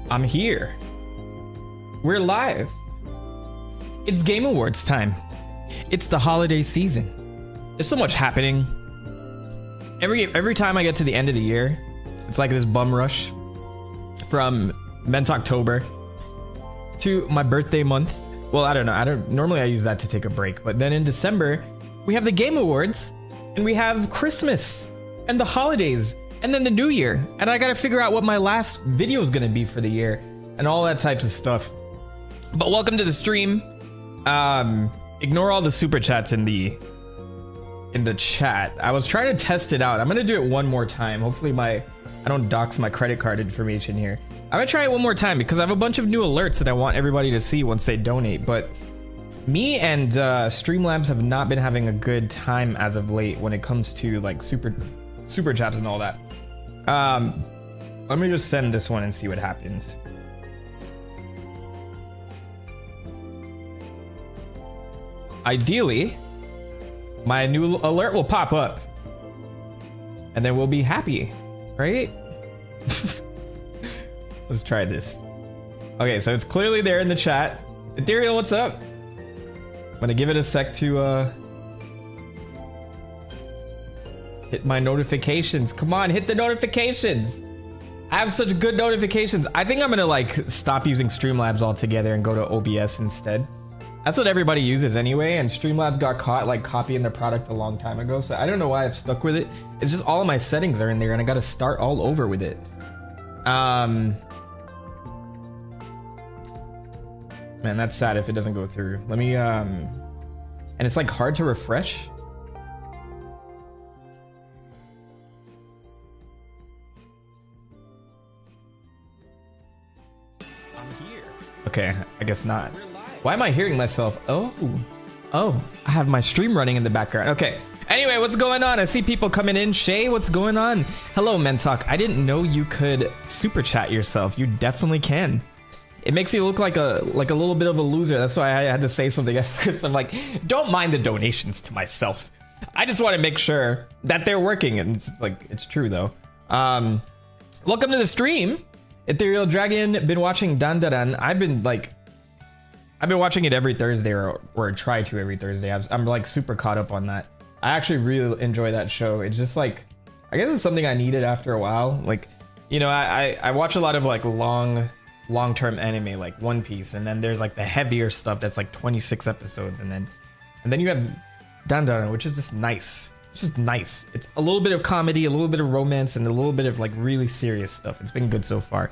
I'm here. We're live. It's Game Awards time. It's the holiday season. There's so much happening. Every time I get to the end of the year, it's like this bum rush from October to my birthday month. Well, I don't know. Normally I use that to take a break, but then in December, we have the Game Awards and we have Christmas and the holidays and then the new year. And I got to figure out what my last video is going to be for the year and all that types of stuff. But welcome to the stream. Ignore all the super chats in the chat. I was trying to test it out. I'm going to do it one more time. Hopefully I don't dox my credit card information here. I'm going to try it one more time because I have a bunch of new alerts that I want everybody to see once they donate. But me and Streamlabs have not been having a good time as of late when it comes to like super chats and all that. Let me just send this one and see what happens. Ideally, my new alert will pop up and then we'll be happy, right? Let's try this. Okay, so it's clearly there in the chat. Ethereal, what's up? I'm gonna give it a sec to hit my notifications. Come on, hit the notifications. I have such good notifications. I think I'm gonna like stop using Streamlabs altogether and go to OBS instead. That's what everybody uses anyway, and Streamlabs got caught like copying the product a long time ago, so I don't know why I've stuck with it. It's just all of my settings are in there and I gotta start all over with it. Man, that's sad if it doesn't go through. Let me and it's like hard to refresh. Okay, I guess not. Why am I hearing myself? Oh, I have my stream running in the background. Okay. Anyway, what's going on? I see people coming in. Shay, what's going on? Hello, Mentalk. I didn't know you could super chat yourself. You definitely can. It makes you look like a little bit of a loser. That's why I had to say something at first. I'm like, don't mind the donations to myself. I just want to make sure that they're working, and it's like it's true though. Welcome to the stream. Ethereal Dragon, been watching Dandaran. I've been watching it every Thursday or try to every Thursday. I'm like super caught up on that. I actually really enjoy that show. It's just like, I guess it's something I needed after a while. Like, you know, I watch a lot of like long-term anime like One Piece, and then there's like the heavier stuff that's like 26 episodes, and then you have Dandaran, which is just nice. It's just nice. It's a little bit of comedy, a little bit of romance, and a little bit of like really serious stuff. It's been good so far.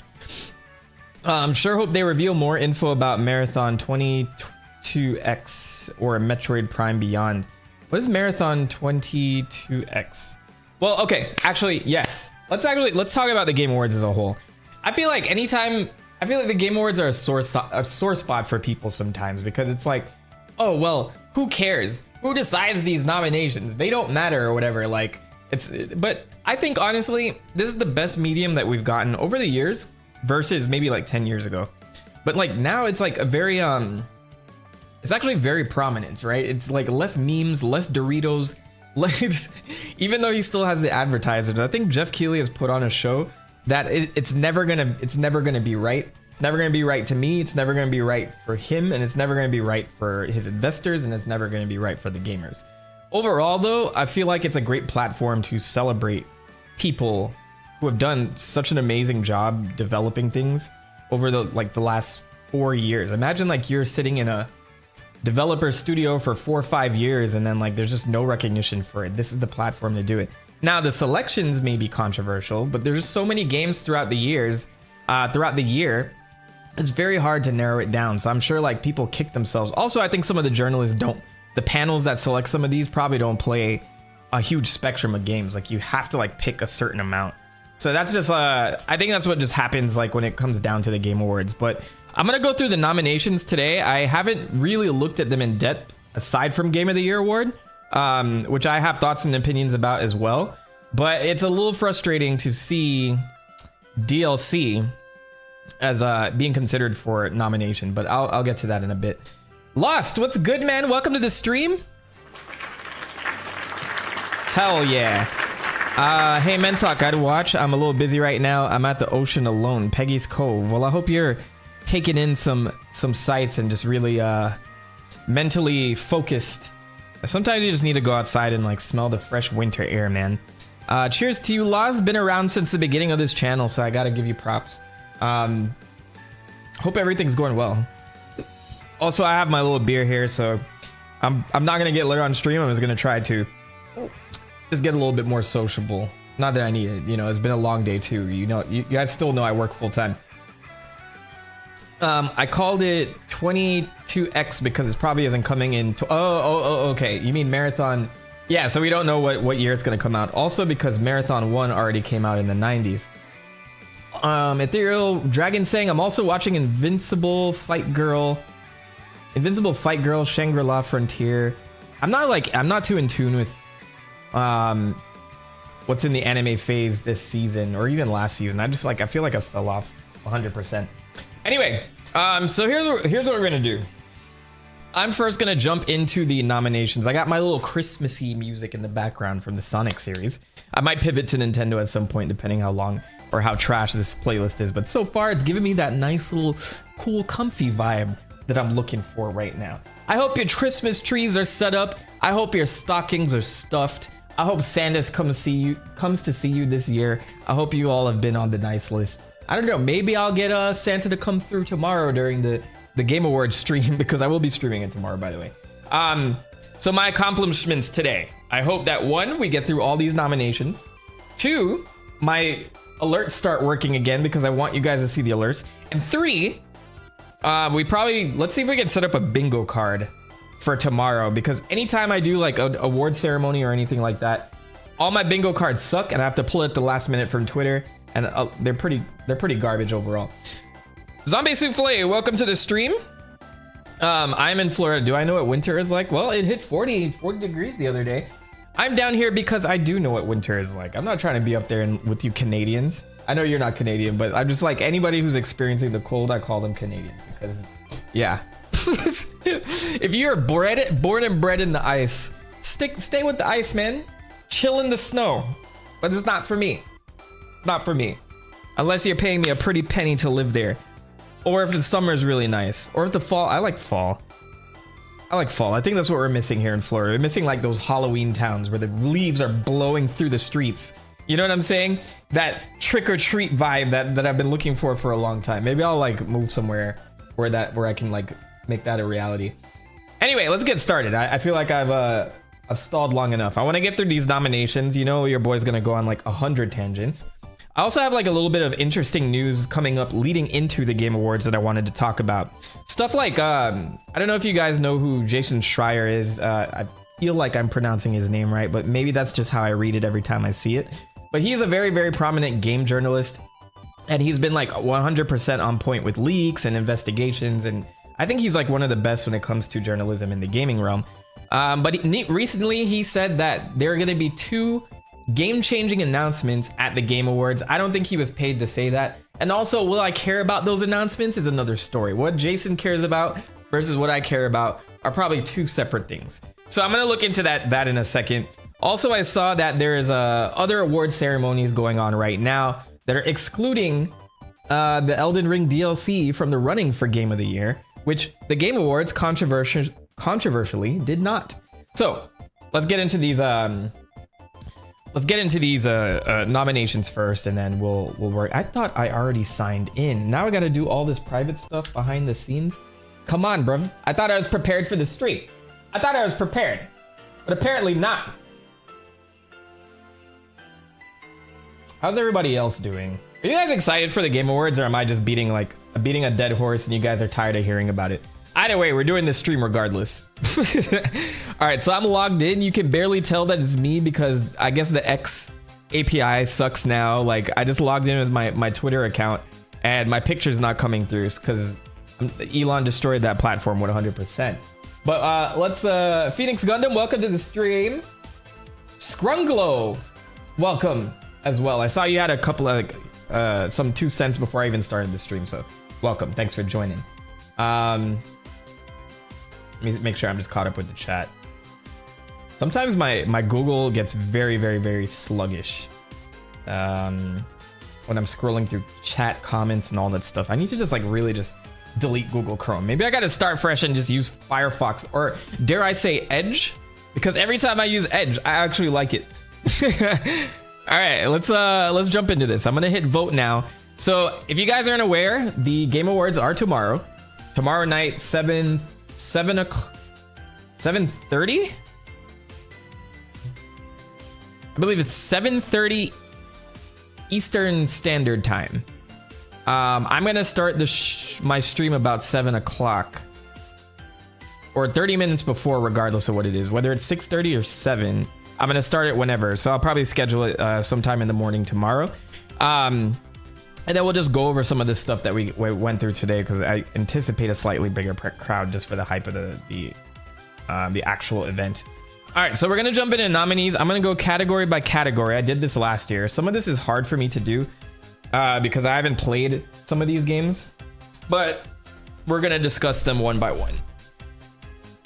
I'm sure hope they reveal more info about Marathon 22X or Metroid Prime Beyond. What is Marathon 22X? Well, okay, actually, yes. Let's talk about the Game Awards as a whole. I feel like the Game Awards are a sore spot for people sometimes, because it's like, oh well, who cares? Who decides these nominations? They don't matter or whatever. Like but I think honestly, this is the best medium that we've gotten over the years versus maybe like 10 years ago. But like now it's like a very it's actually very prominent, right? It's like less memes, less Doritos, Like, even though he still has the advertisers, I think Jeff Keighley has put on a show that it's never gonna be right. It's never gonna be right to me. It's never gonna be right for him, and it's never gonna be right for his investors, and it's never gonna be right for the gamers. Overall, though, I feel like it's a great platform to celebrate people who have done such an amazing job developing things over the last 4 years. Imagine like you're sitting in a developer studio for 4 or 5 years, and then like there's just no recognition for it. This is the platform to do it. Now the selections may be controversial, but there's so many games throughout the year. It's very hard to narrow it down. So I'm sure like people kick themselves. Also, I think some of the journalists the panels that select some of these probably don't play a huge spectrum of games. Like you have to like pick a certain amount. So that's just I think that's what just happens like when it comes down to the Game Awards. But I'm gonna go through the nominations today. I haven't really looked at them in depth aside from Game of the Year award, which I have thoughts and opinions about as well. But it's a little frustrating to see DLC as being considered for nomination, but I'll get to that in a bit. Lost, what's good, man? Welcome to the stream. Hell yeah. Hey Mentalk, I'd watch. I'm a little busy right now. I'm at the ocean alone, Peggy's Cove. Well, I hope you're taking in some sights and just really mentally focused. Sometimes you just need to go outside and like smell the fresh winter air, man. Cheers to you. Law's been around since the beginning of this channel, so I gotta give you props. Hope everything's going well. Also, I have my little beer here, so I'm not gonna get lit on stream. I'm just gonna try to just get a little bit more sociable. Not that I need it, you know, it's been a long day too. You know, you guys still know I work full time. I called it 22X because it probably isn't coming in. Okay. You mean Marathon? Yeah, so we don't know what year it's gonna come out. Also because Marathon 1 already came out in the 90s. Ethereal Dragon saying, I'm also watching Invincible Fight Girl, Shangri-La Frontier. I'm not too in tune with what's in the anime phase this season or even last season. I feel like I fell off 100%. Anyway, so here's what we're gonna do. I'm first gonna jump into the nominations. I got my little Christmassy music in the background from the Sonic series. I might pivot to Nintendo at some point, depending how long or how trash this playlist is. But so far, it's giving me that nice little cool, comfy vibe that I'm looking for right now. I hope your Christmas trees are set up. I hope your stockings are stuffed. I hope Santa comes to see you this year. I hope you all have been on the nice list. I don't know, maybe I'll get Santa to come through tomorrow during the Game Awards stream, because I will be streaming it tomorrow, by the way. So my accomplishments today. I hope that 1, we get through all these nominations. 2, my alerts start working again, because I want you guys to see the alerts. And 3, let's see if we can set up a bingo card for tomorrow, because anytime I do like an award ceremony or anything like that, all my bingo cards suck and I have to pull it at the last minute from Twitter, and they're pretty garbage overall. Zombie Souffle, welcome to the stream. I'm in Florida. Do I know what winter is like? Well, it hit 40 degrees the other day. I'm down here because I do know what winter is like. I'm not trying to be up there with you Canadians. I know you're not Canadian, but I'm just like, anybody who's experiencing the cold, I call them Canadians, because yeah. If you're born and bred in the ice, stay with the ice, man. Chill in the snow. But it's not for me. Not for me. Unless you're paying me a pretty penny to live there. Or if the summer is really nice. Or if the fall. I like fall. I think that's what we're missing here in Florida. We're missing like those Halloween towns where the leaves are blowing through the streets. You know what I'm saying? That trick or treat vibe that I've been looking for a long time. Maybe I'll like move somewhere where I can like make that a reality. Anyway, let's get started. I feel like I've stalled long enough. I want to get through these nominations. You know, your boy's gonna go on like 100 tangents. I also have like a little bit of interesting news coming up leading into the Game Awards that I wanted to talk about. Stuff like, I don't know if you guys know who Jason Schreier is. I feel like I'm pronouncing his name right, but maybe that's just how I read it every time I see it. But he's a very, very prominent game journalist, and he's been like 100% on point with leaks and investigations, and I think he's like one of the best when it comes to journalism in the gaming realm. But recently he said that there are going to be 2 game-changing announcements at the Game Awards. I don't think he was paid to say that. And also, will I care about those announcements is another story. What Jason cares about versus what I care about are probably 2 separate things. So I'm gonna look into that in a second. Also, I saw that there is other award ceremonies going on right now that are excluding the Elden Ring DLC from the running for Game of the Year, which the Game Awards controversially did not. So let's get into these nominations first, and then we'll work. I thought I already signed in. Now I got to do all this private stuff behind the scenes. Come on, bruv. I thought I was prepared for the stream. I thought I was prepared, but apparently not. How's everybody else doing? Are you guys excited for the Game Awards, or am I just beating a dead horse and you guys are tired of hearing about it? Either way, we're doing this stream regardless. All right, so I'm logged in. You can barely tell that it's me because I guess the X API sucks now. Like, I just logged in with my Twitter account and my picture's not coming through because Elon destroyed that platform 100%. But let's Phoenix Gundam, welcome to the stream. Scrunglow, welcome as well. I saw you had a couple of some 2 cents before I even started the stream, so welcome. Thanks for joining. Let me make sure I'm just caught up with the chat. Sometimes my Google gets very, very, very sluggish when I'm scrolling through chat comments and all that stuff. I need to just really just delete Google Chrome. Maybe I gotta start fresh and just use Firefox, or dare I say Edge, because every time I use Edge I actually like it. All right, let's jump into this. I'm gonna hit vote now. So if you guys aren't aware, the Game Awards are tomorrow night, 7:30. I believe it's 7:30 Eastern Standard Time. I'm gonna start my stream about 7 o'clock, or 30 minutes before, regardless of what it is, whether it's 6:30 or 7. I'm gonna start it whenever, so I'll probably schedule it sometime in the morning tomorrow, and then we'll just go over some of this stuff that we went through today, because I anticipate a slightly bigger crowd just for the hype of the actual event. All right, so we're gonna jump into nominees. I'm gonna go category by category. I did this last year. Some of this is hard for me to do because I haven't played some of these games, but we're gonna discuss them one by one.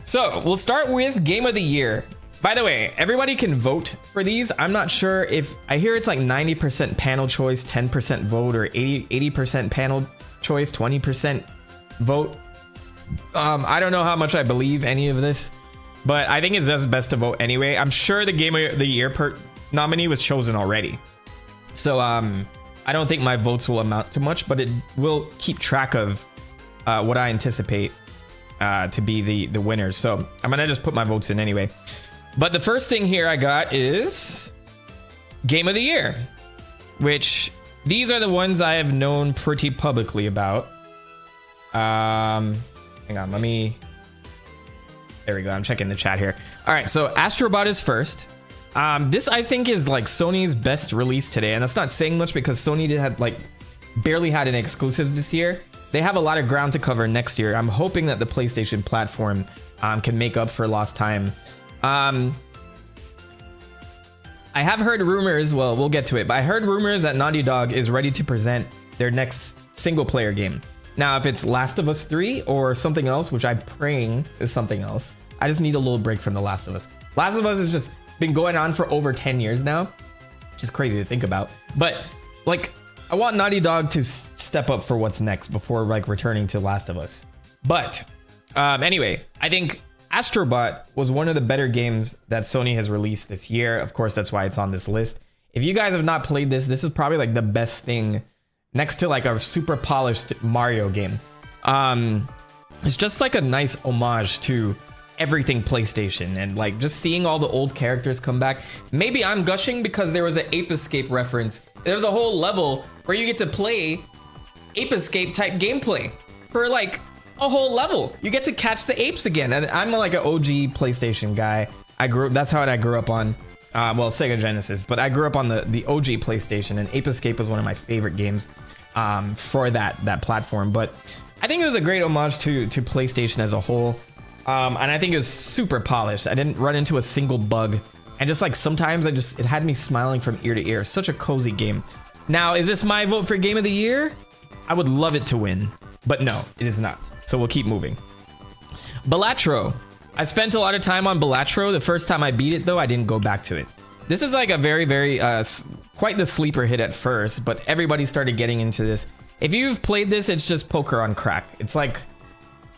So we'll start with Game of the Year. By the way, everybody can vote for these. I'm not sure if I hear it's like 90% panel choice, 10% vote, or 80% panel choice, 20% vote. I don't know how much I believe any of this, but I think it's best to vote anyway. I'm sure the Game of the Year nominee was chosen already, so I don't think my votes will amount to much, but it will keep track of what I anticipate to be the winners. So I'm gonna just put my votes in anyway. But the first thing here I got is Game of the Year, which these are the ones I have known pretty publicly about. Hang on, there we go. I'm checking the chat here. All right, so Astrobot is first. This I think is like Sony's best release today, and that's not saying much because Sony barely had an exclusive this year. They have a lot of ground to cover next year. I'm hoping that the PlayStation platform can make up for lost time. I have heard rumors, well, we'll get to it, but I heard rumors that Naughty Dog is ready to present their next single player game. Now, if it's Last of Us 3 or something else, which I'm praying is something else, I just need a little break from The Last of Us. Last of Us has just been going on for over 10 years now, which is crazy to think about. But I want Naughty Dog to step up for what's next before returning to Last of Us. But anyway, I think Astrobot was one of the better games that Sony has released this year. Of course, that's why it's on this list. If you guys have not played this, this is probably the best thing next to a super polished Mario game. It's just a nice homage to everything PlayStation, and just seeing all the old characters come back. Maybe I'm gushing because there was an Ape Escape reference. There's a whole level where you get to play Ape Escape type gameplay for a whole level. You get to catch the apes again, and I'm an OG PlayStation guy. That's how I grew up on. Well, Sega Genesis, but I grew up on the OG PlayStation, and Ape Escape was one of my favorite games for that platform. But I think it was a great homage to PlayStation as a whole, and I think it was super polished. I didn't run into a single bug, and just sometimes it had me smiling from ear to ear. Such a cozy game. Now, is this my vote for Game of the Year? I would love it to win, but no, it is not. So we'll keep moving. Balatro. I spent a lot of time on Balatro. The first time I beat it, though, I didn't go back to it. This is like a very, very, quite the sleeper hit at first, but everybody started getting into this. If you've played this, it's just poker on crack. It's like,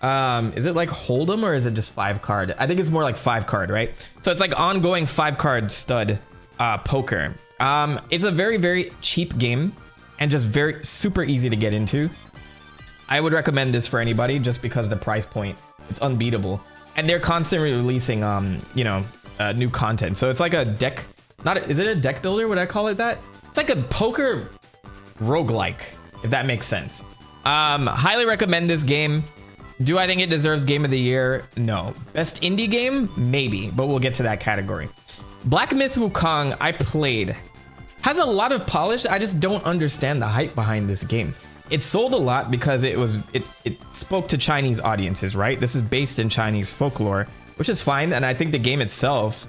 is it like Hold'em or is it just 5-card? I think it's more like 5-card, right? So it's like ongoing 5-card stud poker. It's a very, very cheap game and just very super easy to get into. I would recommend this for anybody just because the price point, it's unbeatable. And they're constantly releasing, you know, new content. So it's like a deck, is it a deck builder? Would I call it that? It's like a poker roguelike, if that makes sense. Highly recommend this game. Do I think it deserves Game of the Year? No. Best indie game? Maybe, but we'll get to that category. Black Myth Wukong, I played. Has a lot of polish. I just don't understand the hype behind this game. It sold a lot because it spoke to Chinese audiences, right? This is based in Chinese folklore, which is fine. And I think the game itself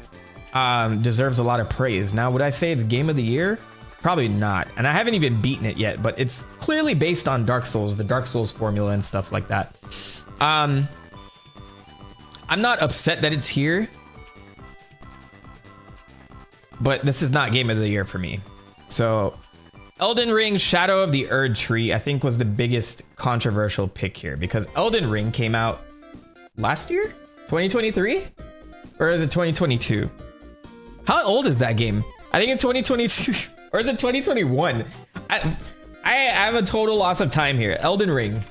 deserves a lot of praise. Now, would I say it's Game of the Year? Probably not. And I haven't even beaten it yet, but it's clearly based on Dark Souls, the Dark Souls formula and stuff like that. I'm not upset that it's here, but this is not Game of the Year for me. So Elden Ring Shadow of the Erdtree, I think, was the biggest controversial pick here because Elden Ring came out last year, 2023, or is it 2022? How old is that game? I think it's 2022 or is it 2021? I have a total loss of time here. Elden Ring.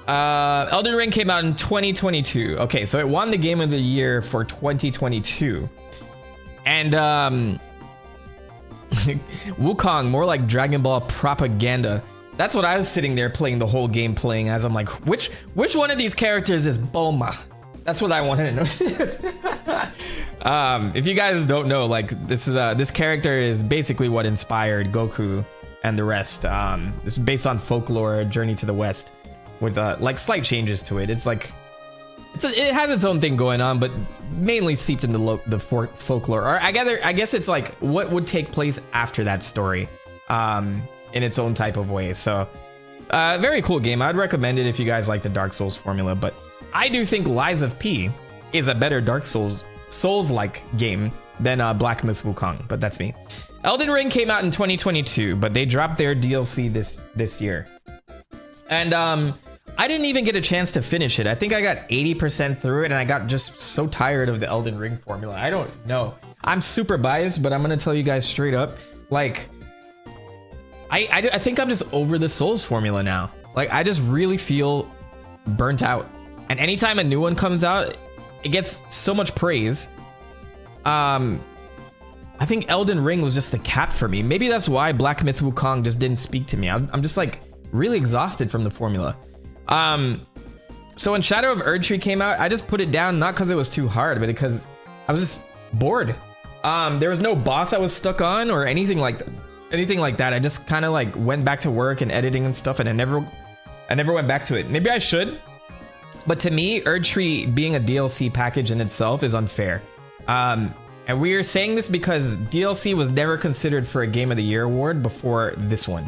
Elden Ring came out in 2022. Okay, so it won the Game of the Year for 2022. And Wukong, more like Dragon Ball propaganda. That's what I was sitting there playing the whole game playing as. I'm like, which one of these characters is Bulma? That's what I wanted to know. If you guys don't know, like this character is basically what inspired Goku and the rest. This is based on folklore, Journey to the West, with like slight changes to it. It's like it has its own thing going on, but mainly seeped into the folklore. Or I guess it's like what would take place after that story, in its own type of way. So, very cool game. I'd recommend it if you guys like the Dark Souls formula. But I do think Lies of P is a better Dark Souls-like game than Black Myth Wukong. But that's me. Elden Ring came out in 2022, but they dropped their DLC this year. And I didn't even get a chance to finish it. I think I got 80% through it, and I got just so tired of the Elden Ring formula. I don't know. I'm super biased, but I'm gonna tell you guys straight up, like, I think I'm just over the Souls formula now. Like, I just really feel burnt out. And anytime a new one comes out, it gets so much praise. I think Elden Ring was just the cap for me. Maybe that's why Black Myth Wukong just didn't speak to me. I'm just like really exhausted from the formula. So when Shadow of Erdtree came out, I just put it down, not because it was too hard, but because I was just bored. There was no boss I was stuck on or anything like that. I just kind of like went back to work and editing and stuff, and I never went back to it. Maybe I should, but to me, Erdtree being a DLC package in itself is unfair. And we are saying this because DLC was never considered for a Game of the Year award before this one.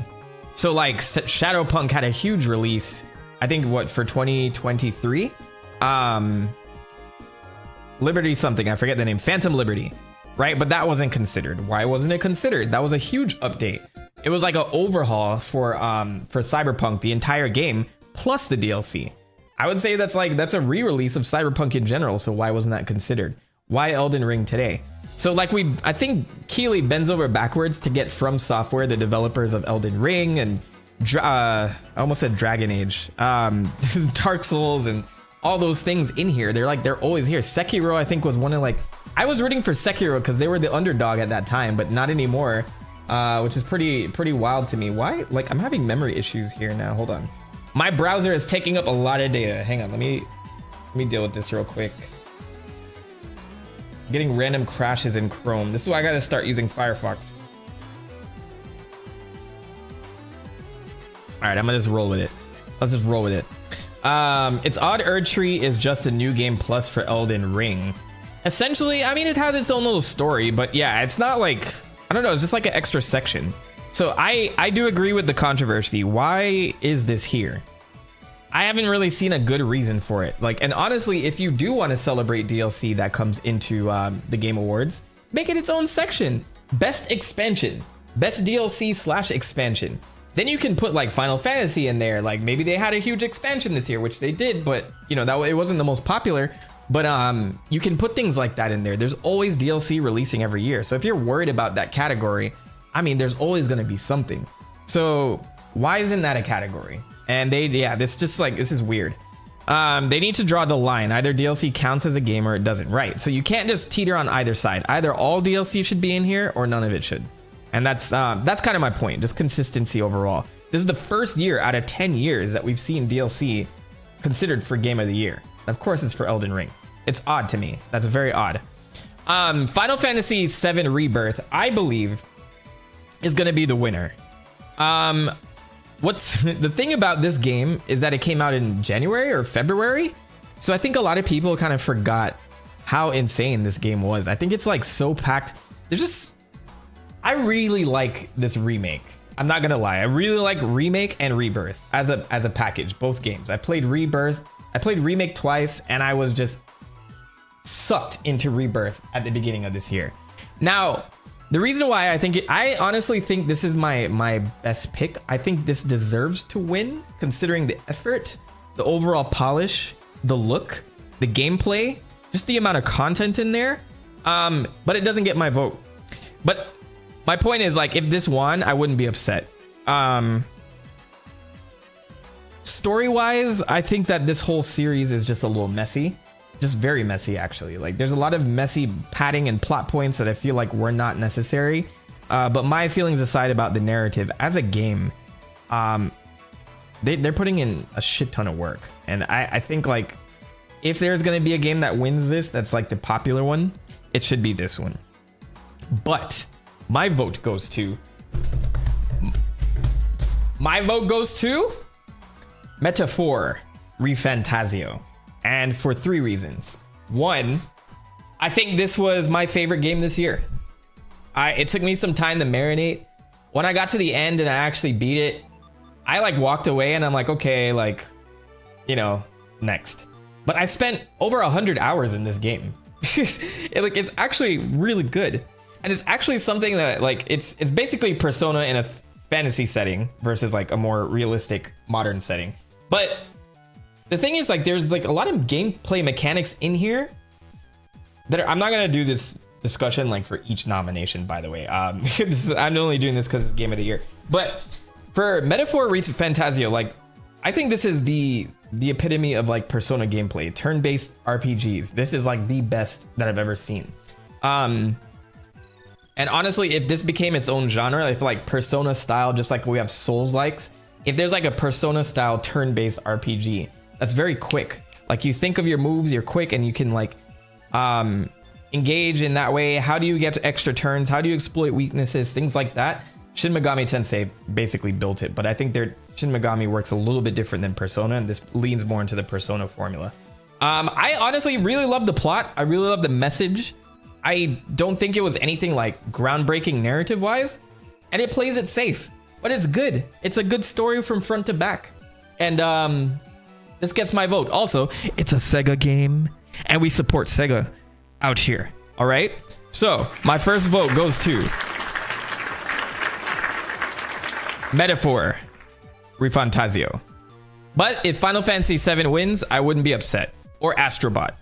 So like Shadowpunk had a huge release, I think for 2023? Liberty something, I forget the name, Phantom Liberty, right? But that wasn't considered. Why wasn't it considered? That was a huge update. It was like an overhaul for Cyberpunk, the entire game, plus the DLC. I would say that's a re-release of Cyberpunk in general, so why wasn't that considered? Why Elden Ring today? So like I think Keighley bends over backwards to get From Software, the developers of Elden Ring and I almost said Dragon Age, Dark Souls and all those things in here. They're always here. Sekiro, I think, was one of I was rooting for Sekiro because they were the underdog at that time, but not anymore, which is pretty wild to me. Why? Like, I'm having memory issues here now. Hold on. My browser is taking up a lot of data. Hang on, let me deal with this real quick. Getting random crashes in Chrome. This is why I gotta start using Firefox. All right, I'm gonna just roll with it. Let's just roll with it. It's odd Erdtree is just a new game plus for Elden Ring. Essentially, I mean, it has its own little story, but yeah, it's not like, I don't know, it's just like an extra section. So I do agree with the controversy. Why is this here? I haven't really seen a good reason for it. Like, and honestly, if you do want to celebrate DLC that comes into the Game Awards, make it its own section. Best expansion, best DLC / expansion. Then you can put like Final Fantasy in there. Like maybe they had a huge expansion this year, which they did, but you know, that it wasn't the most popular. But you can put things like that in there. There's always DLC releasing every year. So if you're worried about that category, I mean, there's always going to be something. So why isn't that a category? And this is weird. They need to draw the line. Either DLC counts as a game or it doesn't, right? So you can't just teeter on either side. Either all DLC should be in here or none of it should. And that's kind of my point, just consistency overall. This is the first year out of 10 years that we've seen DLC considered for Game of the Year. Of course, it's for Elden Ring. It's odd to me. That's very odd. Final Fantasy VII Rebirth, I believe, is going to be the winner. What's the thing about this game is that it came out in January or February. So I think a lot of people kind of forgot how insane this game was. I think it's like so packed. I really like this remake. I'm not gonna lie. I really like Remake and Rebirth as a package, both games. I played Rebirth. I played Remake twice, and I was just sucked into Rebirth at the beginning of this year. Now, the reason why I honestly think this is my best pick. I think this deserves to win, considering the effort, the overall polish, the look, the gameplay, just the amount of content in there. But it doesn't get my vote. But my point is, like, if this won, I wouldn't be upset. Story-wise, I think that this whole series is just a little messy. Just very messy, actually. Like, there's a lot of messy padding and plot points that I feel like were not necessary. But my feelings aside about the narrative, as a game, they're putting in a shit ton of work. And I think, like, if there's going to be a game that wins this, that's like the popular one, it should be this one. But my vote goes to... Metaphor ReFantazio. And for 3 reasons. 1, I think this was my favorite game this year. It took me some time to marinate. When I got to the end and I actually beat it, I like walked away and I'm like, okay, like, you know, next. But I spent over 100 hours in this game. It's actually really good. And it's actually something that, like, it's basically Persona in a fantasy setting versus like a more realistic modern setting. But the thing is, like, there's like a lot of gameplay mechanics in here that I'm not gonna do this discussion like for each nomination, by the way. I'm only doing this because it's Game of the Year. But for Metaphor ReFantazio, like, I think this is the epitome of like Persona gameplay, turn-based RPGs. This is like the best that I've ever seen. And honestly, if this became its own genre, I feel like Persona style, just like we have Souls-likes, if there's like a Persona style turn-based RPG that's very quick, like you think of your moves, you're quick, and you can like engage in that way. How do you get to extra turns? How do you exploit weaknesses? Things like that. Shin Megami Tensei basically built it, but I think Shin Megami works a little bit different than Persona, and this leans more into the Persona formula. I honestly really love the plot. I really love the message. I don't think it was anything like groundbreaking narrative wise, and it plays it safe, but it's good. It's a good story from front to back. And this gets my vote. Also, it's a Sega game, and we support Sega out here. All right. So my first vote goes to Metaphor ReFantazio. But if Final Fantasy VII wins, I wouldn't be upset. Or Astrobot.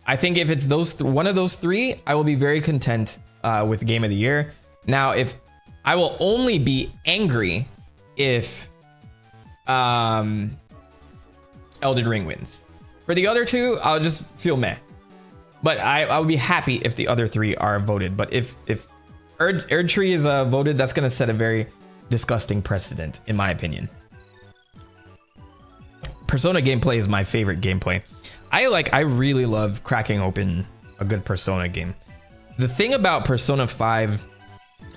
I think if it's one of those 3, I will be very content with Game of the Year. Now, if I will only be angry if Elden Ring wins. For the other 2, I'll just feel meh. But I'll be happy if the other 3 are voted. But if Erdtree is voted, that's going to set a very disgusting precedent, in my opinion. Persona gameplay is my favorite gameplay. I really love cracking open a good Persona game. The thing about Persona 5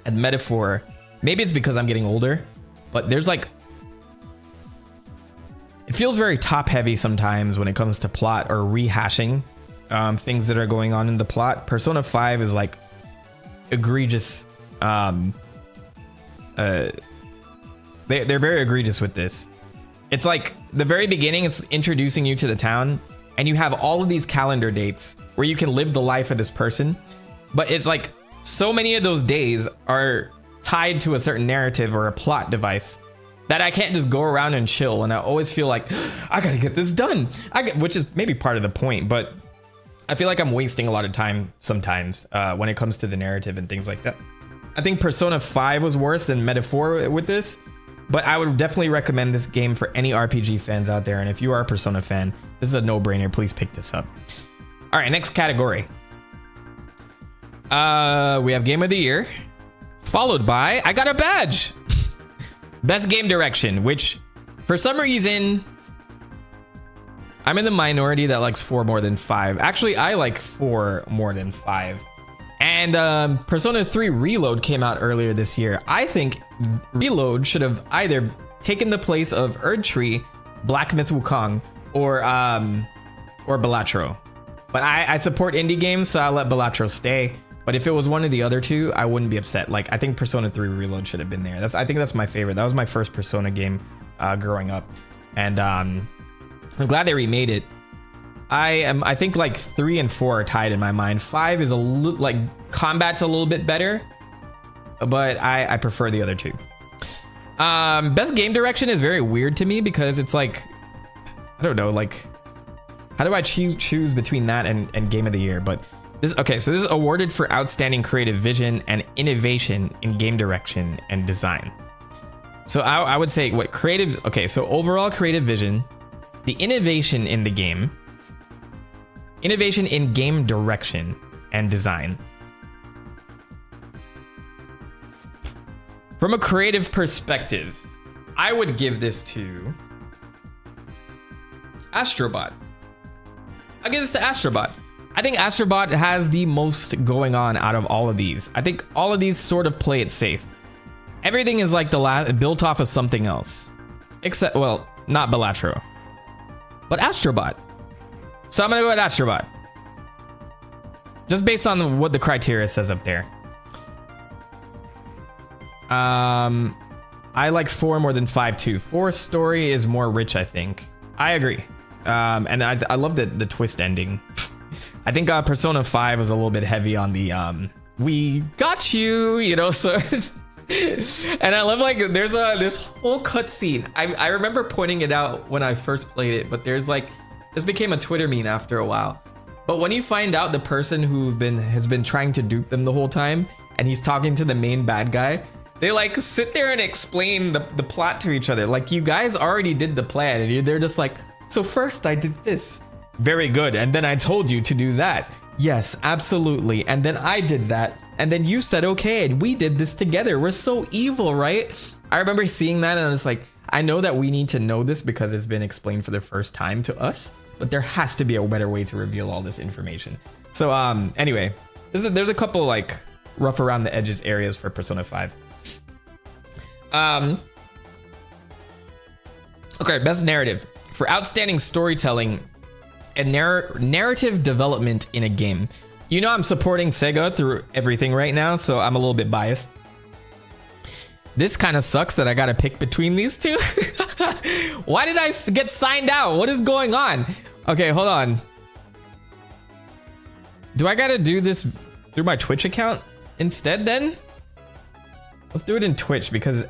and Metaphor, maybe it's because I'm getting older, but there's like, it feels very top heavy sometimes when it comes to plot or rehashing things that are going on in the plot. Persona 5 is like egregious. They're very egregious with this. It's like the very beginning, it's introducing you to the town, and you have all of these calendar dates where you can live the life of this person. But it's like so many of those days are tied to a certain narrative or a plot device that I can't just go around and chill. And I always feel like I gotta get this done. Which is maybe part of the point, but I feel like I'm wasting a lot of time sometimes when it comes to the narrative and things like that. I think Persona 5 was worse than Metaphor with this, but I would definitely recommend this game for any RPG fans out there. And if you are a Persona fan, this is a no-brainer. Please pick this up. All right, next category. We have Game of the Year, followed by I got a badge. Best Game Direction, which for some reason I'm in the minority that likes 4 more than 5. Actually, I like 4 more than 5. And Persona 3 Reload came out earlier this year. I think Reload should have either taken the place of Erdtree, Black Myth Wukong, or Balatro. But I support indie games, so I'll let Balatro stay. But if it was one of the other two, I wouldn't be upset. Like, I think Persona 3 Reload should have been there. I think that's my favorite. That was my first Persona game growing up. And I'm glad they remade it. I think like 3 and 4 are tied in my mind. 5 is like combat's a little bit better, but I prefer the other two. Best Game Direction is very weird to me because it's like, I don't know, like how do I choose between that and Game of the Year? But this, okay, so this is awarded for outstanding creative vision and innovation in game direction and design. So I would say what creative, okay, so overall creative vision, the innovation in the game, innovation in game direction and design. From a creative perspective, I would give this to Astrobot. I'll give this to Astrobot. I think Astrobot has the most going on out of all of these. I think all of these sort of play it safe. Everything is like built off of something else. Except, well, not Balatro, but Astrobot. So I'm gonna go with Astrobot. Just based on what the criteria says up there. I like 4 more than 5 too. 4's story is more rich, I think. I agree. And I love the twist ending. I think Persona 5 was a little bit heavy on the we got you, you know, so it's, and I love like there's this whole cutscene. I remember pointing it out when I first played it, but there's like this became a Twitter meme after a while. But when you find out the person who has been trying to dupe them the whole time, and he's talking to the main bad guy, they like sit there and explain the plot to each other. Like, you guys already did the plan, and they're just like, so first I did this. Very good. And then I told you to do that. Yes, absolutely. And then I did that. And then you said, okay, and we did this together. We're so evil, right? I remember seeing that and I was like, I know that we need to know this because it's been explained for the first time to us, but there has to be a better way to reveal all this information. So anyway, there's a couple like rough around the edges areas for Persona 5. Okay, best narrative. For outstanding storytelling and narrative development in a game. You know I'm supporting Sega through everything right now, so I'm a little bit biased. This kind of sucks that I gotta pick between these two. Why did I get signed out? What is going on? Okay, hold on. Do I gotta do this through my Twitch account instead then? Let's do it in Twitch because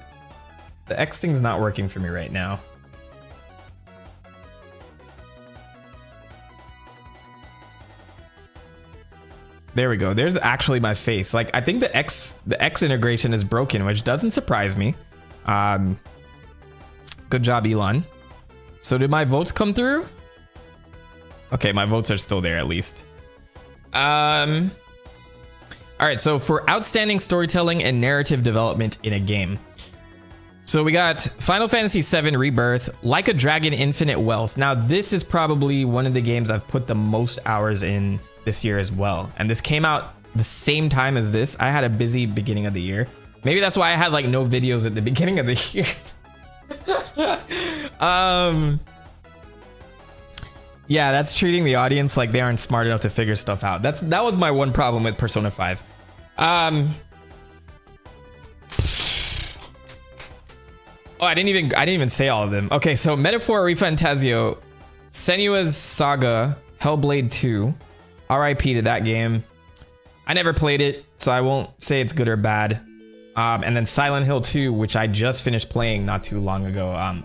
the X thing's not working for me right now. There we go. There's actually my face. Like, I think the X integration is broken, which doesn't surprise me. Good job, Elon. So did my votes come through? Okay, my votes are still there at least. All right, so for outstanding storytelling and narrative development in a game. So we got Final Fantasy VII Rebirth, Like a Dragon Infinite Wealth. Now this is probably one of the games I've put the most hours in this year as well. And this came out the same time as this. I had a busy beginning of the year. Maybe that's why I had like no videos at the beginning of the year. Yeah, that's treating the audience like they aren't smart enough to figure stuff out. That was my one problem with Persona 5. Oh, I didn't even say all of them. Okay, so Metaphor Refantasio, Senua's Saga, Hellblade 2, RIP to that game. I never played it, so I won't say it's good or bad. And then Silent Hill 2, which I just finished playing not too long ago.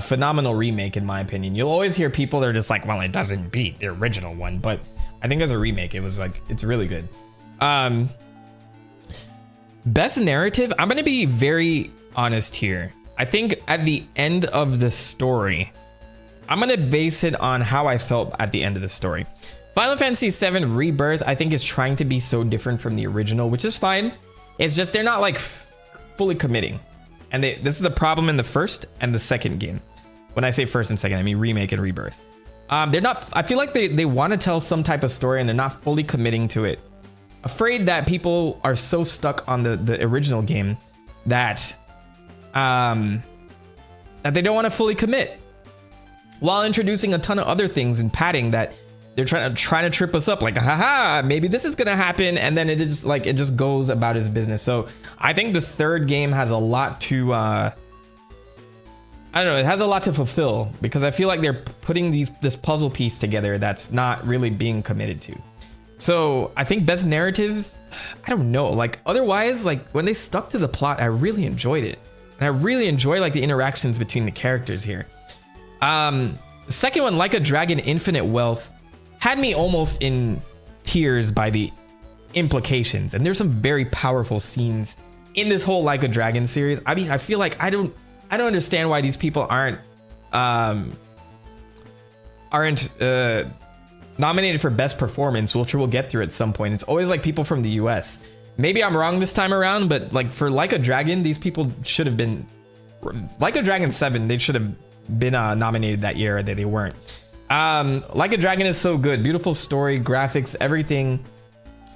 Phenomenal remake in my opinion. You'll always hear people that are just like, well, it doesn't beat the original one, but I think as a remake, it was like, it's really good. Best narrative, I'm gonna be very honest here. I think at the end of the story, I'm gonna base it on how I felt at the end of the story. Final Fantasy VII Rebirth, I think, is trying to be so different from the original, which is fine. It's just they're not like fully committing. And this is the problem in the first and the second game. When I say first and second, I mean remake and rebirth. They're not, I feel like they want to tell some type of story and they're not fully committing to it. Afraid that people are so stuck on the original game that that they don't want to fully commit, while introducing a ton of other things and padding that they're trying to trip us up, like, haha, maybe this is gonna happen, and then it just goes about its business. So I think the third game has a lot to I don't know, it has a lot to fulfill, because I feel like they're putting this puzzle piece together that's not really being committed to. So I think best narrative, I don't know, like otherwise, like when they stuck to the plot, I really enjoyed it. And I really enjoy like the interactions between the characters here. The second one, Like a Dragon Infinite Wealth, had me almost in tears by the implications. And there's some very powerful scenes in this whole Like a Dragon series. I mean, I feel like I don't understand why these people aren't nominated for best performance, which we'll get through at some point. It's always like people from the US. Maybe I'm wrong this time around, but like for Like a Dragon, these people should have been, Like a Dragon 7, they should have been nominated that year, they weren't. Like a Dragon is so good. Beautiful story, graphics, everything.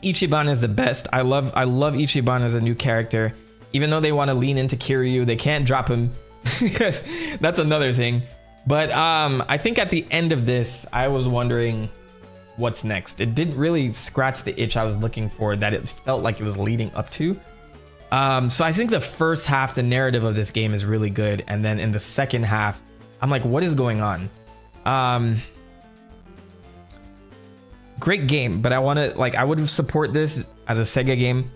Ichiban is the best. I love Ichiban as a new character. Even though they want to lean into Kiryu, they can't drop him. That's another thing. But I think at the end of this, I was wondering what's next. It didn't really scratch the itch I was looking for that it felt like it was leading up to. So I think the first half, the narrative of this game is really good. And then in the second half, I'm like, what is going on? Great game, but I want to, like, I would support this as a Sega game,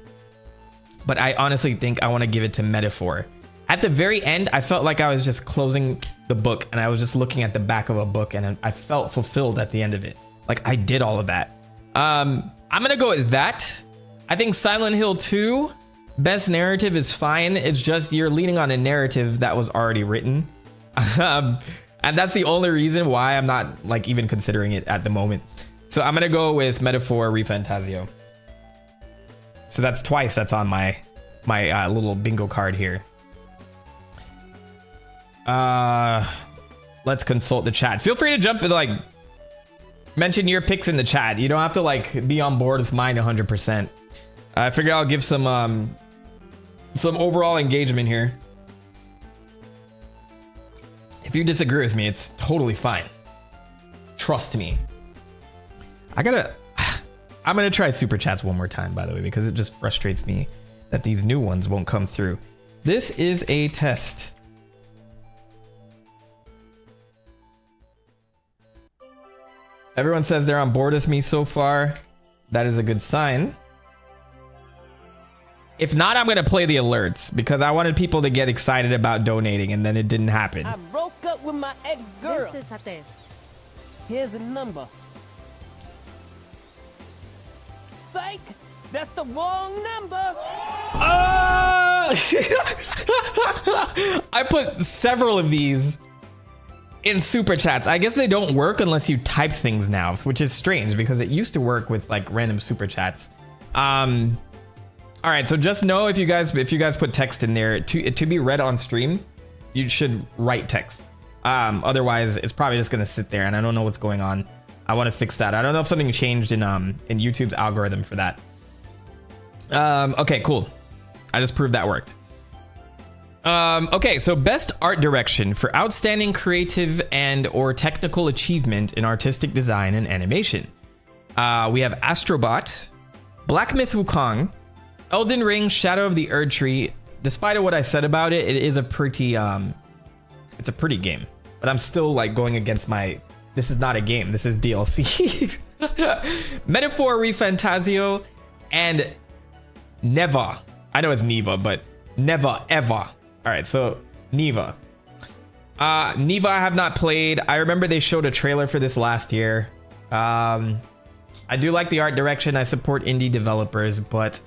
but I honestly think I want to give it to Metaphor. At the very end, I felt like I was just closing the book and I was just looking at the back of a book, and I felt fulfilled at the end of it. Like I did all of that. I'm gonna go with that. I think Silent Hill 2, best narrative is fine. It's just you're leaning on a narrative that was already written. And that's the only reason why I'm not like even considering it at the moment. So I'm gonna go with Metaphor Refantasio. So that's twice that's on my little bingo card here. Let's consult the chat. Feel free to jump and like mention your picks in the chat. You don't have to like be on board with mine 100%. I figure I'll give some overall engagement here. If you disagree with me, it's totally fine. Trust me. I'm gonna try super chats one more time, by the way, because it just frustrates me that these new ones won't come through. This is a test. Everyone says they're on board with me so far. That is a good sign. If not, I'm gonna play the alerts because I wanted people to get excited about donating, and then it didn't happen. I broke up with my ex-girl. This is a test. Here's a number. Psych! That's the wrong number! I put several of these in super chats. I guess they don't work unless you type things now, which is strange because it used to work with like random super chats. All right, so just know if you guys put text in there to be read on stream, you should write text. Otherwise, it's probably just gonna sit there, and I don't know what's going on. I want to fix that. I don't know if something changed in YouTube's algorithm for that. Okay, cool. I just proved that worked. Okay, so best art direction for outstanding creative and or technical achievement in artistic design and animation. We have Astrobot, Black Myth Wukong, Elden Ring, Shadow of the Erdtree, despite what I said about it, it is a pretty it's a pretty game. But I'm still like going against my, this is not a game, this is DLC. Metaphor Refantasio and Neva. I know it's Neva, but Neva Eva. All right, so Neva. Neva I have not played. I remember they showed a trailer for this last year. I do like the art direction. I support indie developers, but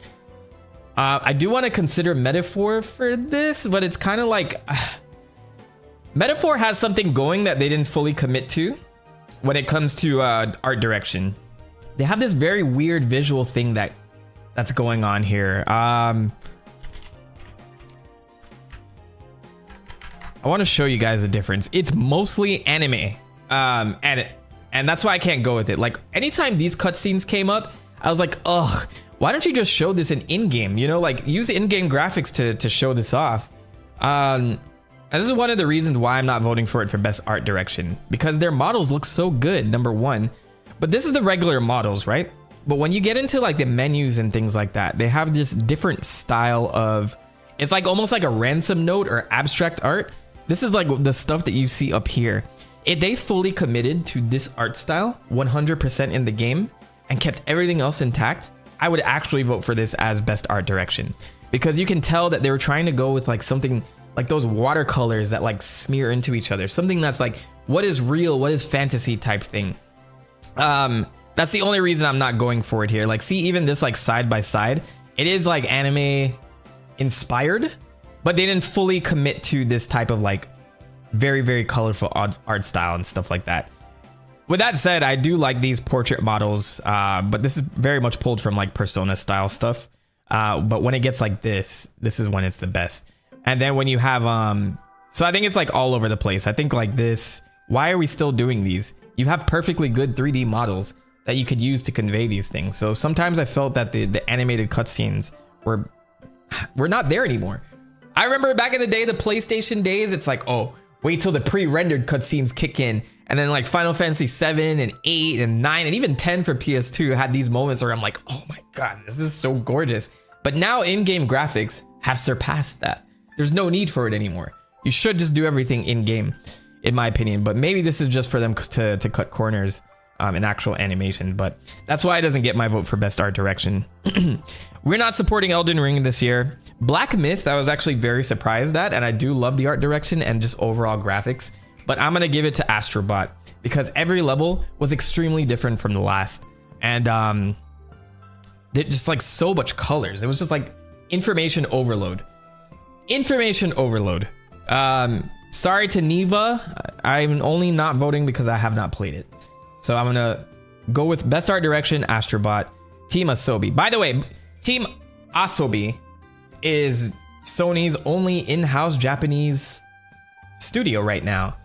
I do want to consider Metaphor for this, but it's kind of like Metaphor has something going that they didn't fully commit to when it comes to art direction. They have this very weird visual thing that's going on here. I want to show you guys the difference. It's mostly anime, and that's why I can't go with it. Like anytime these cutscenes came up, I was like, ugh, why don't you just show this in-game? You know, like use in-game graphics to show this off. And this is one of the reasons why I'm not voting for it for best art direction, because their models look so good, number one. But this is the regular models, right? But when you get into like the menus and things like that, they have this different style of, it's like almost like a ransom note or abstract art. This is like the stuff that you see up here. If they fully committed to this art style 100% in the game and kept everything else intact, I would actually vote for this as best art direction, because you can tell that they were trying to go with like something like those watercolors that like smear into each other, something that's like what is real, what is fantasy type thing. That's the only reason I'm not going for it here. Like, see, even this like side by side, it is like anime inspired, but they didn't fully commit to this type of like very, very colorful art style and stuff like that. With that said, I do like these portrait models, but this is very much pulled from like Persona style stuff. But when it gets like this is when it's the best. And then when you have, so I think it's like all over the place. I think like this, why are we still doing these? You have perfectly good 3D models that you could use to convey these things. So sometimes I felt that the animated cutscenes were not there anymore. I remember back in the day, the PlayStation days, it's like, oh, wait till the pre-rendered cutscenes kick in. And then like Final Fantasy 7 and 8 and 9 and even 10 for PS2 had these moments where I'm like, oh my God, this is so gorgeous. But now in-game graphics have surpassed that. There's no need for it anymore. You should just do everything in-game, in my opinion. But maybe this is just for them to cut corners in actual animation. But that's why it doesn't get my vote for best art direction. We're not supporting Elden Ring this year. Black Myth, I was actually very surprised at, and I do love the art direction and just overall graphics. But I'm gonna give it to Astrobot because every level was extremely different from the last. And they're just like so much colors. It was just like information overload. Information overload. Sorry to Neva. I'm only not voting because I have not played it. So I'm gonna go with best art direction, Astrobot, Team Asobi. By the way, Team Asobi is Sony's only in-house Japanese studio right now.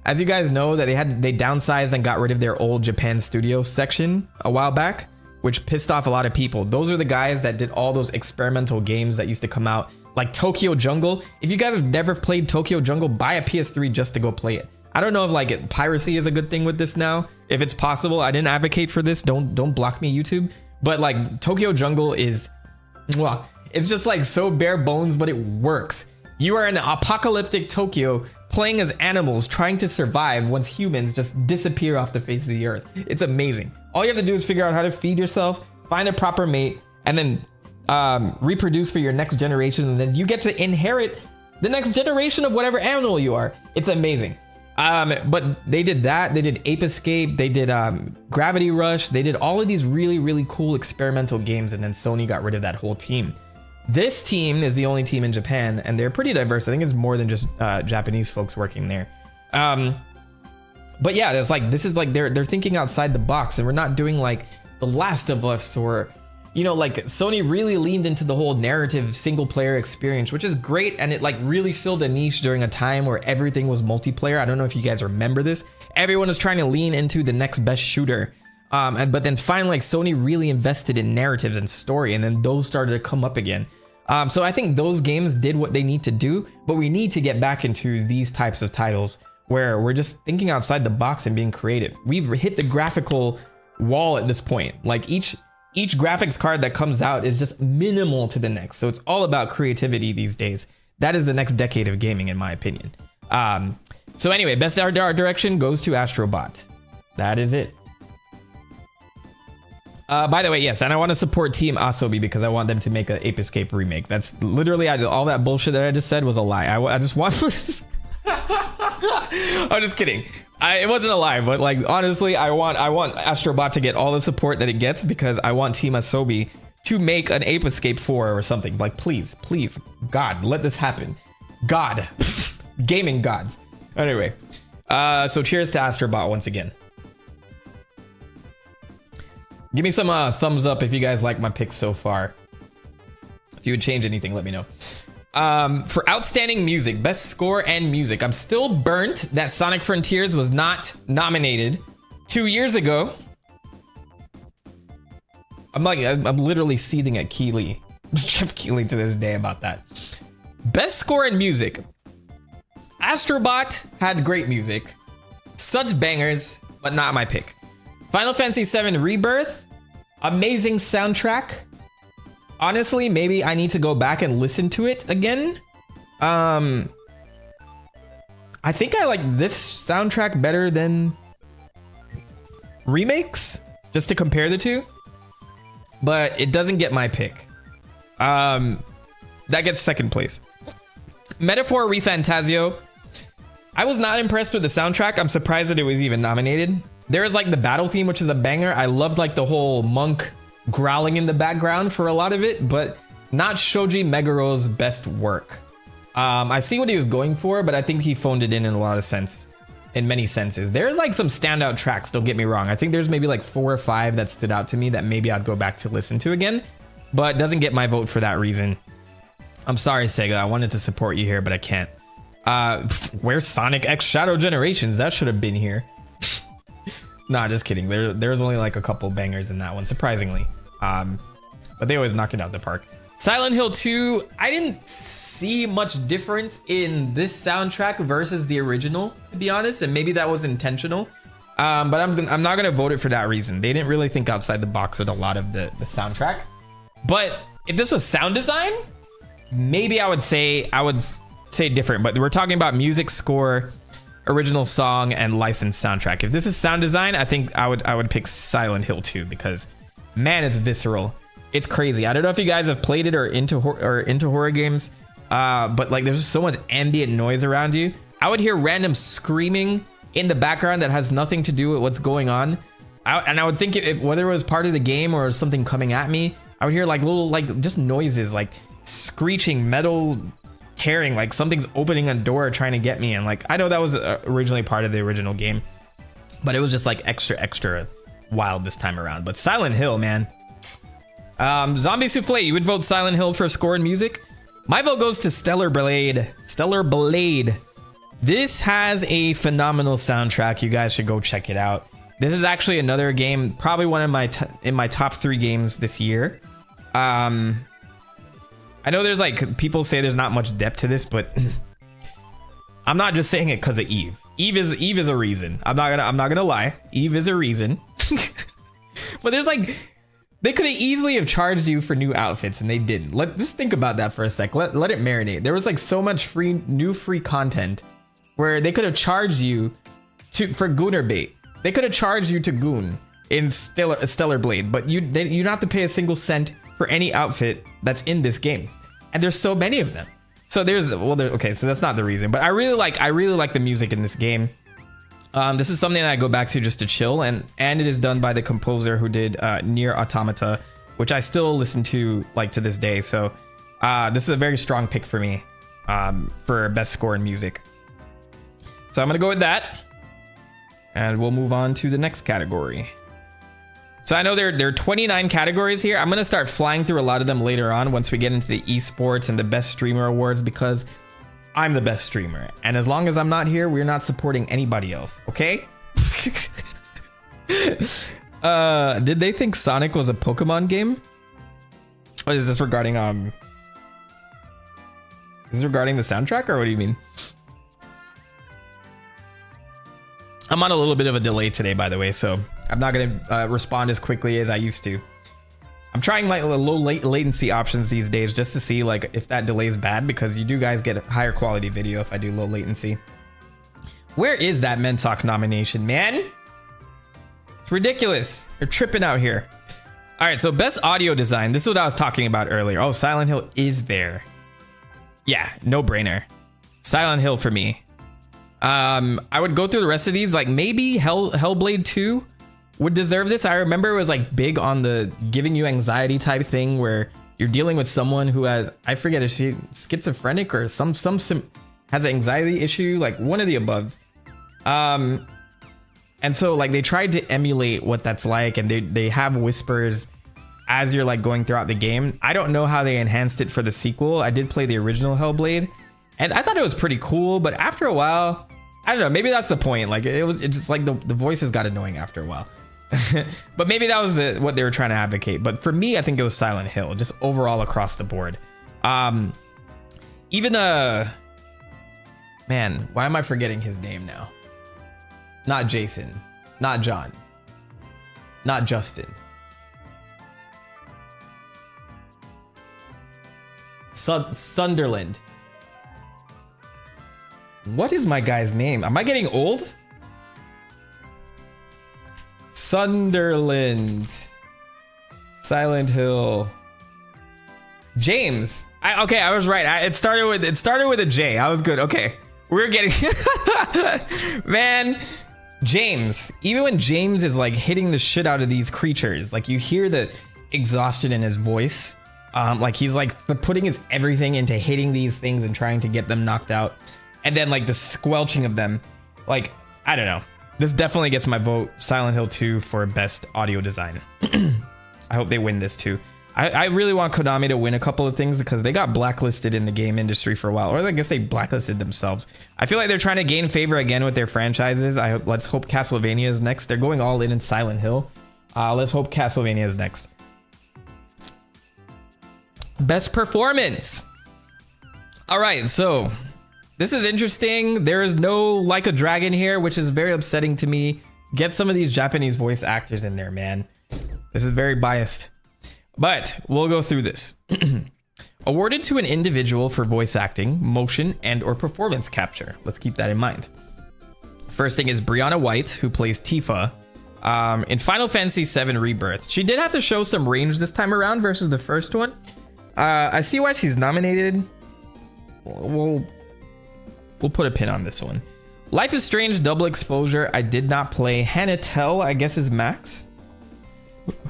As you guys know, that they downsized and got rid of their old Japan studio section a while back, which pissed off a lot of people. Those are the guys that did all those experimental games that used to come out, like Tokyo Jungle. If you guys have never played Tokyo Jungle, buy a PS3 just to go play it. I don't know if like piracy is a good thing with this now. If it's possible, I didn't advocate for this. Don't block me, YouTube. But like Tokyo Jungle is, well, it's just like so bare bones, but it works. You are in apocalyptic Tokyo playing as animals trying to survive once humans just disappear off the face of the earth. It's amazing. All you have to do is figure out how to feed yourself, find a proper mate, and then reproduce for your next generation, and then you get to inherit the next generation of whatever animal you are. It's amazing. But they did that. They did Ape Escape. They did Gravity Rush. They did all of these really, really cool experimental games, and then Sony got rid of that whole team. This team is the only team in Japan, and they're pretty diverse. I think it's more than just Japanese folks working there. But yeah, it's like this is like they're thinking outside the box, and we're not doing like The Last of Us or, you know, like Sony really leaned into the whole narrative single player experience, which is great, and it like really filled a niche during a time where everything was multiplayer. I don't know if you guys remember this. Everyone was trying to lean into the next best shooter. But then finally, like Sony really invested in narratives and story, and then those started to come up again. So I think those games did what they need to do, but we need to get back into these types of titles where we're just thinking outside the box and being creative. We've hit the graphical wall at this point. Like each each graphics card that comes out is just minimal to the next. So it's all about creativity these days. That is the next decade of gaming, in my opinion. So anyway, best art direction goes to Astrobot. That is it. By the way, yes, and I want to support Team Asobi because I want them to make an Ape Escape remake. That's literally all that bullshit that I just said was a lie. I just want. I'm just kidding. It wasn't a lie, but like honestly, I want Astrobot to get all the support that it gets because I want Team Asobi to make an Ape Escape 4 or something. Like please, God, let this happen. God, gaming gods. Anyway, so cheers to Astrobot once again. Give me some thumbs up if you guys like my picks so far. If you would change anything, let me know. For outstanding music, best score and music, I'm still burnt that Sonic Frontiers was not nominated 2 years ago. I'm literally seething at Keeley. Jeff Keeley to this day about that. Best score and music. Astrobot had great music. Such bangers, but not my pick. Final Fantasy VII Rebirth, amazing soundtrack. Honestly, maybe I need to go back and listen to it again. I think I like this soundtrack better than remakes, just to compare the two. But it doesn't get my pick. That gets second place. Metaphor ReFantazio. I was not impressed with the soundtrack. I'm surprised that it was even nominated. There is like the battle theme, which is a banger. I loved like the whole monk growling in the background for a lot of it, but not Shoji Megaro's best work. I see what he was going for, but I think he phoned it in a lot of sense, in many senses. There's like some standout tracks, don't get me wrong. I think there's maybe like 4 or 5 that stood out to me that maybe I'd go back to listen to again, but doesn't get my vote for that reason. I'm sorry, Sega. I wanted to support you here, but I can't. Where's Sonic X Shadow Generations? That should have been here. Nah, just kidding. There's only like a couple bangers in that one, surprisingly. But they always knock it out the park. Silent Hill 2, I didn't see much difference in this soundtrack versus the original, to be honest, and maybe that was intentional. But I'm not gonna vote it for that reason. They didn't really think outside the box with a lot of the soundtrack. But if this was sound design, maybe I would say different. But we're talking about music, score, original song, and licensed soundtrack. If this is sound design, I think I would pick Silent Hill 2 because man, it's visceral. It's crazy. I don't know if you guys have played it or into horror games, but like there's just so much ambient noise around you. I would hear random screaming in the background that has nothing to do with what's going on. I would think if whether it was part of the game or something coming at me, I would hear like little like just noises like screeching, metal tearing, like something's opening a door trying to get me. And like I know that was originally part of the original game, but it was just like extra wild this time around. But Silent Hill, man. Zombie Souffle, you would vote Silent Hill for score and music. My vote goes to Stellar Blade. Stellar Blade. This has a phenomenal soundtrack. You guys should go check it out. This is actually another game, probably one of my top 3 games this year. I know there's like people say there's not much depth to this, but I'm not just saying it because of Eve. Eve is a reason. I'm not gonna lie. Eve is a reason. But there's like, they could have easily have charged you for new outfits and they didn't. Just think about that for a sec. Let it marinate. There was like so much new free content where they could have charged you for Gooner bait. They could have charged you to goon in Stellar Blade, but you don't have to pay a single cent for any outfit that's in this game. And there's so many of them. So okay, so that's not the reason, but I really like the music in this game. This is something that I go back to just to chill, and it is done by the composer who did Nier Automata, which I still listen to like to this day. So this is a very strong pick for me for best score in music. So I'm gonna go with that, and we'll move on to the next category. So I know there are 29 categories here. I'm gonna start flying through a lot of them later on once we get into the esports and the best streamer awards, because I'm the best streamer, and as long as I'm not here, we're not supporting anybody else, okay? Did they think Sonic was a Pokemon game? Or is this regarding the soundtrack, or what do you mean? I'm on a little bit of a delay today, by the way, so I'm not gonna respond as quickly as I used to. I'm trying like low latency options these days just to see like if that delay is bad, because you do guys get a higher quality video if I do low latency. Where is that Mentalk nomination, man? It's ridiculous. They're tripping out here. All right, so best audio design. This is what I was talking about earlier. Oh, Silent Hill is there. Yeah, no brainer. Silent Hill for me. I would go through the rest of these. Like maybe Hellblade 2 would deserve this. I remember it was like big on the giving you anxiety type thing where you're dealing with someone who has, I forget, is she schizophrenic or some has an anxiety issue, like one of the above. And so like they tried to emulate what that's like, and they have whispers as you're like going throughout the game. I don't know how they enhanced it for the sequel. I did play the original Hellblade and I thought it was pretty cool, but after a while, I don't know, maybe that's the point. Like it just like the voices got annoying after a while. But maybe that was what they were trying to advocate. But for me, I think it was Silent Hill, just overall across the board. Even man, why am I forgetting his name now? Not Jason, not John, not Justin. Sunderland. What is my guy's name? Am I getting old? Sunderland. Silent Hill. James. Okay, I was right. It started with a J. I was good. Okay. We're getting man, James. Even when James is like hitting the shit out of these creatures, like you hear the exhaustion in his voice. Like he's like putting his everything into hitting these things and trying to get them knocked out. And then like the squelching of them. Like, I don't know. This definitely gets my vote. Silent Hill 2 for best audio design. I hope they win this too. I really want Konami to win a couple of things because they got blacklisted in the game industry for a while, or I guess they blacklisted themselves. I feel like they're trying to gain favor again with their franchises. Let's hope Castlevania is next. They're going all in Silent Hill. Let's hope Castlevania is next. Best performance. All right, so this is interesting. There is no Like a Dragon here, which is very upsetting to me. Get some of these Japanese voice actors in there, man. This is very biased. But we'll go through this. Awarded to an individual for voice acting, motion, and or performance capture. Let's keep that in mind. First thing is Brianna White, who plays Tifa in Final Fantasy VII Rebirth. She did have to show some range this time around versus the first one. I see why she's nominated. We'll put a pin on this one. Life is Strange Double Exposure. I did not play. Hannah Tell, I guess, is Max.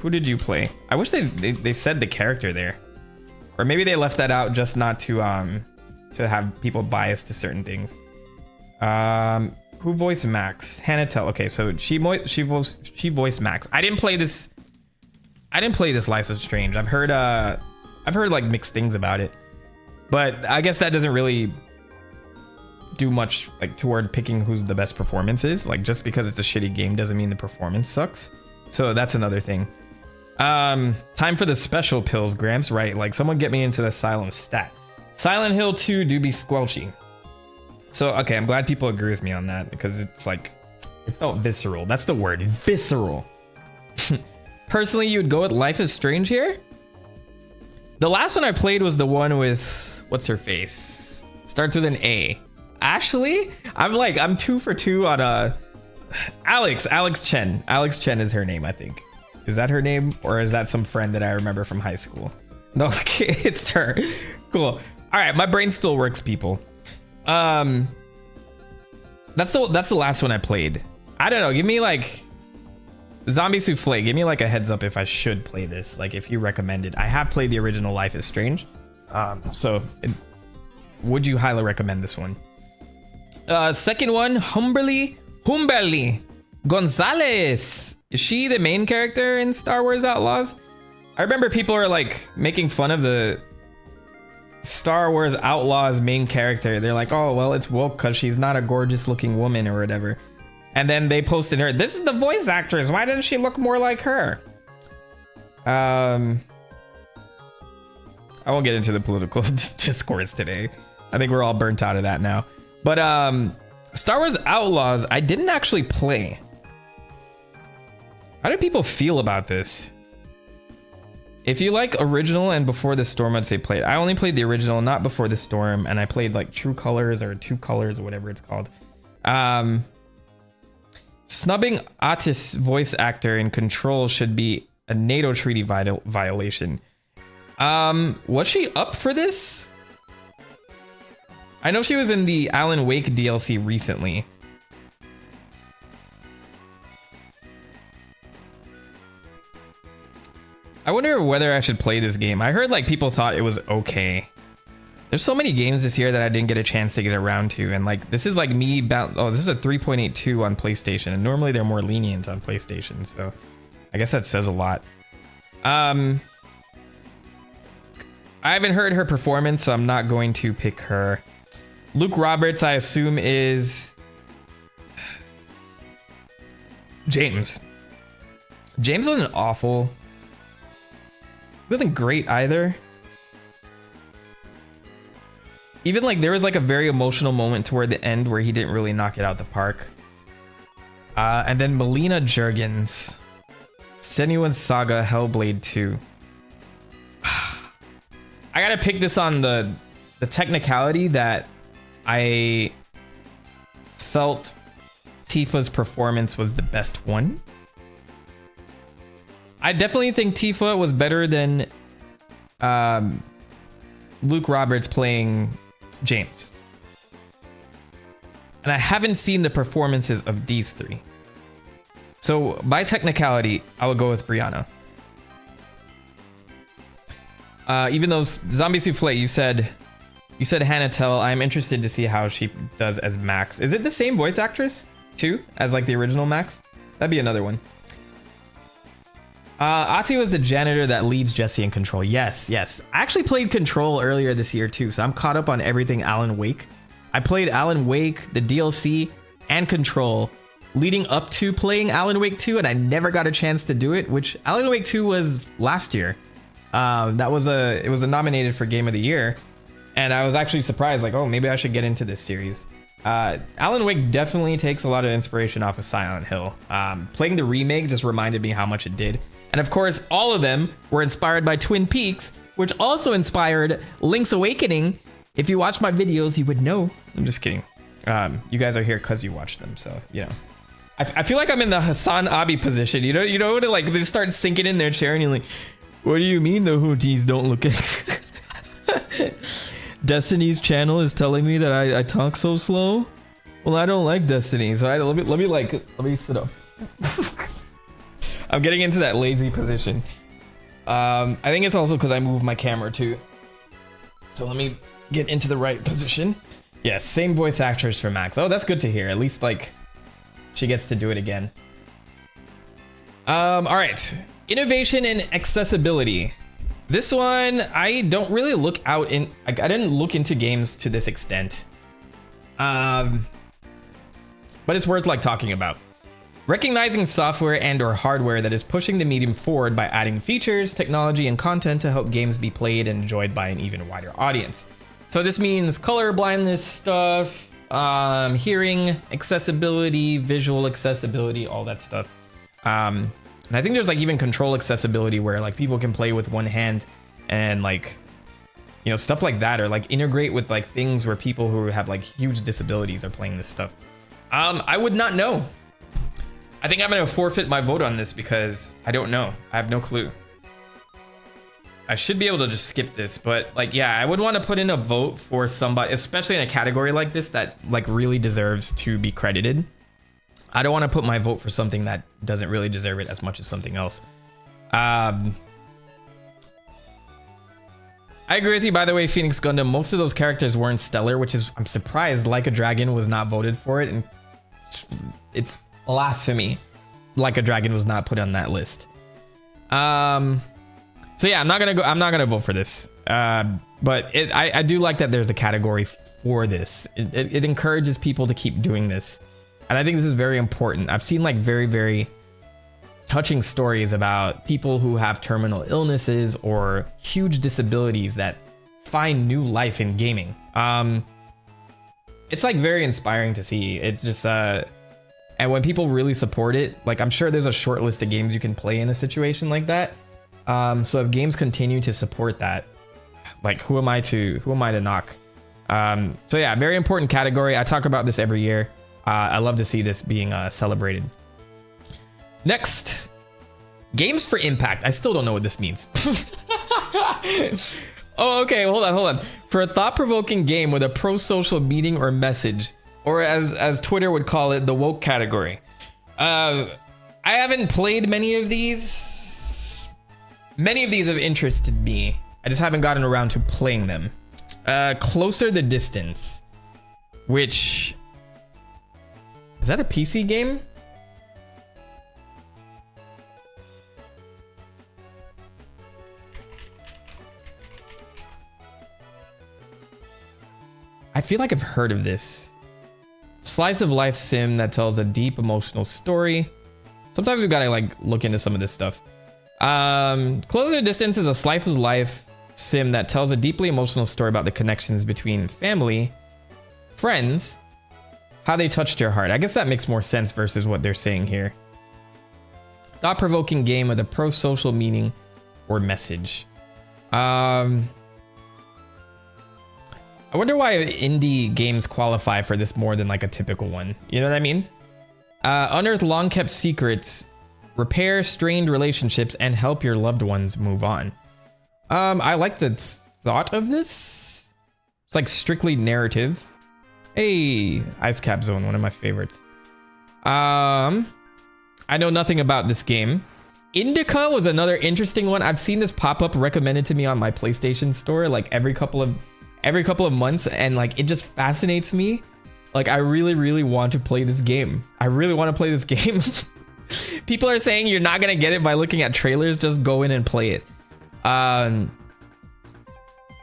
Who did you play? I wish they said the character there, or maybe they left that out just not to have people biased to certain things. Who voiced Max? Hannah Tell. Okay, so she voiced Max. I didn't play this Life is Strange. I've heard like mixed things about it, but I guess that doesn't really do much like toward picking who's the best performance is. Like just because it's a shitty game doesn't mean the performance sucks. So that's another thing. Time for the special pills, Gramps. Right, like someone get me into the Asylum stat. Silent Hill 2 do be squelchy. So, okay, I'm glad people agree with me on that because it's like, it felt visceral. That's the word, visceral. Personally, you would go with Life is Strange here? The last one I played was the one with, what's her face? Starts with an A. Ashley? I'm 2 for 2 on Alex Chen. Alex Chen is her name, I think. Is that her name? Or is that some friend that I remember from high school? No, it's her. Cool. All right, my brain still works, people. That's the last one I played. I don't know. Give me like Zombie Souffle. Give me like a heads up if I should play this. Like if you recommend it. I have played the original Life is Strange. Would you highly recommend this one? Second one, Humberly Gonzalez. Is she the main character in Star Wars Outlaws? I remember people are like making fun of the Star Wars Outlaws main character. They're like, oh, well, it's woke because she's not a gorgeous looking woman or whatever. And then they posted her. This is the voice actress. Why doesn't she look more like her? I won't get into the political discourse today. I think we're all burnt out of that now. But Star Wars Outlaws, I didn't actually play. How do people feel about this? If you like original and Before the Storm, I'd say play it. I only played the original, not Before the Storm, and I played like True Colors or Two Colors or whatever it's called. Snubbing Otis voice actor in Control should be a NATO treaty violation. Was she up for this? I know she was in the Alan Wake DLC recently. I wonder whether I should play this game. I heard like people thought it was okay. There's so many games this year that I didn't get a chance to get around to, and like this is like me oh, this is a 3.82 on PlayStation, and normally they're more lenient on PlayStation, so I guess that says a lot. I haven't heard her performance, so I'm not going to pick her. Luke Roberts, I assume, is James. James wasn't awful. He wasn't great either. Even like there was like a very emotional moment toward the end where he didn't really knock it out the park. And then Melina Juergens, Senua's Saga Hellblade 2. I gotta pick this on the technicality that I felt Tifa's performance was the best one. I definitely think Tifa was better than Luke Roberts playing James. And I haven't seen the performances of these three. So by technicality, I would go with Brianna. Even though Zombie Souffle, you said Hannah Tell, I'm interested to see how she does as Max. Is it the same voice actress too as like the original Max? That'd be another one. Ati was the janitor that leads Jesse in Control. Yes. I actually played Control earlier this year too, so I'm caught up on everything Alan Wake. I played Alan Wake, the DLC, and Control leading up to playing Alan Wake 2, and I never got a chance to do it, which Alan Wake 2 was last year. It was nominated for Game of the Year, and I was actually surprised, like, oh, maybe I should get into this series. Alan Wake definitely takes a lot of inspiration off of Silent Hill. Playing the remake just reminded me how much it did. And of course, all of them were inspired by Twin Peaks, which also inspired Link's Awakening. If you watch my videos, you would know. I'm just kidding. You guys are here because you watch them, so, you know. I feel like I'm in the Hassan Abi position. You know, to like, they start sinking in their chair and you're like, what do you mean the Houthis don't look at... Destiny's channel is telling me that I talk so slow? Well, I don't like Destiny, so let me sit up. I'm getting into that lazy position. I think it's also because I moved my camera too. So let me get into the right position. Yes, same voice actress for Max. Oh, that's good to hear. At least like she gets to do it again. All right, innovation and accessibility. This one, I don't really look out in. I didn't look into games to this extent. But it's worth like talking about. Recognizing software and or hardware that is pushing the medium forward by adding features, technology, and content to help games be played and enjoyed by an even wider audience. So this means color blindness stuff, hearing accessibility, visual accessibility, all that stuff. And I think there's like even control accessibility where like people can play with one hand and like, you know, stuff like that, or like integrate with like things where people who have like huge disabilities are playing this stuff. I would not know. I think I'm gonna forfeit my vote on this because I don't know. I have no clue. I should be able to just skip this, but like, yeah, I would want to put in a vote for somebody, especially in a category like this that like really deserves to be credited. I don't want to put my vote for something that doesn't really deserve it as much as something else. I agree with you, by the way, Phoenix Gundam. Most of those characters weren't stellar, which is, I'm surprised Like a Dragon was not voted for it, and it's blasphemy. Like a Dragon was not put on that list. So yeah, I'm not gonna vote for this. But I do like that there's a category for this. It encourages people to keep doing this. And I think this is very important. I've seen like very, very touching stories about people who have terminal illnesses or huge disabilities that find new life in gaming. It's like very inspiring to see. It's just, and when people really support it, like I'm sure there's a short list of games you can play in a situation like that. So if games continue to support that, like who am I to knock? So yeah, very important category. I talk about this every year. I love to see this being celebrated. Next, games for impact. I still don't know what this means. Oh, okay. Hold on. For a thought-provoking game with a pro-social meaning or message, or as Twitter would call it, the woke category. I haven't played many of these. Many of these have interested me. I just haven't gotten around to playing them. Closer the Distance, which is that a PC game? I feel like I've heard of this. Slice of life sim that tells a deep emotional story. Sometimes we gotta like look into some of this stuff. Closer the Distance is a slice of life sim that tells a deeply emotional story about the connections between family, friends, how they touched your heart. I guess that makes more sense versus what they're saying here. Thought-provoking game with a pro-social meaning or message. I wonder why indie games qualify for this more than like a typical one. You know what I mean? Unearth long-kept secrets, repair strained relationships, and help your loved ones move on. I like the thought of this. It's like strictly narrative. Hey, Ice Cap Zone, one of my favorites. I know nothing about this game. Indica was another interesting one. I've seen this pop up recommended to me on my PlayStation store like every couple of months, and like it just fascinates me. Like I really want to play this game. People are saying you're not gonna get it by looking at trailers. Just go in and play it.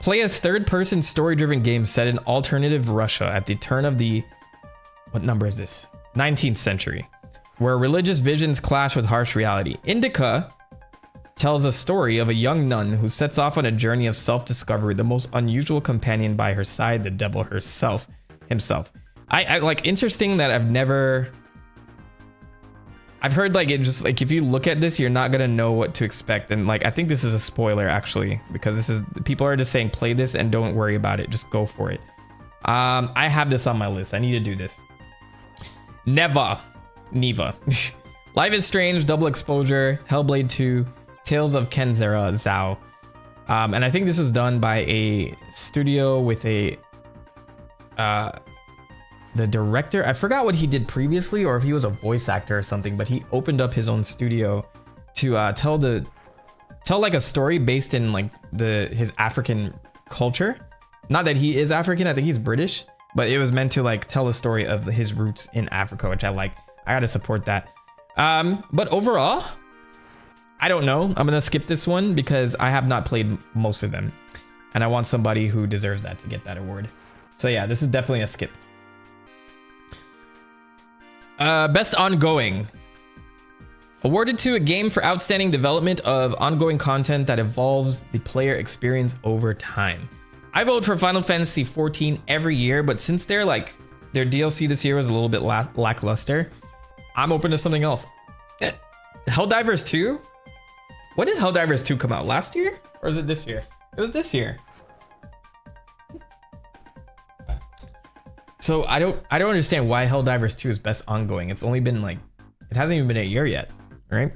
Play a third-person story-driven game set in alternative Russia at the turn of the, what number is this? 19th century, where religious visions clash with harsh reality. Indica tells a story of a young nun who sets off on a journey of self-discovery, the most unusual companion by her side, the devil himself. I like, interesting that I've heard like it just like if you look at this you're not gonna know what to expect, and like I think this is a spoiler actually, because this is, people are just saying play this and don't worry about it, just go for it. I have this on my list. I need to do this. Neva Life is Strange, Double Exposure, Hellblade 2, Tales of Kenzera Zhao, and I think this was done by a studio with a the director, I forgot what he did previously, or if he was a voice actor or something, but he opened up his own studio to tell like a story based in like his African culture. Not that he is African, I think he's British, but it was meant to like tell a story of his roots in Africa, which I like. I gotta support that. But overall, I don't know. I'm gonna skip this one because I have not played most of them, and I want somebody who deserves that to get that award. So yeah, this is definitely a skip. Best ongoing. Awarded to a game for outstanding development of ongoing content that evolves the player experience over time. I vote for Final Fantasy XIV every year, but since their DLC this year was a little bit lackluster, I'm open to something else. Helldivers 2? When did Helldivers 2 come out? Last year? Or is it this year? It was this year. So I don't understand why Helldivers 2 is best ongoing. It's only been like, it hasn't even been a year yet, right?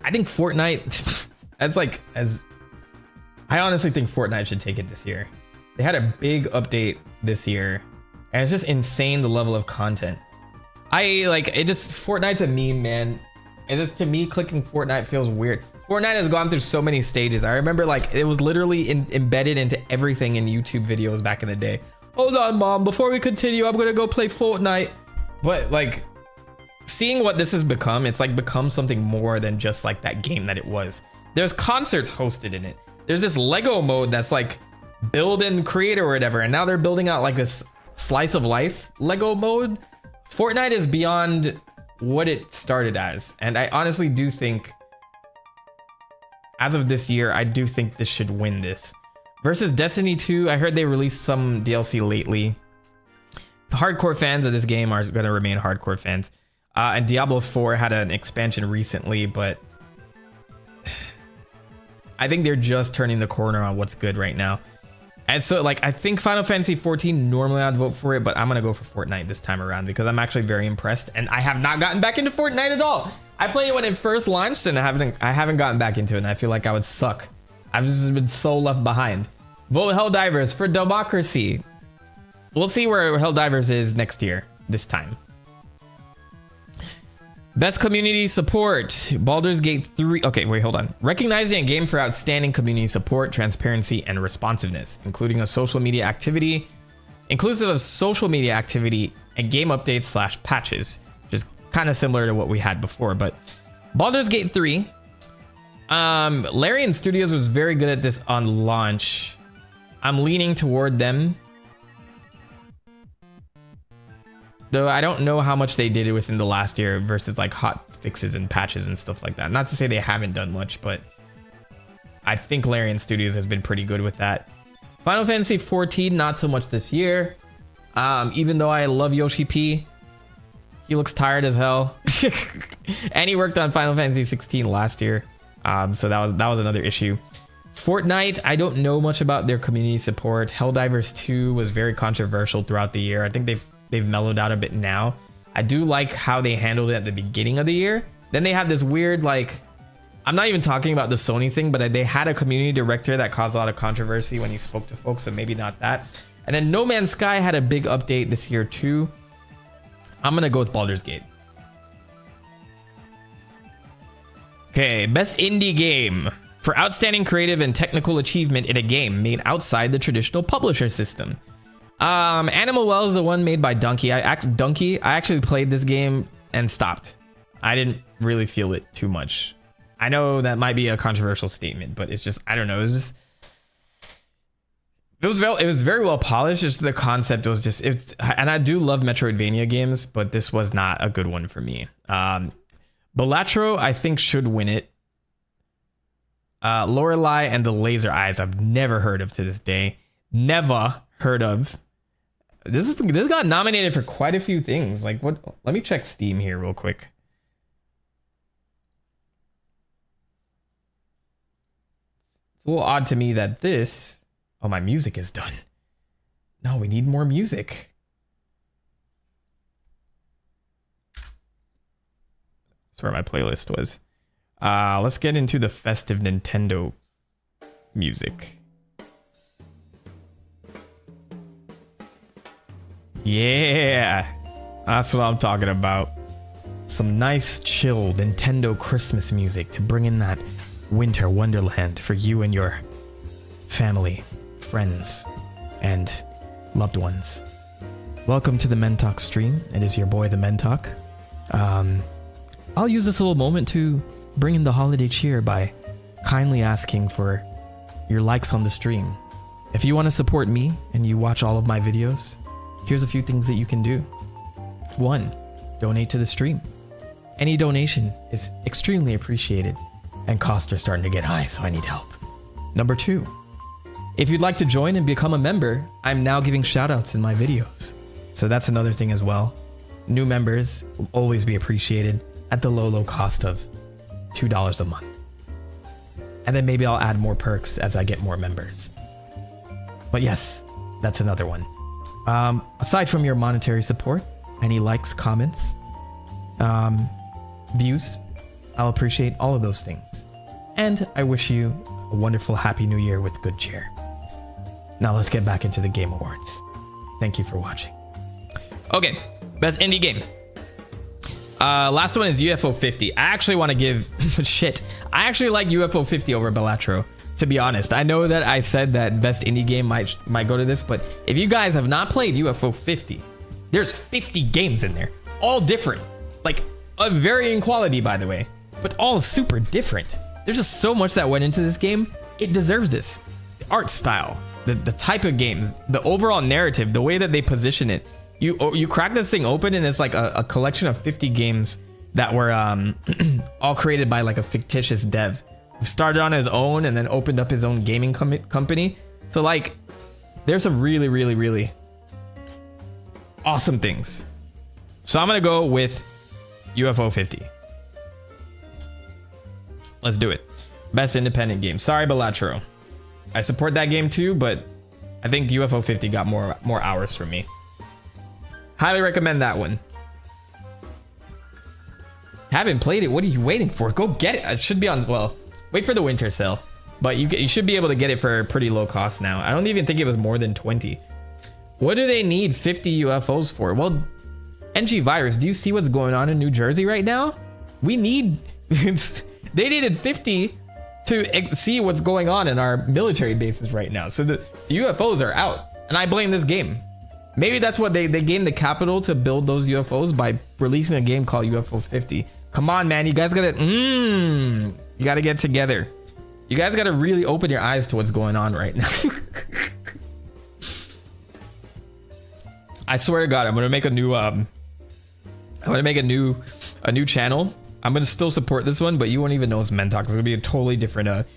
I think Fortnite, I honestly think Fortnite should take it this year. They had a big update this year, and it's just insane the level of content. Fortnite's a meme, man. It just, to me, clicking Fortnite feels weird. Fortnite has gone through so many stages. I remember like it was literally embedded into everything in YouTube videos back in the day. Hold on, mom, before we continue, I'm gonna go play Fortnite. But like, seeing what this has become, it's like become something more than just like that game that it was. There's concerts hosted in it. There's this Lego mode that's like build and create or whatever, and now they're building out like this slice of life Lego mode. Fortnite is beyond what it started as, and I honestly do think, as of this year, I do think this should win this. Versus Destiny 2, I heard they released some DLC lately. The hardcore fans of this game are going to remain hardcore fans. And Diablo 4 had an expansion recently, but I think they're just turning the corner on what's good right now. And so like, I think Final Fantasy 14, normally I'd vote for it, but I'm going to go for Fortnite this time around because I'm actually very impressed. And I have not gotten back into Fortnite at all. I played it when it first launched and I haven't gotten back into it. And I feel like I would suck. I've just been so left behind. Vote Helldivers for democracy. We'll see where Helldivers is next year, this time. Best community support, Baldur's Gate 3. Okay, wait, hold on. Recognizing a game for outstanding community support, transparency, and responsiveness, including a social media activity, inclusive of social media activity and game updates / patches, which is kind of similar to what we had before. But Baldur's Gate 3, Larian Studios was very good at this on launch. I'm leaning toward them, though I don't know how much they did it within the last year versus like hot fixes and patches and stuff like that. Not to say they haven't done much, but I think Larian Studios has been pretty good with that. Final Fantasy 14, not so much this year. Even though I love Yoshi P, he looks tired as hell. And he worked on Final Fantasy 16 last year. So that was another issue. Fortnite, I don't know much about their community support. Helldivers 2 was very controversial throughout the year. I think they've mellowed out a bit now. I do like how they handled it at the beginning of the year. Then they had this weird, like, I'm not even talking about the Sony thing, but they had a community director that caused a lot of controversy when he spoke to folks, so maybe not that. And then No Man's Sky had a big update this year too. I'm gonna go with Baldur's Gate. Okay, best indie game. For outstanding creative and technical achievement in a game made outside the traditional publisher system. Animal Well is the one made by Donkey. I actually played this game and stopped. I didn't really feel it too much. I know that might be a controversial statement, but it's just, I don't know. It was very well polished. Just the concept was just, and I do love Metroidvania games, but this was not a good one for me. Balatro, I think, should win it. Lorelei and the Laser Eyes, I've never heard of to this day. Never heard of. This got nominated for quite a few things. Like what? Let me check Steam here real quick. It's a little odd to me that this. Oh, my music is done. No, we need more music. That's where my playlist was. Let's get into the festive Nintendo music. Yeah, that's what I'm talking about. Some nice, chill Nintendo Christmas music to bring in that winter wonderland for you and your family, friends, and loved ones. Welcome to the Mentalk stream. It is your boy, the Mentalk. I'll use this little moment to bring in the holiday cheer by kindly asking for your likes on the stream. If you want to support me and you watch all of my videos, here's a few things that you can do. 1, donate to the stream. Any donation is extremely appreciated, and costs are starting to get high, so I need help. Number 2, if you'd like to join and become a member, I'm now giving shoutouts in my videos. So that's another thing as well. New members will always be appreciated at the low cost of $2 a month. And then maybe I'll add more perks as I get more members. But yes, that's another one. Aside from your monetary support, any likes, comments, views, I'll appreciate all of those things. And I wish you a wonderful Happy New Year with good cheer. Now let's get back into the Game Awards. Thank you for watching. Okay, best indie game. Last one is UFO 50. I actually want to give shit. I actually like UFO 50 over Balatro, to be honest. I know that I said that best indie game might go to this, but if you guys have not played UFO 50, there's 50 games in there, all different, like of varying quality, by the way, but all super different. There's just so much that went into this game. It deserves this. The art style, the type of games, the overall narrative, the way that they position it. You crack this thing open and it's like a collection of 50 games that were all created by like a fictitious dev who started on his own and then opened up his own gaming company. So like there's some really, really, really awesome things. So I'm gonna go with UFO 50. Let's do it. Best independent game. Sorry, Balatro. I support that game too, but I think UFO 50 got more hours for me. Highly recommend that one. Haven't played it. What are you waiting for? Go get it. It should be on. Well, wait for the winter sale, but you should be able to get it for pretty low cost now. I don't even think it was more than 20. What do they need 50 UFOs for? Well, NG Virus, do you see what's going on in New Jersey right now? We need. They needed 50 to see what's going on in our military bases right now. So the UFOs are out, and I blame this game. Maybe that's what they gained the capital to build those UFOs by releasing a game called UFO 50. Come on, man, you guys gotta you gotta get together. You guys gotta really open your eyes to what's going on right now. I swear to God, I'm gonna make a new a new channel. I'm gonna still support this one, but you won't even know it's Mentalk. It's gonna be a totally different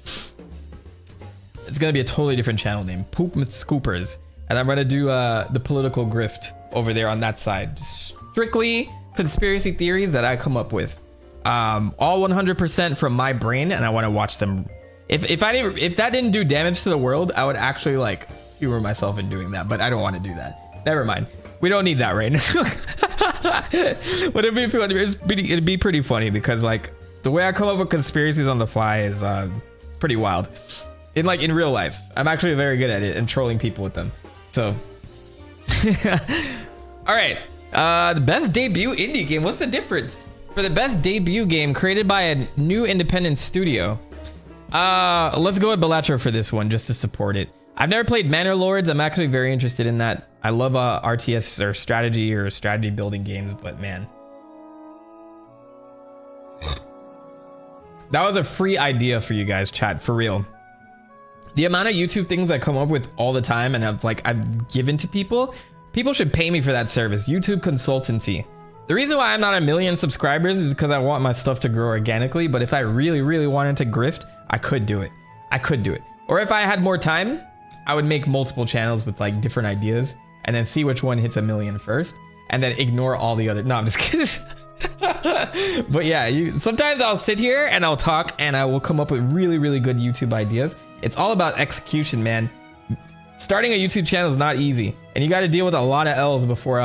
it's gonna be a totally different channel name, Poop Scoopers. And I'm gonna do the political grift over there on that side. Just strictly conspiracy theories that I come up with. All 100% from my brain, and I want to watch them. If that didn't do damage to the world, I would actually like humor myself in doing that. But I don't want to do that. Never mind. We don't need that right now. But it'd be pretty funny because like the way I come up with conspiracies on the fly is pretty wild. In real life, I'm actually very good at it and trolling people with them. So, all right. The best debut indie game. What's the difference? For the best debut game created by a new independent studio. Let's go with Balatro for this one just to support it. I've never played Manor Lords. I'm actually very interested in that. I love RTS or strategy building games, but man. That was a free idea for you guys, chat, for real. The amount of YouTube things I come up with all the time and I've given to people should pay me for that service. YouTube consultancy. The reason why I'm not 1 million subscribers is because I want my stuff to grow organically, but if I really, really wanted to grift, I could do it. Or if I had more time, I would make multiple channels with like different ideas and then see which one hits 1 million first and then ignore all the other. No, I'm just kidding. But yeah, sometimes I'll sit here and I'll talk and I will come up with really, really good YouTube ideas. It's all about execution, man. Starting a YouTube channel is not easy, and you got to deal with a lot of L's before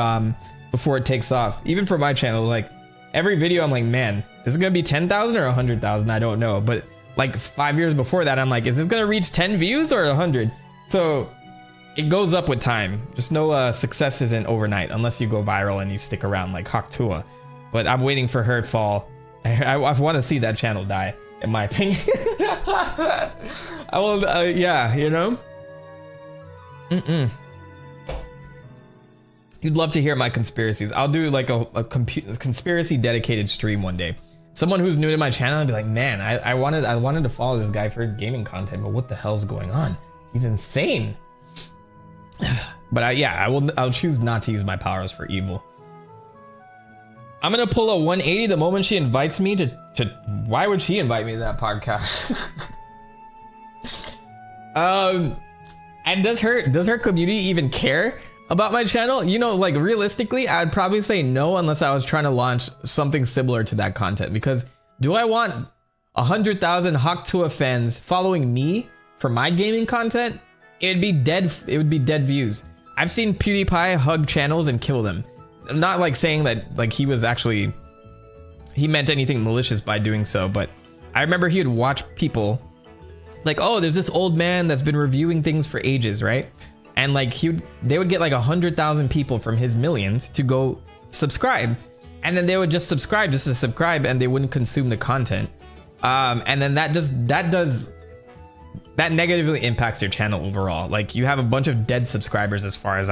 it takes off. Even for my channel, like every video, I'm like, man, is it gonna be 10,000 or 100,000? I don't know, but like 5 years before that, I'm like, is this gonna reach 10 views or 100? So it goes up with time. Just know success isn't overnight unless you go viral and you stick around like Haktua. But I'm waiting for her to fall. I want to see that channel die, in my opinion. I will, yeah, you know. You'd love to hear my conspiracies. I'll do like a conspiracy dedicated stream one day. Someone who's new to my channel and be like, man, I wanted to follow this guy for his gaming content, but what the hell's going on? He's insane. But I'll choose not to use my powers for evil. I'm gonna pull a 180 the moment she invites me to why would she invite me to that podcast? And does her community even care about my channel? You know, like realistically, I'd probably say no unless I was trying to launch something similar to that content, because do I want 100,000 Haktua fans following me for my gaming content? It would be dead views. I've seen PewDiePie hug channels and kill them. I'm not like saying that like he meant anything malicious by doing so, but I remember he would watch people like, oh, there's this old man that's been reviewing things for ages, right? And like they would get like 100,000 people from his millions to go subscribe, and then they would just subscribe just to subscribe, and they wouldn't consume the content. And then that negatively impacts your channel overall. Like you have a bunch of dead subscribers as far as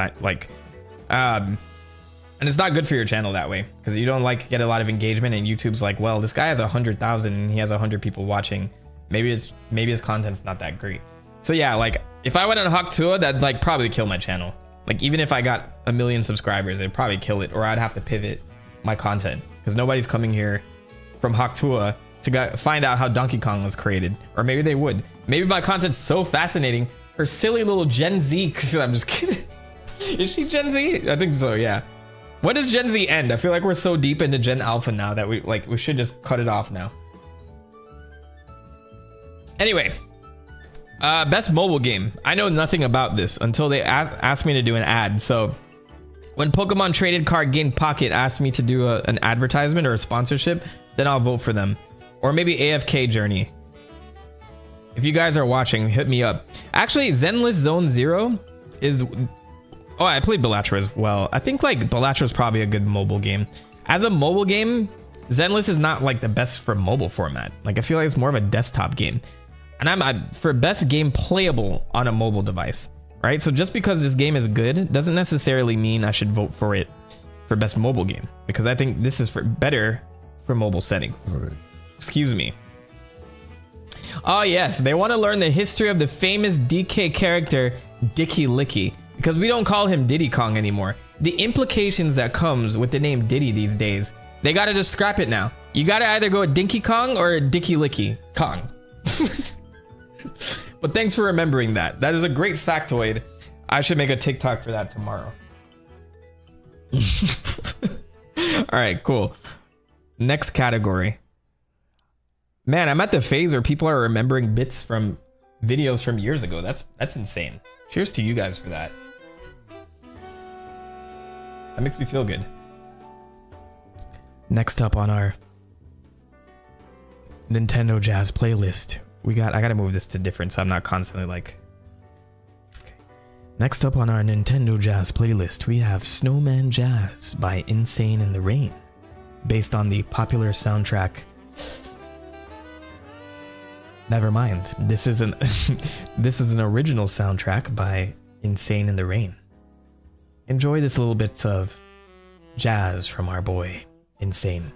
and it's not good for your channel that way, because you don't like get a lot of engagement, and YouTube's like, well, this guy has 100,000 and he has 100 people watching. Maybe his content's not that great. So yeah, like if I went on Haktua, that'd like probably kill my channel. Like even if I got 1 million subscribers, it'd probably kill it, or I'd have to pivot my content, because nobody's coming here from Haktua to find out how Donkey Kong was created. Or maybe they would. Maybe my content's so fascinating. Her silly little Gen Z, I'm just kidding. Is she Gen Z? I think so, yeah. When does Gen Z end? I feel like we're so deep into Gen Alpha now that we should just cut it off now. Anyway, best mobile game. I know nothing about this until they asked me to do an ad. So when Pokemon Traded Card Game Pocket asked me to do an advertisement or a sponsorship, then I'll vote for them. Or maybe AFK Journey. If you guys are watching, hit me up. Actually, Zenless Zone Zero is... Oh, I played Balatro as well. I think like Balatro is probably a good mobile game. As a mobile game, Zenless is not like the best for mobile format. Like I feel like it's more of a desktop game. And I'm for best game playable on a mobile device, right? So just because this game is good doesn't necessarily mean I should vote for it for best mobile game, because I think this is better for mobile settings. Excuse me. Oh yes, they want to learn the history of the famous DK character Dicky Licky, because we don't call him Diddy Kong anymore. The implications that comes with the name Diddy these days, they gotta just scrap it now. You gotta either go Dinky Kong or Dicky Licky Kong. But thanks for remembering that. That is a great factoid. I should make a TikTok for that tomorrow. All right, cool. Next category. Man, I'm at the phase where people are remembering bits from videos from years ago. That's insane. Cheers to you guys for that. That makes me feel good. Next up on our Nintendo Jazz playlist, I gotta move this to different so I'm not constantly like... Okay. Next up on our Nintendo Jazz playlist, we have Snowman Jazz by Insane in the Rain, based on the popular soundtrack. Never mind. This is an this is an original soundtrack by Insane in the Rain. Enjoy this little bit of jazz from our boy Insane.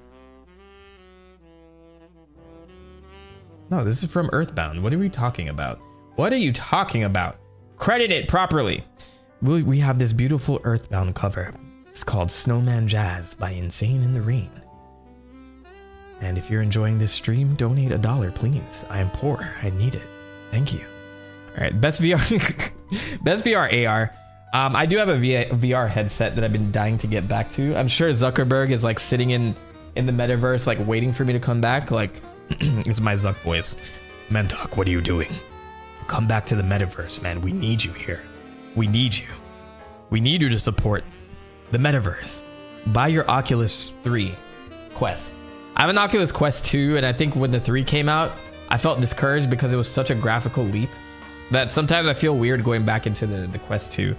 No, this is from Earthbound. What are we talking about? What are you talking about? Credit it properly. We have this beautiful Earthbound cover. It's called Snowman Jazz by Insane in the Rain. And if you're enjoying this stream, donate $1, please. I am poor. I need it. Thank you. All right, best VR, best VR AR. I do have a VR headset that I've been dying to get back to. I'm sure Zuckerberg is like sitting in the metaverse, like waiting for me to come back. Like, it's my Zuck voice. Mentok, what are you doing? Come back to the metaverse, man. We need you here. We need you. We need you to support the metaverse. Buy your Oculus 3 Quest. I have an Oculus Quest 2, and I think when the 3 came out, I felt discouraged because it was such a graphical leap that sometimes I feel weird going back into the Quest 2.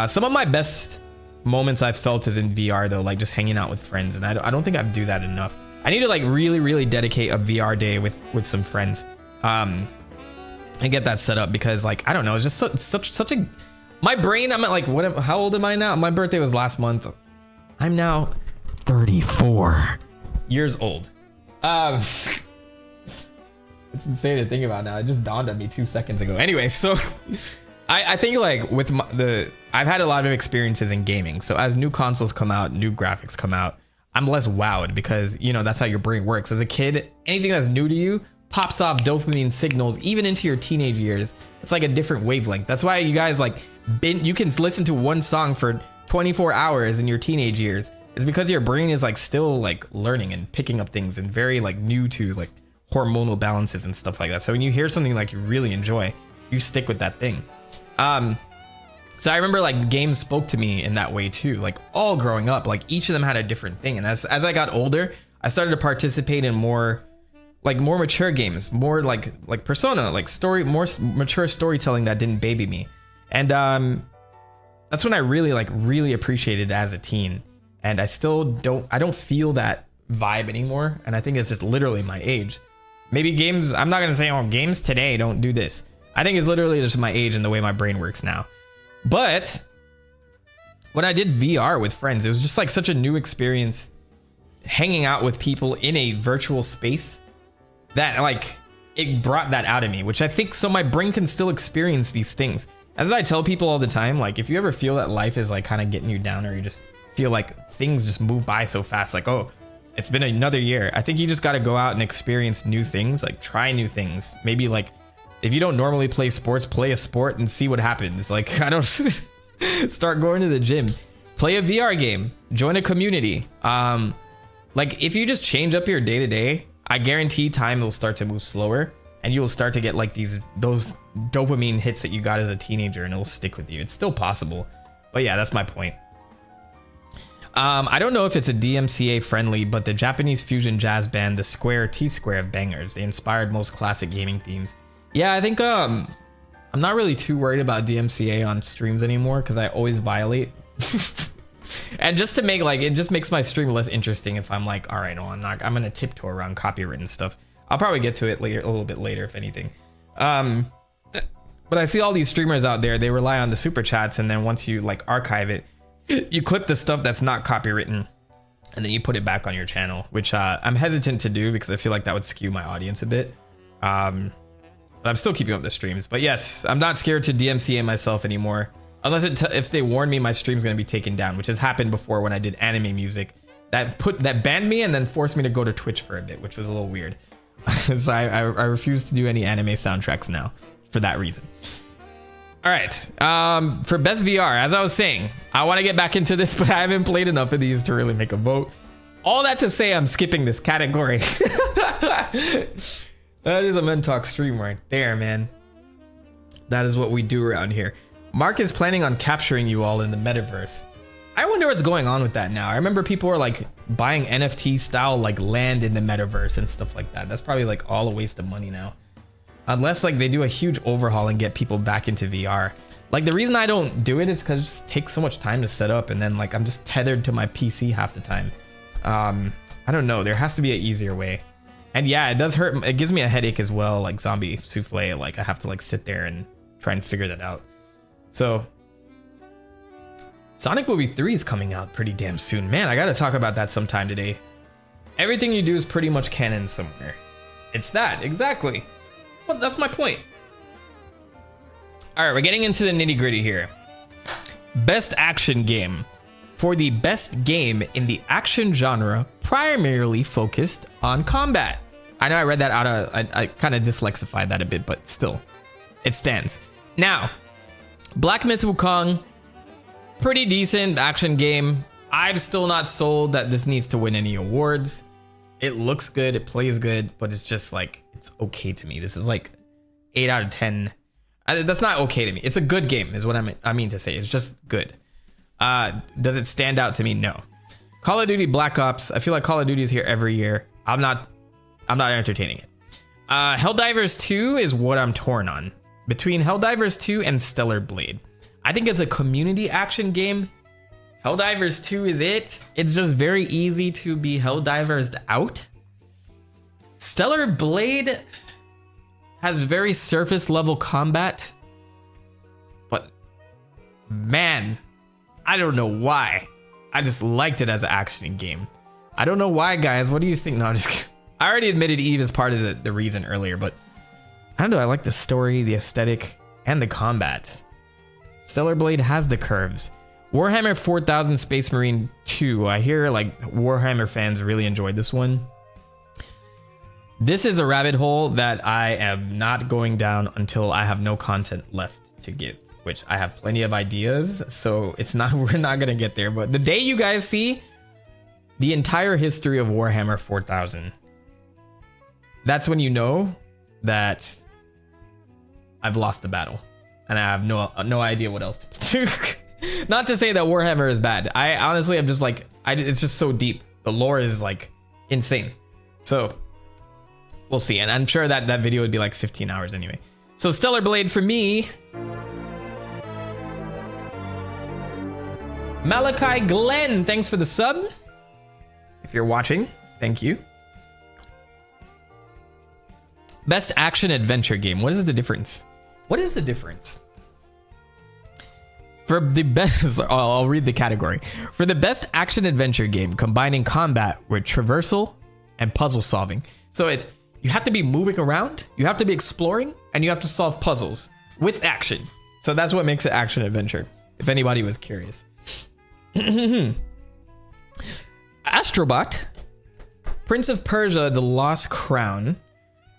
Some of my best moments I've felt is in VR though, like just hanging out with friends, and I don't think I do that enough. I need to like really dedicate a VR day with some friends, and get that set up, because like I don't know, it's just such a my brain. I'm at like how old am I now? My birthday was last month. I'm now 34 years old. It's insane to think about now. It just dawned on me 2 seconds ago. Anyway, so I think like with I've had a lot of experiences in gaming. So as new consoles come out, new graphics come out, I'm less wowed, because you know that's how your brain works. As a kid, anything that's new to you pops off dopamine signals even into your teenage years. It's like a different wavelength. That's why you guys like you can listen to one song for 24 hours in your teenage years. It's because your brain is like still like learning and picking up things and very like new to like hormonal balances and stuff like that. So when you hear something like you really enjoy, you stick with that thing. So I remember like games spoke to me in that way too. Like all growing up, like each of them had a different thing. And as I got older, I started to participate in more mature games, more like Persona, like more mature storytelling that didn't baby me. And that's when I really appreciated it as a teen. And I still don't feel that vibe anymore. And I think it's just literally my age. Maybe games, I'm not gonna say, oh, games today don't do this. I think it's literally just my age and the way my brain works now. But when I did VR with friends, it was just like such a new experience hanging out with people in a virtual space that like it brought that out of me, which I think so my brain can still experience these things. As I tell people all the time, like if you ever feel that life is like kind of getting you down, or you just feel like things just move by so fast, like, oh, it's been another year. I think you just got to go out and experience new things, like try new things. Maybe like if you don't normally play sports, play a sport and see what happens. Like I don't start going to the gym, play a VR game, join a community. Like if you just change up your day to day, I guarantee time will start to move slower and you'll start to get like those dopamine hits that you got as a teenager, and it'll stick with you. It's still possible, but yeah, that's my point. I don't know if it's a DMCA friendly, but the Japanese fusion jazz band, the Square T-Square of bangers. They inspired most classic gaming themes. Yeah, I think I'm not really too worried about DMCA on streams anymore because I always violate. And just to make like, it just makes my stream less interesting if I'm like, all right, no, I'm gonna tiptoe around copywritten stuff. I'll probably get to it later, a little bit later, if anything. But I see all these streamers out there, they rely on the super chats, and then once you like archive it, you clip the stuff that's not copywritten, and then you put it back on your channel, which I'm hesitant to do because I feel like that would skew my audience a bit. But I'm still keeping up the streams. But yes, I'm not scared to DMCA myself anymore. Unless if they warn me my stream's gonna be taken down, which has happened before when I did anime music. That banned me and then forced me to go to Twitch for a bit, which was a little weird. So I refuse to do any anime soundtracks now for that reason. All right, for best VR, as I was saying, I want to get back into this, but I haven't played enough of these to really make a vote. All that to say, I'm skipping this category. That is a Men Talk stream right there, man. That is what we do around here. Mark is planning on capturing you all in the metaverse. I wonder what's going on with that now. I remember people were like buying NFT style like land in the metaverse and stuff like that. That's probably like all a waste of money now. Unless like they do a huge overhaul and get people back into VR. Like the reason I don't do it is because it just takes so much time to set up, and then like I'm just tethered to my PC half the time. I don't know, there has to be an easier way. And yeah, it does hurt. It gives me a headache as well, like Zombie Souffle. Like I have to like sit there and try and figure that out. So Sonic Movie 3 is coming out pretty damn soon. Man, I gotta talk about that sometime today. Everything you do is pretty much canon somewhere. It's that, exactly. That's my point. All right, we're getting into the nitty gritty here. Best action game. For the best game in the action genre, primarily focused on combat. I know I read that out of, I kind of dyslexified that a bit, but still, it stands. Now, Black Myth Wukong, pretty decent action game. I'm still not sold that this needs to win any awards. It looks good, it plays good, but it's just like, it's okay to me. This is like 8 out of 10. That's not okay to me. It's a good game is what I mean to say. It's just good. Does it stand out to me? No. Call of Duty Black Ops. I feel like Call of Duty is here every year. I'm not entertaining it. Helldivers 2 is what I'm torn on. Between Helldivers 2 and Stellar Blade. I think it's a community action game. Helldivers 2 is it. It's just very easy to be Helldivers'd out. Stellar Blade has very surface level combat. But man, I don't know why. I just liked it as an action game. I don't know why, guys. What do you think? No, I'm just kidding. I already admitted Eve is part of the reason earlier, but I don't know. I like the story, the aesthetic, and the combat. Stellar Blade has the curves. Warhammer 4000 Space Marine 2. I hear like Warhammer fans really enjoyed this one. This is a rabbit hole that I am not going down until I have no content left to give, which I have plenty of ideas, so it's not, we're not gonna get there. But the day you guys see the entire history of Warhammer 4000, that's when you know that I've lost the battle and I have no idea what else to do. Not to say that Warhammer is bad. I honestly am just like, it's just so deep. The lore is like insane. So we'll see. And I'm sure that video would be like 15 hours anyway. So Stellar Blade for me. Malachi Glenn, thanks for the sub. If you're watching, thank you. Best action adventure game. What is the difference? What is the difference? For the best, I'll read the category. For the best action adventure game, combining combat with traversal and puzzle solving. So it's, you have to be moving around, you have to be exploring, and you have to solve puzzles with action. So that's what makes it action adventure, if anybody was curious. Astrobot, Prince of Persia, The Lost Crown.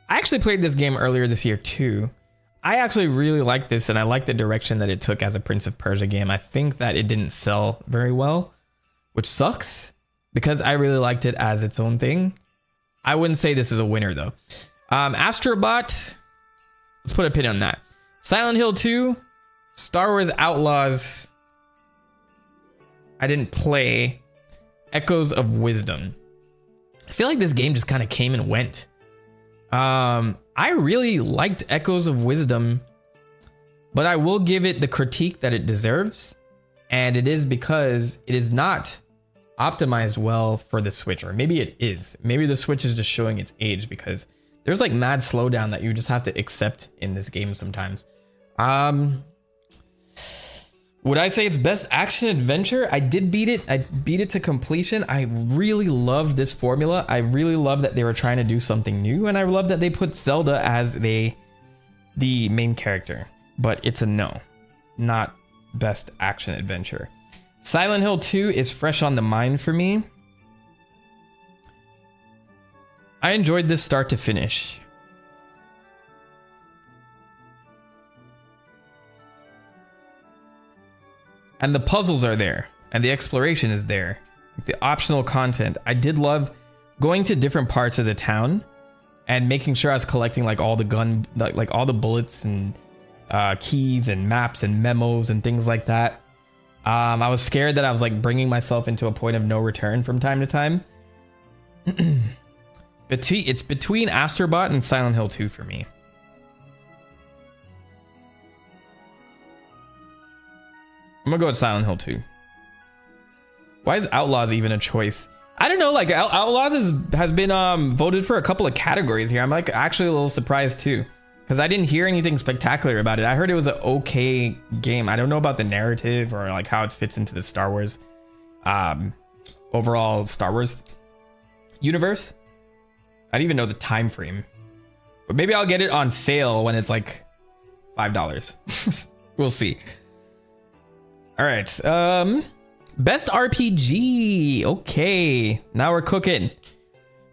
I actually played this game earlier this year too. I actually really like this, and I like the direction that it took as a Prince of Persia game. I think that it didn't sell very well, which sucks because I really liked it as its own thing. I wouldn't say this is a winner though. Astrobot. Let's put a pin on that. Silent Hill 2. Star Wars Outlaws. I didn't play. Echoes of Wisdom. I feel like this game just kind of came and went. I really liked Echoes of Wisdom, but I will give it the critique that it deserves. And it is because it is not optimized well for the Switch, or maybe it is. Maybe the Switch is just showing its age, because there's like mad slowdown that you just have to accept in this game sometimes. Would I say it's best action adventure? I did beat it. I beat it to completion. I really loved this formula. I really love that they were trying to do something new, and I love that they put Zelda as the main character. But it's a no, not best action adventure. Silent Hill 2 is fresh on the mind for me. I enjoyed this start to finish. And the puzzles are there, and the exploration is there. The optional content. I did love going to different parts of the town and making sure I was collecting like all the like all the bullets and keys and maps and memos and things like that. I was scared that I was like bringing myself into a point of no return from time to time. It's between Astrobot and Silent Hill 2 for me. I'm gonna go with Silent Hill 2. Why is Outlaws even a choice? I don't know, like Outlaws has been voted for a couple of categories here. I'm like actually a little surprised too, because I didn't hear anything spectacular about it. I heard it was an okay game. I don't know about the narrative or like how it fits into the Star Wars, overall Star Wars universe. I didn't even know the time frame, but maybe I'll get it on sale when it's like $5. We'll see. All right, best RPG. Okay, now we're cooking.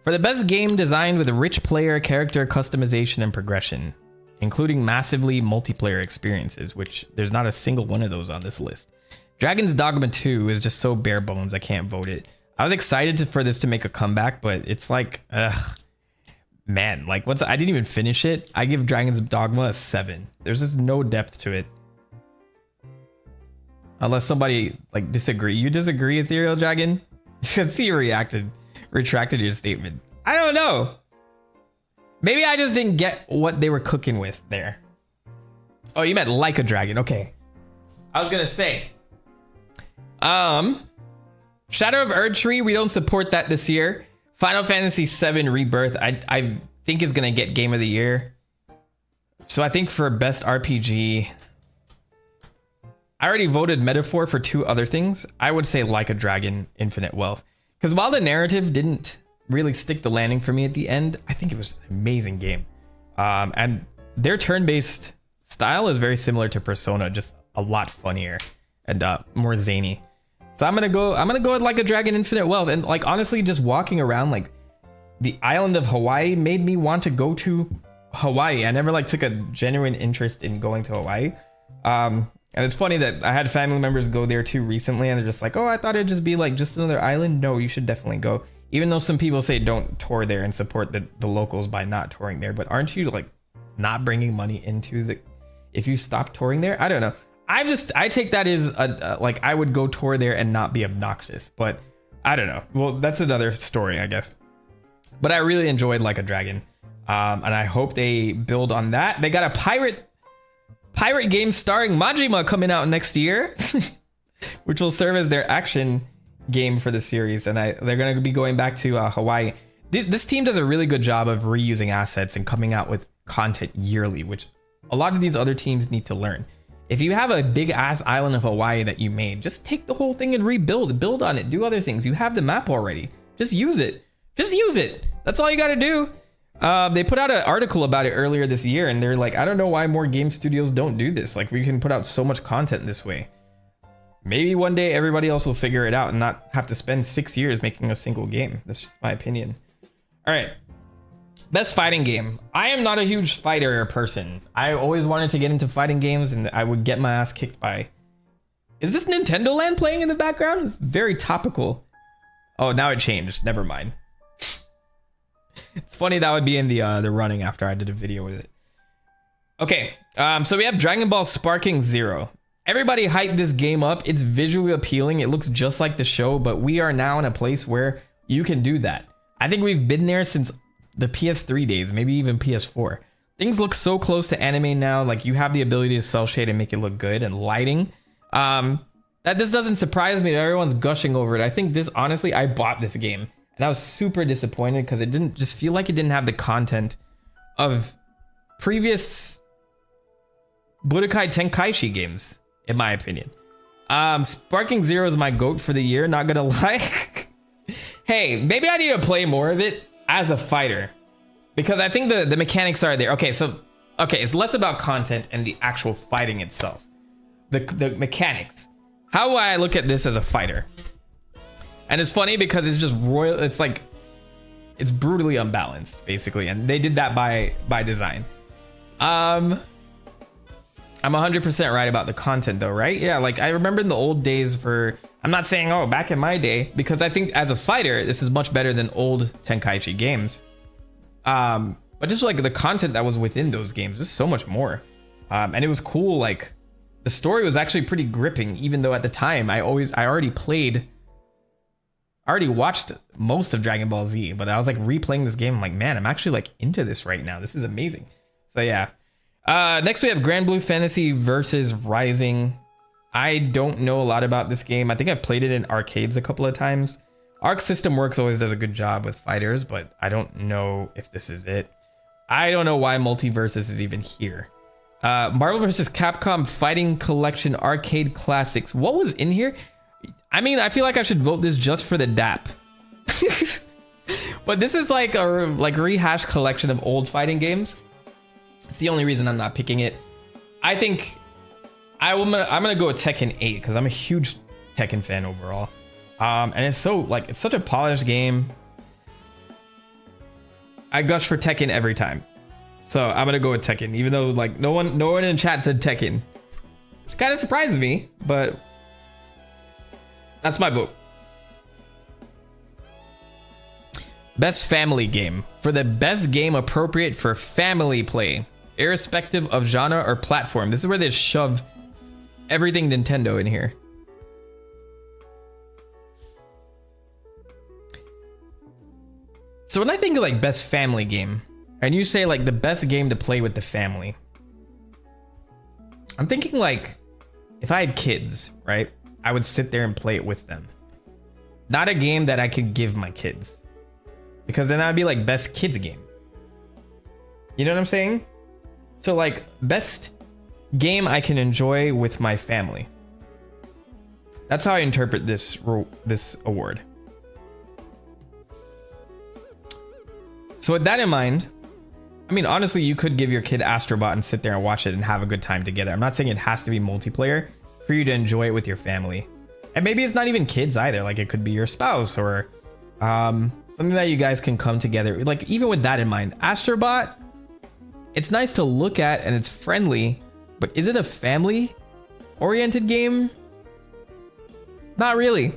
For the best game designed with rich player character customization and progression, including massively multiplayer experiences, which there's not a single one of those on this list. Dragon's Dogma 2 is just so bare bones, I can't vote it. I was excited for this to make a comeback, but it's like, ugh, man, like I didn't even finish it. I give Dragon's Dogma a 7. There's just no depth to it. Unless somebody like disagree. You disagree, Ethereal Dragon? See you retracted your statement. I don't know. Maybe I just didn't get what they were cooking with there. Oh, you meant like a dragon. Okay. I was gonna say. Shadow of Erdtree, we don't support that this year. Final Fantasy VII Rebirth, I think is gonna get Game of the Year. So I think for best RPG, I already voted Metaphor for 2 other things. I would say Like a Dragon, Infinite Wealth. Because while the narrative didn't really stick the landing for me at the end, I think it was an amazing game. And their turn-based style is very similar to Persona, just a lot funnier and more zany. So I'm gonna go with Like a Dragon, Infinite Wealth. And like honestly, just walking around like the island of Hawaii made me want to go to Hawaii. I never like took a genuine interest in going to Hawaii. And it's funny that I had family members go there too recently, and they're just like, oh, I thought it'd just be like just another island. No, you should definitely go. Even though some people say don't tour there and support the locals by not touring there. But aren't you like not bringing money into if you stop touring there? I don't know. I take that as like I would go tour there and not be obnoxious, but I don't know. Well, that's another story, I guess. But I really enjoyed Like a Dragon. And I hope they build on that. They got a pirate game starring Majima coming out next year, which will serve as their action game for the series. And they're going to be going back to Hawaii. This team does a really good job of reusing assets and coming out with content yearly, which a lot of these other teams need to learn. If you have a big ass island of Hawaii that you made, just take the whole thing and build on it, do other things. You have the map already. Just use it. That's all you got to do. They put out an article about it earlier this year, and they're like, I don't know why more game studios don't do this. Like, we can put out so much content this way. Maybe one day everybody else will figure it out and not have to spend 6 years making a single game. That's just my opinion. All right. Best fighting game. I am not a huge fighter person. I always wanted to get into fighting games, and I would get my ass kicked by... Is this Nintendo Land playing in the background? It's very topical. Oh, now it changed. Never mind. It's funny that would be in the running after I did a video with it. Okay, so we have Dragon Ball Sparking Zero. Everybody hyped this game up. It's visually appealing. It looks just like the show, but we are now in a place where you can do that. I think we've been there since the PS3 days, maybe even PS4. Things look so close to anime now. Like, you have the ability to cel shade and make it look good, and lighting. That this doesn't surprise me that everyone's gushing over it. I think this, honestly, I bought this game and I was super disappointed because it didn't just feel like it didn't have the content of previous Budokai Tenkaichi games, in my opinion. Sparking Zero is my GOAT for the year, not gonna lie. Hey, maybe I need to play more of it as a fighter, because I think the mechanics are there. Okay, so it's less about content and the actual fighting itself. The mechanics. How do I look at this as a fighter? And it's funny because it's just royal. It's like, it's brutally unbalanced, basically, and they did that by design. I'm 100% right about the content, though, right? Yeah, like I remember in the old days I'm not saying, oh, back in my day, because I think as a fighter, this is much better than old Tenkaichi games. But just like the content that was within those games is so much more. And it was cool. Like, the story was actually pretty gripping, even though at the time I already watched most of Dragon Ball Z, but I was like replaying this game. I'm like, man, I'm actually like into this right now. This is amazing. So yeah. Next we have Grand Blue Fantasy versus Rising. I don't know a lot about this game. I think I've played it in arcades a couple of times. Arc System Works always does a good job with fighters, but I don't know if this is it. I don't know why Multiversus is even here. Marvel vs. Capcom Fighting Collection Arcade Classics. What was in here? I mean, I feel like I should vote this just for the DAP. But this is like a rehashed collection of old fighting games. It's the only reason I'm not picking it. I think I'm gonna go with Tekken 8 because I'm a huge Tekken fan overall. And it's such a polished game. I gush for Tekken every time. So I'm gonna go with Tekken, even though like no one in chat said Tekken, which kind of surprises me, but that's my vote. Best family game. For the best game appropriate for family play, irrespective of genre or platform. This is where they shove everything Nintendo in here. So when I think of like best family game, and you say like the best game to play with the family, I'm thinking like if I had kids, right? I would sit there and play it with them. Not a game that I could give my kids, because then that'd be like best kids game. You know what I'm saying? So like best game I can enjoy with my family. That's how I interpret this award. So with that in mind, I mean, honestly, you could give your kid Astrobot and sit there and watch it and have a good time together. I'm not saying it has to be multiplayer for you to enjoy it with your family. And maybe it's not even kids either. Like, it could be your spouse or something that you guys can come together. Like, even with that in mind, Astrobot, it's nice to look at and it's friendly, but is it a family-oriented game? Not really.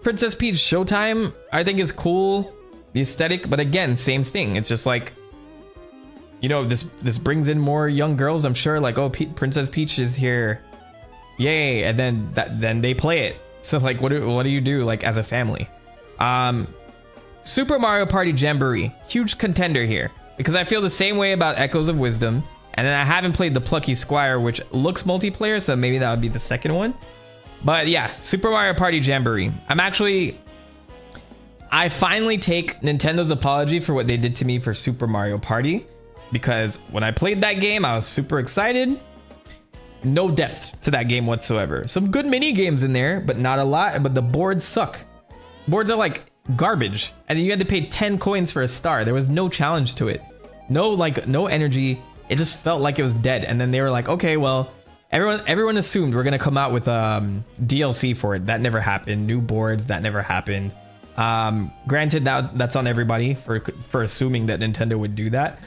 Princess Peach Showtime, I think is cool, the aesthetic, but again, same thing. It's just like, you know, this brings in more young girls, I'm sure. Like, oh, Princess Peach is here, yay! And then they play it. So like, what do you do like as a family? Super Mario Party Jamboree, huge contender here, because I feel the same way about Echoes of Wisdom, and then I haven't played the Plucky Squire, which looks multiplayer, so maybe that would be the second one. But yeah, Super Mario Party Jamboree. I finally take Nintendo's apology for what they did to me for Super Mario Party, because when I played that game, I was super excited. No depth to that game whatsoever. Some good mini games in there, but not a lot. But the boards suck. Boards are like garbage, and you had to pay 10 coins for a star. There was no challenge to it. No energy. It just felt like it was dead. And then they were like, okay, well, everyone assumed we're gonna come out with DLC for it. That never happened. New boards, that never happened. Granted, that's on everybody for assuming that Nintendo would do that.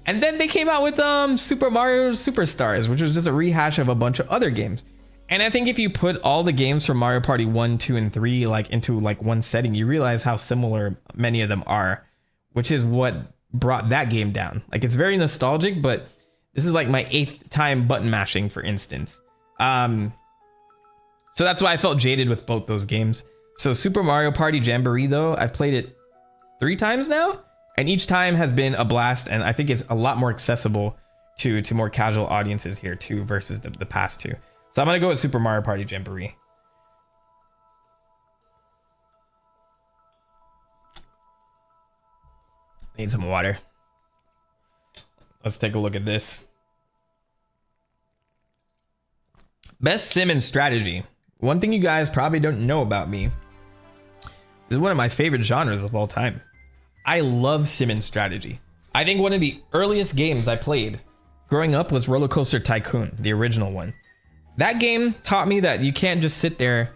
And then they came out with Super Mario Superstars, which was just a rehash of a bunch of other games. And I think if you put all the games from Mario Party 1, 2, and 3 like into like one setting, you realize how similar many of them are. which is what brought that game down. Like, it's very nostalgic, but this is like my 8th time button mashing, for instance. So that's why I felt jaded with both those games. So Super Mario Party Jamboree, though, I've played it 3 times now, and each time has been a blast, and I think it's a lot more accessible to more casual audiences here too versus the past 2. So I'm gonna go with Super Mario Party Jamboree. Need some water. Let's take a look at this. Best sim and strategy. One thing you guys probably don't know about me, this is one of my favorite genres of all time. I love sim and strategy. I think one of the earliest games I played growing up was Roller Coaster Tycoon, the original one. That game taught me that you can't just sit there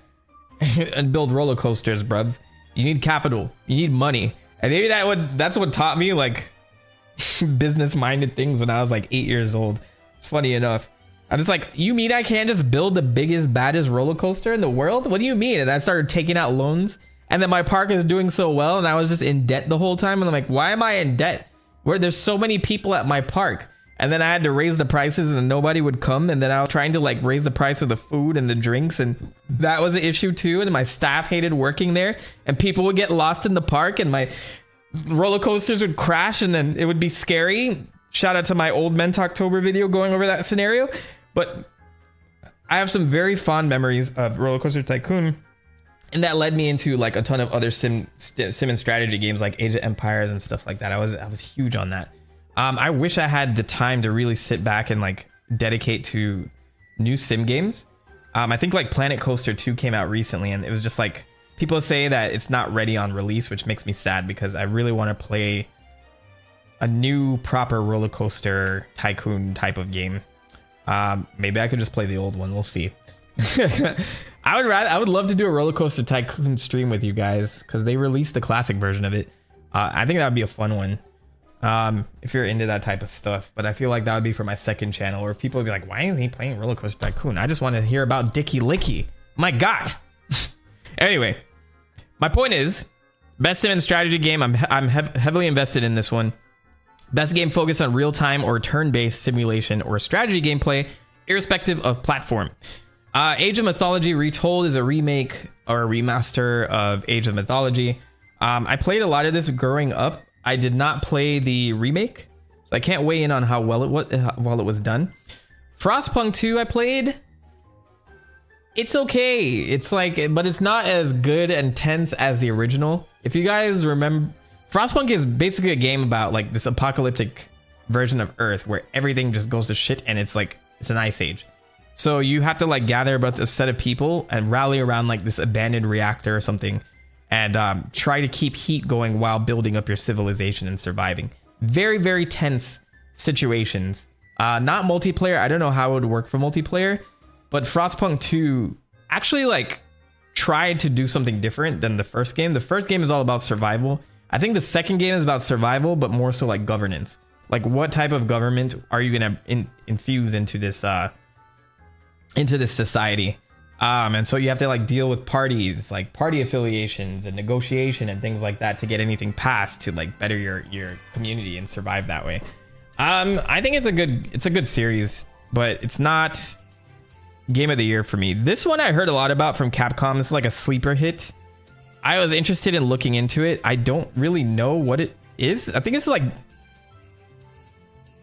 and build roller coasters, bruv. You need capital, you need money. And maybe that's what taught me like business-minded things when I was like 8 years old. Funny enough. I'm just like, you mean I can't just build the biggest, baddest roller coaster in the world? What do you mean? And I started taking out loans, and then my park is doing so well, and I was just in debt the whole time. And I'm like, why am I in debt? Where there's so many people at my park. And then I had to raise the prices, and then nobody would come. And then I was trying to like raise the price of the food and the drinks, and that was an issue too. And my staff hated working there, and people would get lost in the park, and my roller coasters would crash, and then it would be scary. Shout out to my old October video going over that scenario. But I have some very fond memories of Roller Coaster Tycoon, and that led me into like a ton of other sim and strategy games like Age of Empires and stuff like that. I was huge on that. I wish I had the time to really sit back and like dedicate to new sim games. I think like Planet Coaster 2 came out recently, and it was just like, people say that it's not ready on release, which makes me sad because I really want to play a new proper roller coaster tycoon type of game. Maybe I could just play the old one. We'll see. I would love to do a roller coaster tycoon stream with you guys because they released the classic version of it. I think that would be a fun one. If you're into that type of stuff, but I feel like that would be for my second channel, where people would be like, why is he playing Roller Coaster Tycoon? I just want to hear about Dicky Licky. My God. Anyway, my point is, best sim and strategy game. I'm heavily invested in this one. Best game focused on real-time or turn-based simulation or strategy gameplay, irrespective of platform. Age of Mythology Retold is a remake or a remaster of Age of Mythology. I played a lot of this growing up. I did not play the remake, so I can't weigh in on how well it was done. Frostpunk 2 I played. It's okay. It's like, but it's not as good and tense as the original. If you guys remember, Frostpunk is basically a game about like this apocalyptic version of Earth where everything just goes to shit, and it's like, it's an ice age. So you have to like gather about a set of people and rally around like this abandoned reactor or something, and try to keep heat going while building up your civilization and surviving. Very, very tense situations. Not multiplayer. I don't know how it would work for multiplayer, but Frostpunk 2 actually like tried to do something different than the first game. The first game is all about survival. I think the second game is about survival, but more so like governance. Like, what type of government are you gonna infuse into this society? And so you have to like deal with parties, like party affiliations and negotiation and things like that to get anything passed to like better your community and survive that way. I think it's a good series, but it's not game of the year for me. This one I heard a lot about from Capcom. This is like a sleeper hit. I was interested in looking into it. I don't really know what it is. I think it's like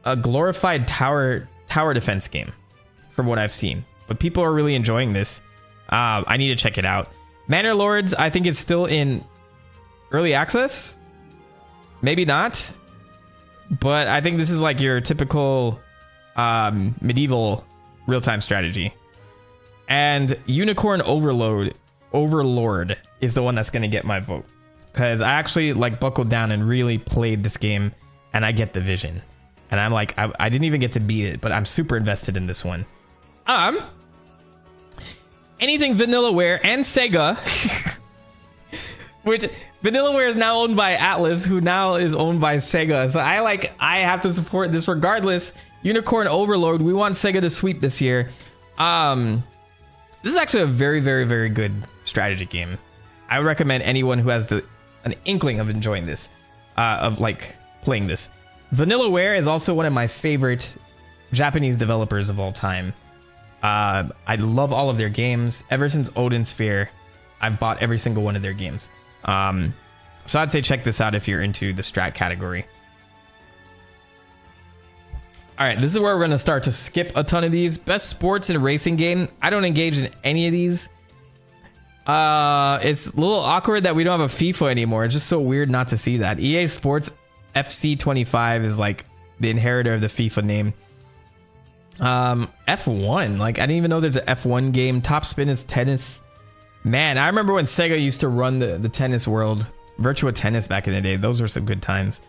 a glorified tower defense game from what I've seen, but people are really enjoying this. I need to check it out. Manor Lords, I think, is still in early access. Maybe not, but I think this is like your typical medieval real-time strategy. And Unicorn Overlord is the one that's going to get my vote, because I actually like buckled down and really played this game, and I get the vision. And I'm like, I didn't even get to beat it, but I'm super invested in this one. Anything Vanillaware and Sega, which Vanillaware is now owned by Atlas, who now is owned by Sega. So I have to support this regardless. Unicorn Overlord, we want Sega to sweep this year. This is actually a very, very, very good strategy game. I would recommend anyone who has an inkling of enjoying this. of like playing this. Vanillaware is also one of my favorite Japanese developers of all time. I love all of their games. Ever since Odin Sphere, I've bought every single one of their games. So I'd say check this out if you're into the strat category. All right, this is where we're going to start to skip a ton of these. Best sports and racing game. I don't engage in any of these. It's a little awkward that we don't have a FIFA anymore. It's just so weird not to see that. EA Sports FC 25 is like the inheritor of the FIFA name. F1, like I didn't even know there's an F1 game. Top Spin is tennis. Man, I remember when Sega used to run the tennis world. Virtua Tennis back in the day. Those were some good times.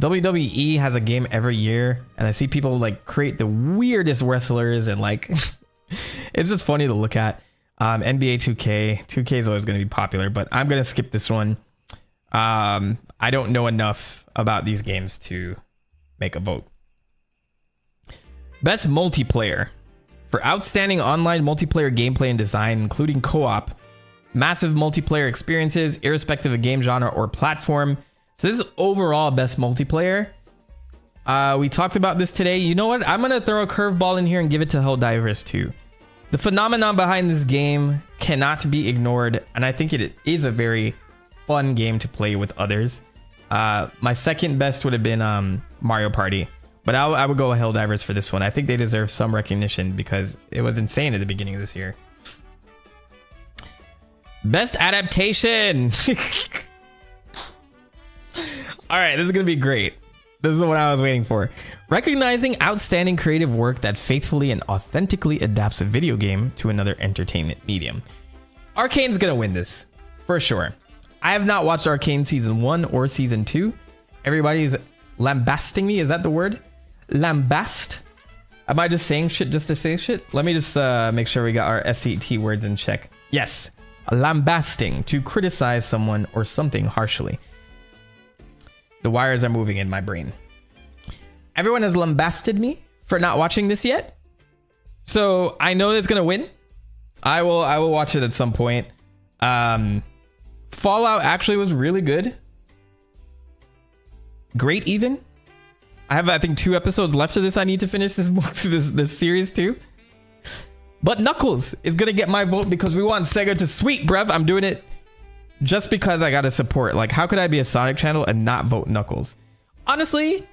WWE has a game every year, and I see people like create the weirdest wrestlers, and like it's just funny to look at. NBA 2K is always going to be popular, but I'm going to skip this one. I don't know enough about these games to make a vote. Best multiplayer. For outstanding online multiplayer gameplay and design, including co-op, massive multiplayer experiences, irrespective of game genre or platform. So this is overall best multiplayer. We talked about this today. You know what? I'm going to throw a curveball in here and give it to Helldivers 2. The phenomenon behind this game cannot be ignored, and I think it is a very fun game to play with others. My second best would have been Mario Party, but I would go with Helldivers for this one. I think they deserve some recognition because it was insane at the beginning of this year. Best adaptation. All right, this is gonna be great. This is what I was waiting for. Recognizing outstanding creative work that faithfully and authentically adapts a video game to another entertainment medium. Arcane's gonna win this, for sure. I have not watched Arcane Season 1 or Season 2. Everybody's lambasting me, is that the word? Lambast? Am I just saying shit just to say shit? Let me just make sure we got our SAT words in check. Yes, lambasting, to criticize someone or something harshly. The wires are moving in my brain. Everyone has lambasted me for not watching this yet. So I know it's gonna win. I will watch it at some point. Fallout actually was really good. Great even. I have, I think, 2 episodes left of this. I need to finish this book, this series too. But Knuckles is gonna get my vote because we want Sega to sweet, bruv. I'm doing it just because I gotta support. Like, how could I be a Sonic channel and not vote Knuckles? Honestly,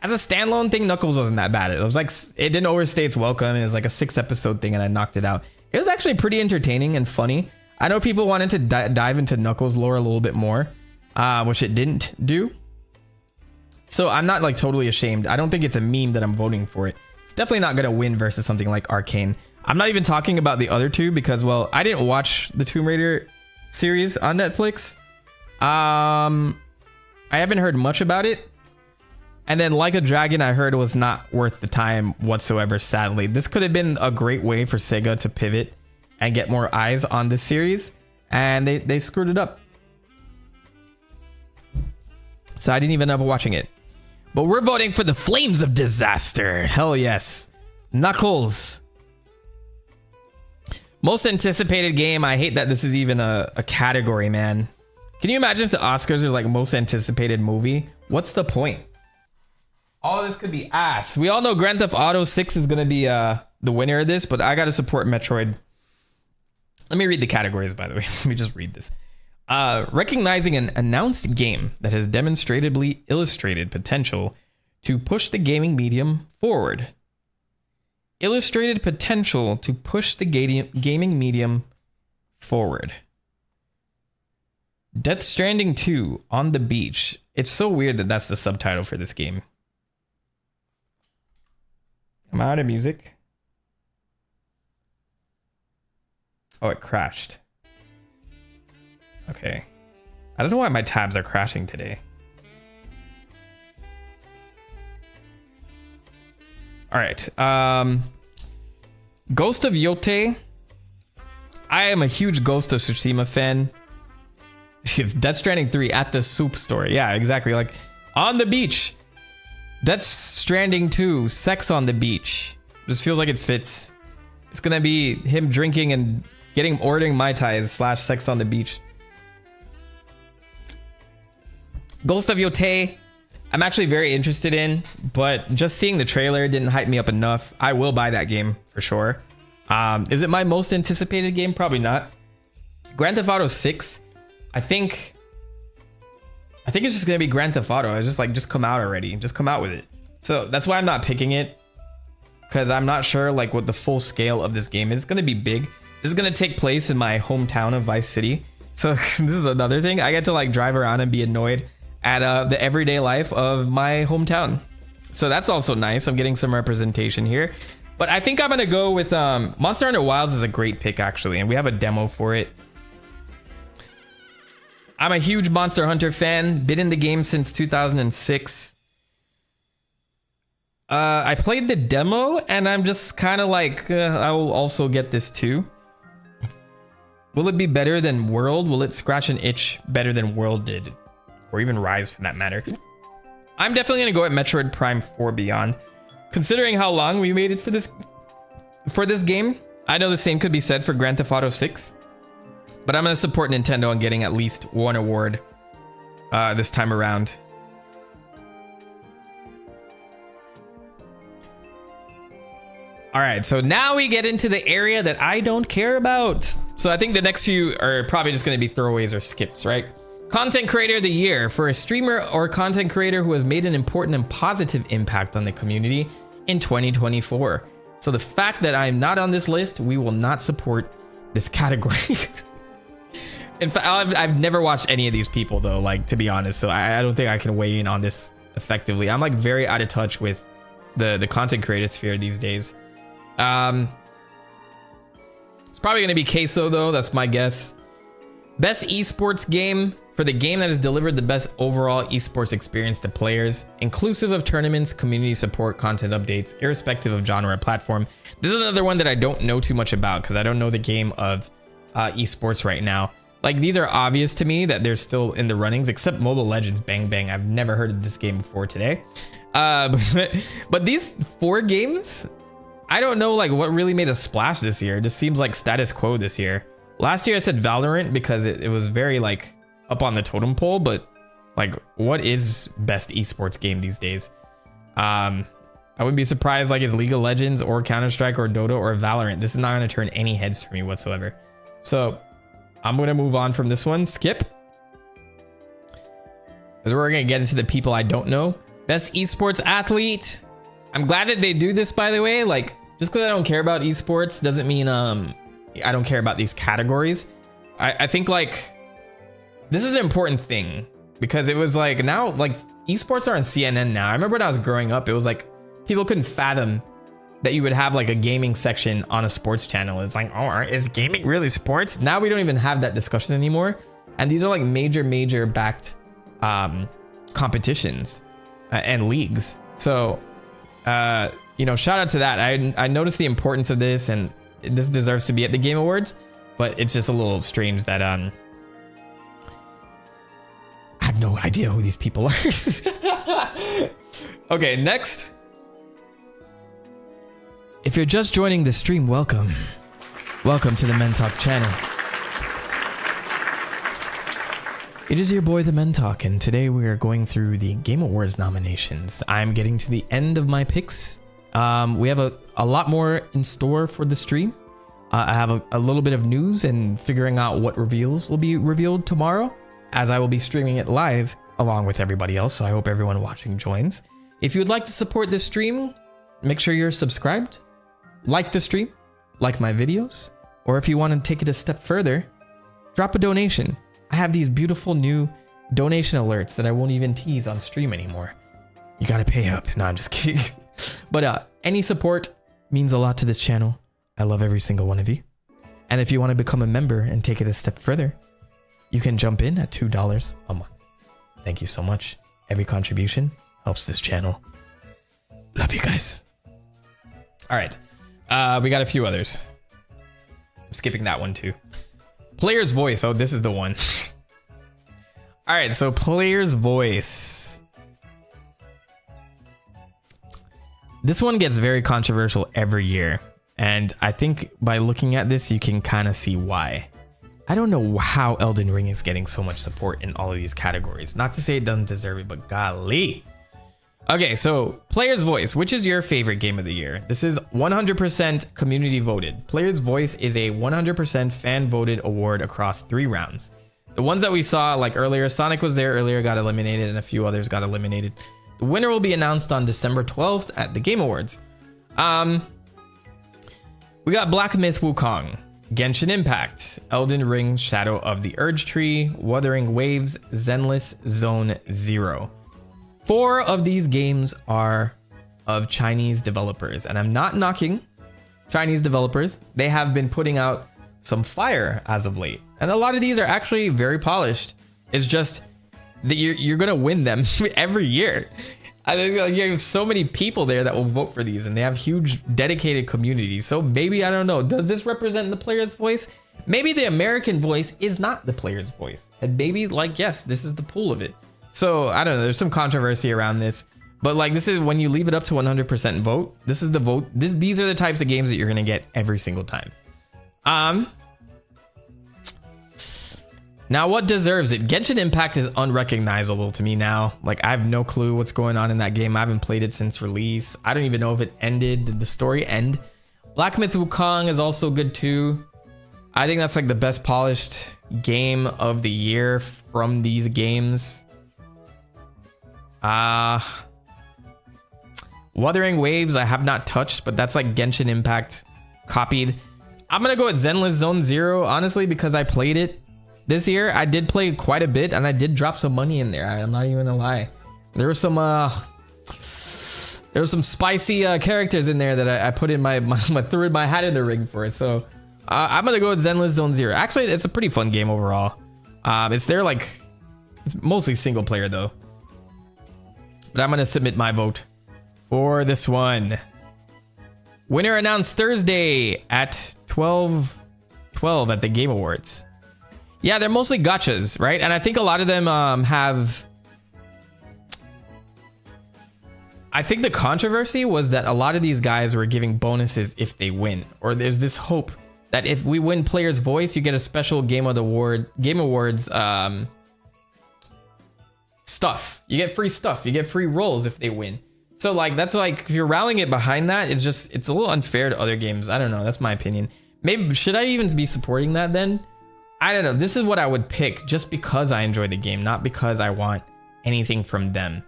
as a standalone thing, Knuckles wasn't that bad. It was like, it didn't overstay its welcome. It was like a 6-episode thing and I knocked it out. It was actually pretty entertaining and funny. I know people wanted to dive into Knuckles lore a little bit more, which it didn't do. So I'm not like totally ashamed. I don't think it's a meme that I'm voting for it. It's definitely not gonna win versus something like Arcane. I'm not even talking about the other two because, well, I didn't watch the Tomb Raider series on Netflix. I haven't heard much about it. And then Like a Dragon, I heard was not worth the time whatsoever, sadly. This could have been a great way for Sega to pivot and get more eyes on this series, and they screwed it up. So I didn't even end up watching it. But we're voting for the Flames of Disaster. Hell yes. Knuckles. Most anticipated game. I hate that this is even a category, man. Can you imagine if the Oscars are like most anticipated movie? What's the point? All this could be ass. We all know Grand Theft Auto 6 is going to be the winner of this, but I got to support Metroid. Let me read the categories, by the way. Let me just read this. Recognizing an announced game that has demonstrably illustrated potential to push the gaming medium forward. Illustrated potential to push the gaming medium forward. Death Stranding 2 on the beach. It's so weird that that's the subtitle for this game. Am I out of music? Oh, it crashed. Okay. I don't know why my tabs are crashing today. All right. Ghost of Yote. I am a huge Ghost of Tsushima fan. It's Death Stranding 3 at the soup store. Yeah, exactly. Like on the beach. Death Stranding 2, sex on the beach. Just feels like it fits. It's gonna be him drinking and ordering Mai Tais / sex on the beach. Ghost of Yotei, I'm actually very interested in, but just seeing the trailer didn't hype me up enough. I will buy that game for sure. Is it my most anticipated game? Probably not. Grand Theft Auto 6, I think it's just gonna be Grand Theft Auto. It's just come out already. Just come out with it. So that's why I'm not picking it, because I'm not sure like what the full scale of this game is. It's gonna be big. This is gonna take place in my hometown of Vice City. So this is another thing. I get to like drive around and be annoyed at the everyday life of my hometown. So that's also nice. I'm getting some representation here. But I think I'm gonna go with Monster Hunter Wilds is a great pick actually, and we have a demo for it. I'm a huge Monster Hunter fan. Been in the game since 2006. I played the demo, and I'm just kind of like, I will also get this too. Will it be better than World? Will it scratch an itch better than World did? Or even Rise for that matter? I'm definitely gonna go at Metroid Prime 4 Beyond. Considering how long we waited for this game, I know the same could be said for Grand Theft Auto 6. But I'm gonna support Nintendo on getting at least one award this time around. All right, so now we get into the area that I don't care about. So I think the next few are probably just gonna be throwaways or skips, right? Content Creator of the Year for a streamer or content creator who has made an important and positive impact on the community in 2024. So the fact that I'm not on this list, we will not support this category. In fact, I've never watched any of these people though, like, to be honest. So I don't think I can weigh in on this effectively. I'm like very out of touch with the content creator sphere these days. It's probably gonna be Queso though, that's my guess. Best esports game for the game that has delivered the best overall esports experience to players, inclusive of tournaments, community support, content updates, irrespective of genre or platform. This is another one that I don't know too much about because I don't know the game of esports right now. Like, these are obvious to me that they're still in the runnings, except Mobile Legends Bang Bang. I've never heard of this game before today. But these 4 games, I don't know like what really made a splash this year. It just seems like status quo this year. Last year I said Valorant because it was very like up on the totem pole, but like, what is best esports game these days? I wouldn't be surprised like it's League of Legends or Counter-Strike or Dota or Valorant. This is not going to turn any heads for me whatsoever. So I'm going to move on from this one. Skip. Because we're going to get into the people I don't know. Best esports athlete. I'm glad that they do this, by the way. Like, just because I don't care about esports doesn't mean I don't care about these categories. I think like this is an important thing because it was like now like esports are on CNN now. I remember when I was growing up, it was like people couldn't fathom that you would have like a gaming section on a sports channel. It's like, oh, is gaming really sports? Now we don't even have that discussion anymore. And these are like major backed competitions and leagues. So, you know, shout out to that. I noticed the importance of this, and this deserves to be at the Game Awards, but it's just a little strange that I have no idea who these people are. Okay, next. If you're just joining the stream, welcome. Welcome to the Men Talk channel. It is your boy, the Men Talk, and today we are going through the Game Awards nominations. I'm getting to the end of my picks. We have a lot more in store for the stream. I have a little bit of news and figuring out what reveals will be revealed tomorrow, as I will be streaming it live along with everybody else. So I hope everyone watching joins. If you would like to support this stream, make sure you're subscribed, like the stream, like my videos, or if you want to take it a step further, drop a donation. I have these beautiful new donation alerts that I won't even tease on stream anymore. You gotta pay up. No, I'm just kidding. But any support means a lot to this channel. I love every single one of you. And if you want to become a member and take it a step further, you can jump in at $2 a month. Thank you so much. Every contribution helps this channel. Love you guys. All right. We got a few others. I'm skipping that one too. Player's voice. Oh, this is the one. All right. So player's voice. This one gets very controversial every year. And I think by looking at this, you can kind of see why. I don't know how Elden Ring is getting so much support in all of these categories. Not to say it doesn't deserve it, but golly. Okay, so Player's Voice, which is your favorite game of the year? This is 100% community voted. Player's Voice is a 100% fan voted award across 3 rounds. The ones that we saw like earlier, Sonic was there earlier, got eliminated, and a few others got eliminated. The winner will be announced on December 12th at the Game Awards. We got Black Myth Wukong, Genshin Impact, Elden Ring Shadow of the Erdtree, Wuthering Waves, Zenless Zone Zero. 4 of these games are of Chinese developers, and I'm not knocking Chinese developers. They have been putting out some fire as of late, and a lot of these are actually very polished. It's just that you're gonna win them every year. I think like you have so many people there that will vote for these, and they have huge dedicated communities. So maybe, I don't know, does this represent the Player's Voice? Maybe the American voice is not the Player's Voice, and maybe like, yes, this is the pool of it. So I don't know, there's some controversy around this, but like, this is when you leave it up to 100% vote, this is the vote. These are the types of games that you're gonna get every single time. Now, what deserves it? Genshin Impact is unrecognizable to me now. Like, I have no clue what's going on in that game. I haven't played it since release. I don't even know if it ended. Did the story end? Black Myth Wukong is also good too. I think that's like the best polished game of the year from these games. Wuthering Waves I have not touched, but that's like Genshin Impact copied. I'm gonna go with Zenless Zone Zero, honestly, because I played it this year. I did play quite a bit, and I did drop some money in there. I'm not even gonna lie. There were some spicy characters in there that I put in my threw in my hat in the ring for. So I'm gonna go with Zenless Zone Zero. Actually, it's a pretty fun game overall. It's mostly single player though. But I'm gonna submit my vote for this one. Winner announced Thursday at 12:12 at the Game Awards. Yeah, they're mostly gachas, right? And I think a lot of them have... I think the controversy was that a lot of these guys were giving bonuses if they win. Or there's this hope that if we win Player's Voice, you get a special Game Awards stuff. You get free stuff. You get free rolls if they win. So like, that's like, if you're rallying it behind that, it's a little unfair to other games. I don't know. That's my opinion. Maybe, should I even be supporting that then? I don't know. This is what I would pick just because I enjoy the game, not because I want anything from them.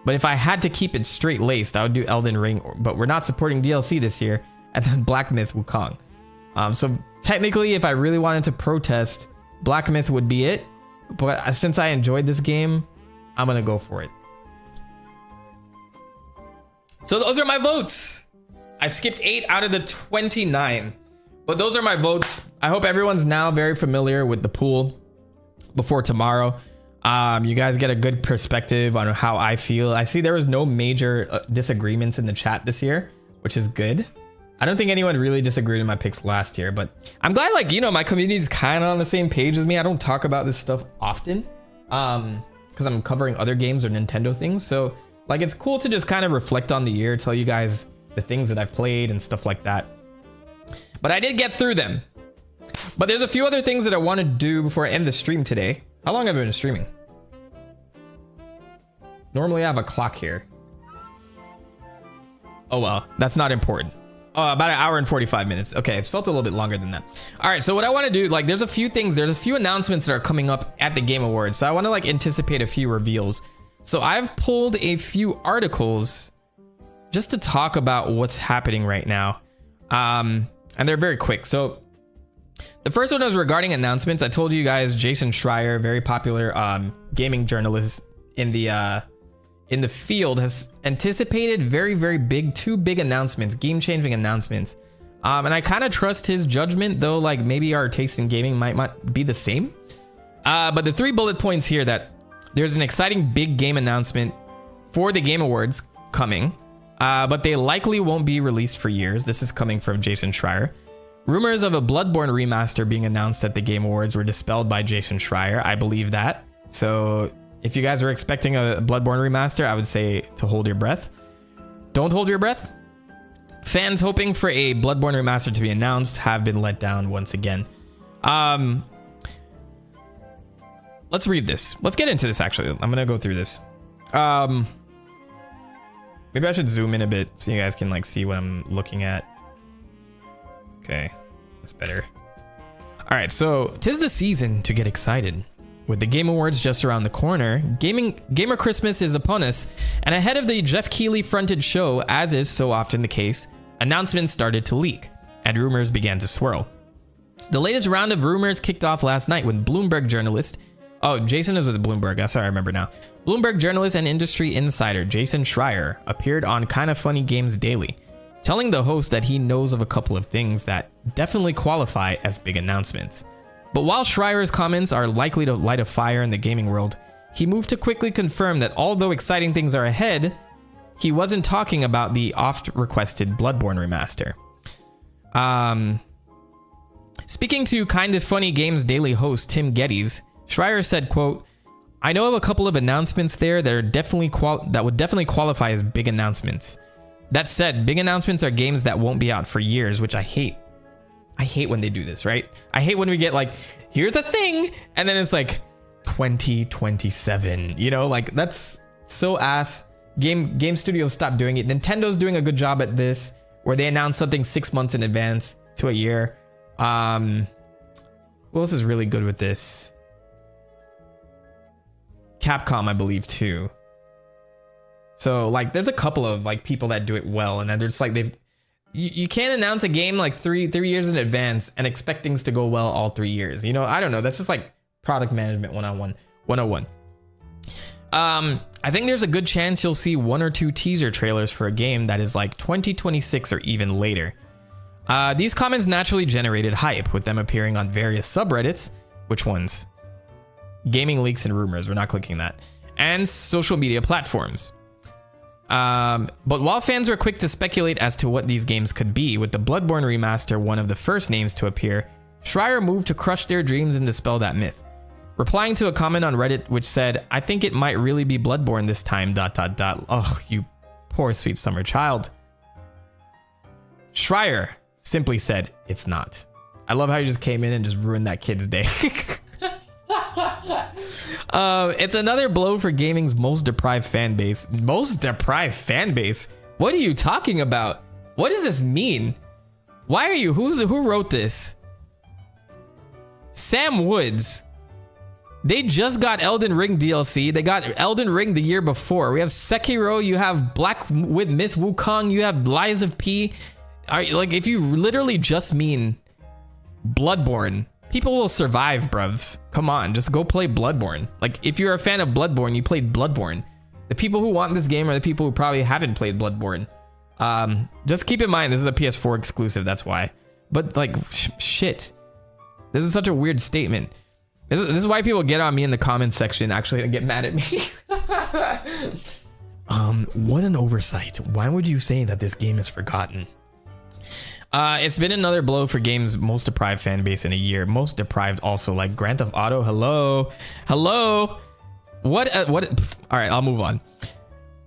But if I had to keep it straight laced, I would do Elden Ring, but we're not supporting DLC this year, and then Black Myth Wukong. So technically, if I really wanted to protest, Black Myth would be it. But since I enjoyed this game, I'm gonna go for it. So those are my votes. I skipped 8 out of the 29. But those are my votes. I hope everyone's now very familiar with the pool before tomorrow. You guys get a good perspective on how I feel. I see there was no major disagreements in the chat this year, which is good. I don't think anyone really disagreed with my picks last year, but I'm glad, like, you know, my community is kind of on the same page as me. I don't talk about this stuff often because I'm covering other games or Nintendo things. So like, it's cool to just kind of reflect on the year, tell you guys the things that I've played and stuff like that. But I did get through them. But there's a few other things that I want to do before I end the stream today. How long have I been streaming? Normally I have a clock here. Oh well, that's not important. Oh, about an hour and 45 minutes. Okay, it's felt a little bit longer than that. All right, so what I want to do, like, there's a few announcements that are coming up at the Game Awards. So I want to like anticipate a few reveals. So I've pulled a few articles just to talk about what's happening right now. And they're very quick. So the first one was regarding announcements. I told you guys Jason Schreier, very popular gaming journalist in the field, has anticipated two big announcements, game-changing announcements. And I kind of trust his judgment, though, like, maybe our taste in gaming might not be the same. But the 3 bullet points here, that there's an exciting big game announcement for the Game Awards coming. But they likely won't be released for years. This is coming from Jason Schreier. Rumors of a Bloodborne remaster being announced at the Game Awards were dispelled by Jason Schreier. I believe that. So if you guys are expecting a Bloodborne remaster, I would say to hold your breath. Don't hold your breath. Fans hoping for a Bloodborne remaster to be announced have been let down once again. Let's read this. Let's get into this, actually. I'm gonna go through this. Maybe I should zoom in a bit so you guys can like see what I'm looking at. Okay, that's better. All right, so 'tis the season to get excited. With the Game Awards just around the corner, Gamer Christmas is upon us, and ahead of the Jeff Keighley fronted show, as is so often the case, announcements started to leak, and rumors began to swirl. The latest round of rumors kicked off last night when Bloomberg journalist, Jason is with Bloomberg, that's how I remember now. Bloomberg journalist and industry insider Jason Schreier appeared on Kinda Funny Games Daily, telling the host that he knows of a couple of things that definitely qualify as big announcements. But while Schreier's comments are likely to light a fire in the gaming world, he moved to quickly confirm that although exciting things are ahead, he wasn't talking about the oft-requested Bloodborne remaster. Speaking to Kinda Funny Games Daily host Tim Geddes, Schreier said, quote, "I know of a couple of announcements there that are that would definitely qualify as big announcements. That said, big announcements are games that won't be out for years, which I hate. I hate when they do this, right? I hate when we get like, here's a thing, and then it's like 2027. You know, like that's so ass. Game studios stop doing it. Nintendo's doing a good job at this, where they announce something 6 months in advance to a year. Who else is really good with this? Capcom, I believe, too. So like there's a couple of like people that do it well, and then there's like you can't announce a game like three years in advance and expect things to go well all 3 years. You know, I don't know. That's just like product management 101. I think there's a good chance you'll see 1 or 2 teaser trailers for a game that is like 2026 or even later. These comments naturally generated hype, with them appearing on various subreddits. Which ones? Gaming leaks and rumors. We're not clicking that. And social media platforms. But while fans were quick to speculate as to what these games could be, with the Bloodborne remaster one of the first names to appear, Schreier moved to crush their dreams and dispel that myth. Replying to a comment on Reddit which said, "I think it might really be Bloodborne this time, ... Oh, you poor sweet summer child." Schreier simply said, "It's not." I love how you just came in and just ruined that kid's day. It's another blow for gaming's most deprived fan base. Most deprived fan base? What are you talking about? What does this mean? Why are you? Who wrote this? Sam Woods. They just got Elden Ring DLC. They got Elden Ring the year before. We have Sekiro. You have Black with Myth Wukong. You have Lies of P. Like, if you literally just mean Bloodborne, people will survive, bruv. Come on, just go play Bloodborne. Like, if you're a fan of Bloodborne, you played Bloodborne. The people who want this game are the people who probably haven't played Bloodborne. Just keep in mind, this is a PS4 exclusive, that's why. But, like, shit. This is such a weird statement. This is why people get on me in the comments section, actually, and get mad at me. What an oversight. Why would you say that this game is forgotten? It's been another blow for games' most deprived fan base in a year. Most deprived also, like Grand Theft Auto. Hello. What? All right, I'll move on.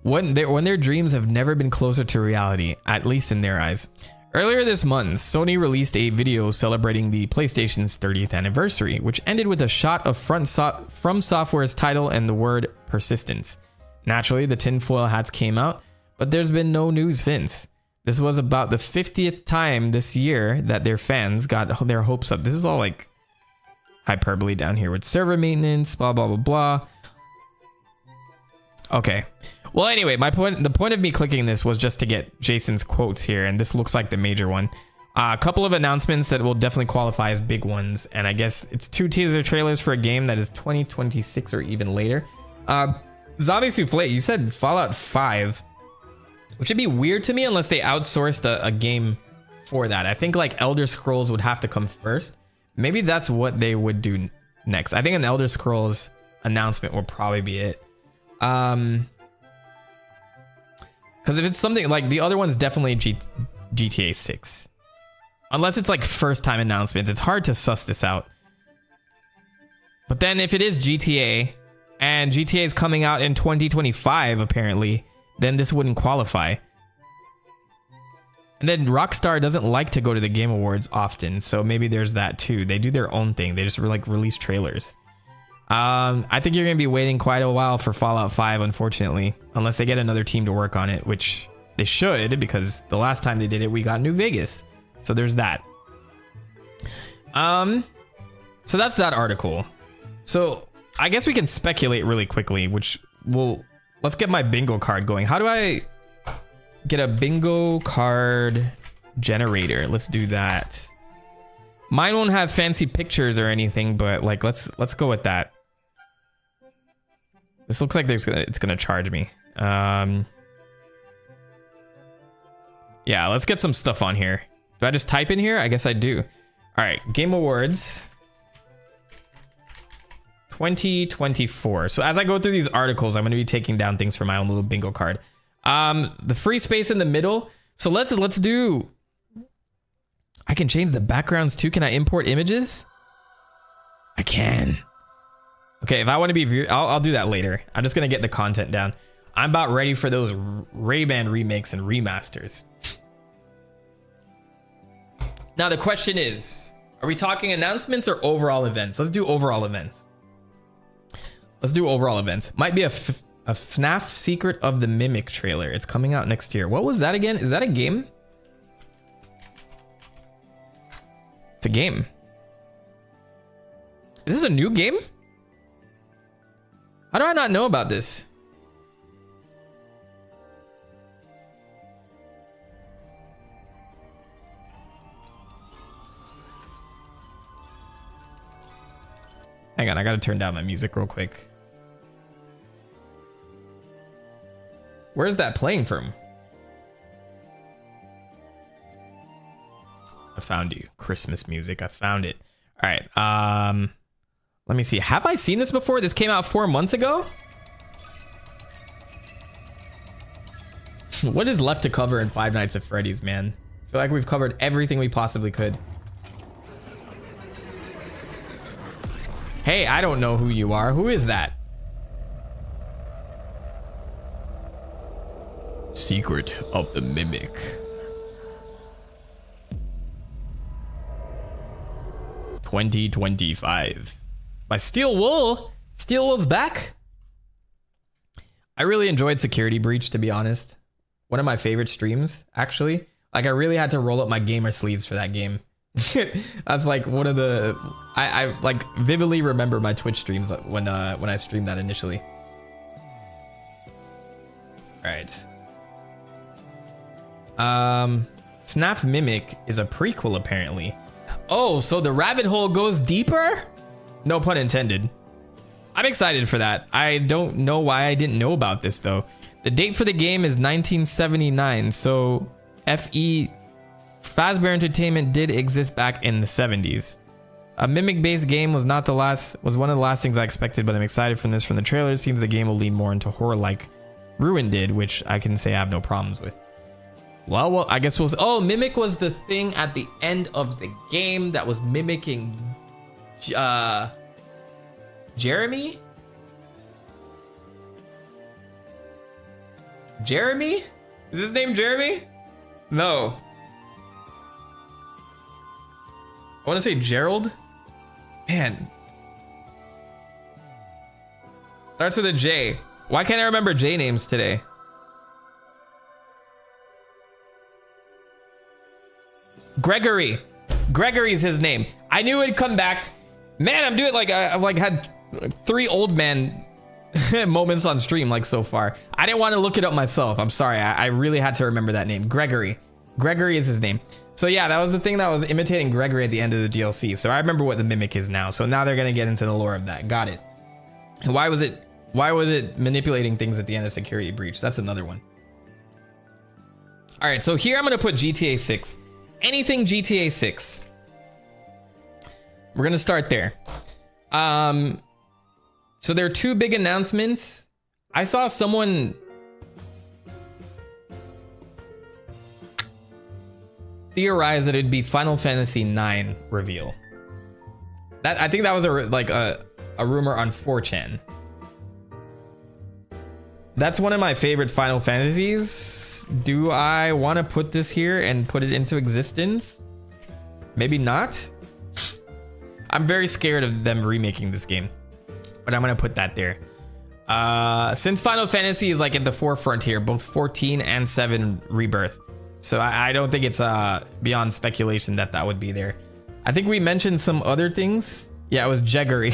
When their dreams have never been closer to reality, at least in their eyes. Earlier this month, Sony released a video celebrating the PlayStation's 30th anniversary, which ended with a shot of From Software's title and the word persistence. Naturally, the tinfoil hats came out, but there's been no news since. This was about the 50th time this year that their fans got their hopes up. This is all like hyperbole down here with server maintenance, blah, blah, blah, blah. Okay. Well, anyway, the point of me clicking this was just to get Jason's quotes here, and this looks like the major one. A couple of announcements that will definitely qualify as big ones, and I guess it's 2 teaser trailers for a game that is 2026 or even later. Zombie Souffle, you said Fallout 5, which would be weird to me unless they outsourced a game for that. I think like Elder Scrolls would have to come first. Maybe that's what they would do next. I think an Elder Scrolls announcement will probably be it. Because if it's something like the other one's definitely GTA 6. Unless it's like first time announcements, it's hard to suss this out. But then if it is GTA and GTA is coming out in 2025 apparently, then this wouldn't qualify. And then Rockstar doesn't like to go to the Game Awards often, so maybe there's that too. They do their own thing. They just like release trailers. I think you're gonna be waiting quite a while for Fallout 5, unfortunately, unless they get another team to work on it, which they should, because the last time they did it, we got New Vegas. So there's that. So that's that article. So I guess we can speculate really quickly, which will, let's get my bingo card going. How do I get a bingo card generator? Let's do that. Mine won't have fancy pictures or anything, but like let's go with that. This looks like it's gonna charge me. Yeah, let's get some stuff on here. Do I just type in here? I guess I do. All right, Game Awards 2024. So as I go through these articles, I'm gonna be taking down things for my own little bingo card. The free space in the middle. So let's do. I can change the backgrounds too. Can I import images? I can. Okay, if I want to be viewed, I'll do that later. I'm just gonna get the content down. I'm about ready for those Ray-Ban remakes and remasters. Now the question is, are we talking announcements or overall events? Let's do overall events. Let's do overall events. Might be a FNAF Secret of the Mimic trailer. It's coming out next year. What was that again? Is that a game? It's a game. Is this a new game? How do I not know about this? Hang on, I gotta turn down my music real quick. Where's that playing from? I found you. Christmas music. I found it. All right. Let me see. Have I seen this before? This came out 4 months ago? What is left to cover in Five Nights at Freddy's, man? I feel like we've covered everything we possibly could. Hey, I don't know who you are. Who is that? Secret of the Mimic. $2025 by Steel Wool. Steel Wool's back. I really enjoyed Security Breach, to be honest. One of my favorite streams, actually. Like, I really had to roll up my gamer sleeves for that game. That's like one of the I like vividly remember my Twitch streams when I streamed that initially. All right. FNAF Mimic is a prequel apparently. Oh, so the rabbit hole goes deeper? No pun intended. I'm excited for that. I don't know why I didn't know about this though. The date for the game is 1979, so Fazbear Entertainment did exist back in the 70s. A mimic-based game was one of the last things I expected, but I'm excited from this. From the trailer, it seems the game will lean more into horror like Ruin did, which I can say I have no problems with. Well, I guess we'll see. Oh, Mimic was the thing at the end of the game that was mimicking Jeremy? Jeremy? Is his name Jeremy? No. I want to say Gerald. Man. Starts with a J. Why can't I remember J names today? Gregory. Gregory's his name. I knew it'd come back. Man, I'm doing like I've like had 3 old man moments on stream like so far. I didn't want to look it up myself. I'm sorry. I really had to remember that name. Gregory. Gregory is his name. So yeah, that was the thing that was imitating Gregory at the end of the DLC. So I remember what the Mimic is now. So now they're gonna get into the lore of that. Got it. And why was it manipulating things at the end of Security Breach? That's another one. All right, so here I'm gonna put GTA 6. Anything GTA 6. We're gonna start there. So there are 2 big announcements. I saw someone theorize that it'd be Final Fantasy IX reveal. That I think that was a rumor on 4chan. That's one of my favorite Final Fantasies. Do I want to put this here and put it into existence? Maybe not. I'm very scared of them remaking this game, but I'm gonna put that there. Since Final Fantasy is like at the forefront here, both 14 and 7 Rebirth, so I don't think it's beyond speculation that that would be there. I think we mentioned some other things. Yeah, it was Jeggery.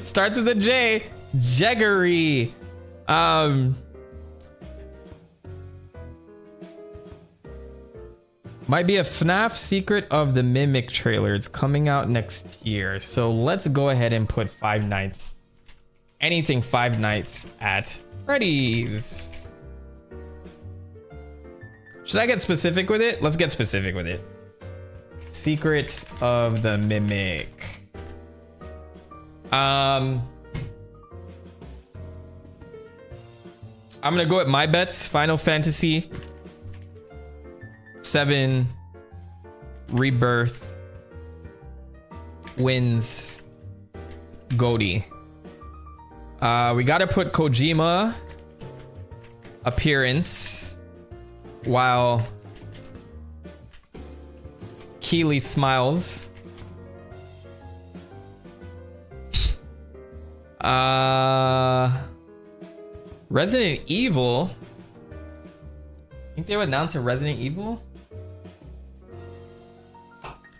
Starts with a J. Jeggery. Might be a FNAF Secret of the Mimic trailer. It's coming out next year. So let's go ahead and put Five Nights. Anything Five Nights at Freddy's. Should I get specific with it? Let's get specific with it. Secret of the Mimic. I'm gonna go with my bets. Final Fantasy VII Rebirth wins GOTY. We gotta put Kojima appearance while Keely smiles. Resident Evil. I think they would announce a Resident Evil.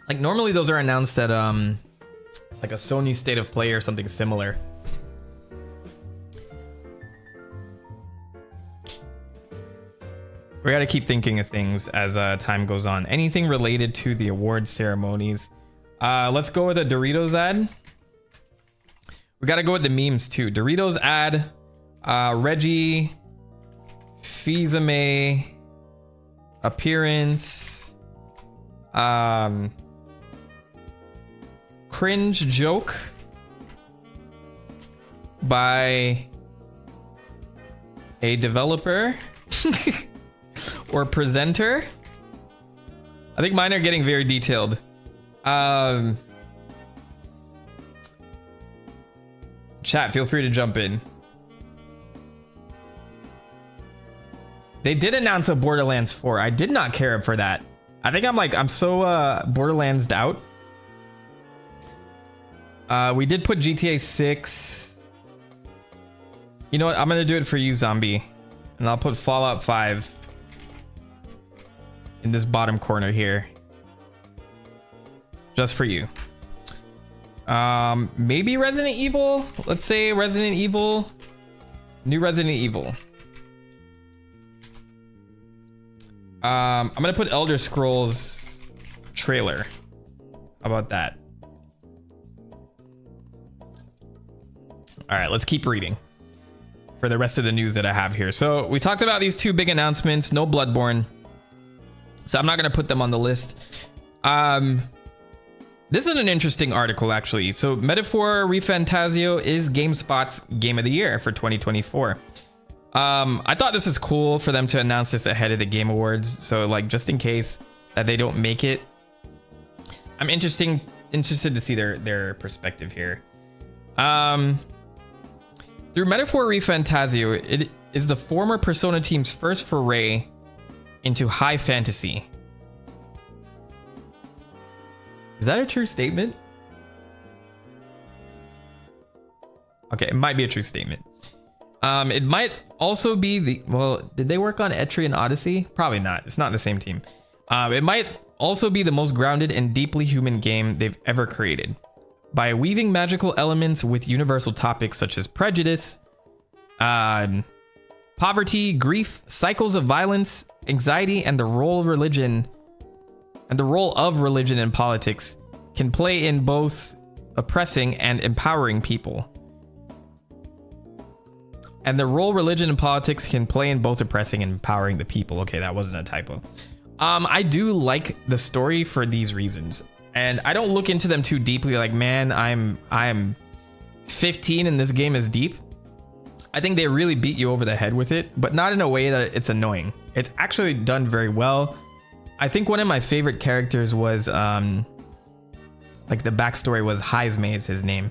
Like normally those are announced at like a Sony State of Play or something similar. We gotta keep thinking of things as time goes on. Anything related to the award ceremonies. Let's go with a Doritos ad. We gotta go with the memes too. Doritos ad, Reggie Fils-Aimé appearance, cringe joke by a developer or presenter. I think mine are getting very detailed. Chat, feel free to jump in. They did announce a Borderlands 4. I did not care for that. I think I'm so Borderlands'd out. We did put GTA 6. You know what? I'm gonna do it for you, Zombie. And I'll put Fallout 5 in this bottom corner here. Just for you. Maybe Resident Evil. Let's say Resident Evil. New Resident Evil. I'm gonna put Elder Scrolls trailer. How about that? All right, let's keep reading for the rest of the news that I have here. So we talked about these two big announcements. No Bloodborne, so I'm not gonna put them on the list. This is an interesting article, actually. So Metaphor ReFantazio is GameSpot's Game of the Year for 2024. I thought this is cool for them to announce this ahead of the Game Awards. So like, just in case that they don't make it, I'm interested to see their perspective here. Through Metaphor ReFantazio, it is the former Persona team's first foray into high fantasy. Is that a true statement? Okay, it might be a true statement. It might also be well, did they work on Erdtree and Odyssey? Probably not. It's not the same team. It might also be the most grounded and deeply human game they've ever created. By weaving magical elements with universal topics such as prejudice, poverty, grief, cycles of violence, anxiety, and the role of religion and politics can play in both oppressing and empowering people. And the role religion and politics can play in both oppressing and empowering the people. Okay, that wasn't a typo. I do like the story for these reasons. And I don't look into them too deeply like, man, I'm 15 and this game is deep. I think they really beat you over the head with it, but not in a way that it's annoying. It's actually done very well. I think one of my favorite characters was like the backstory was Heismay is his name.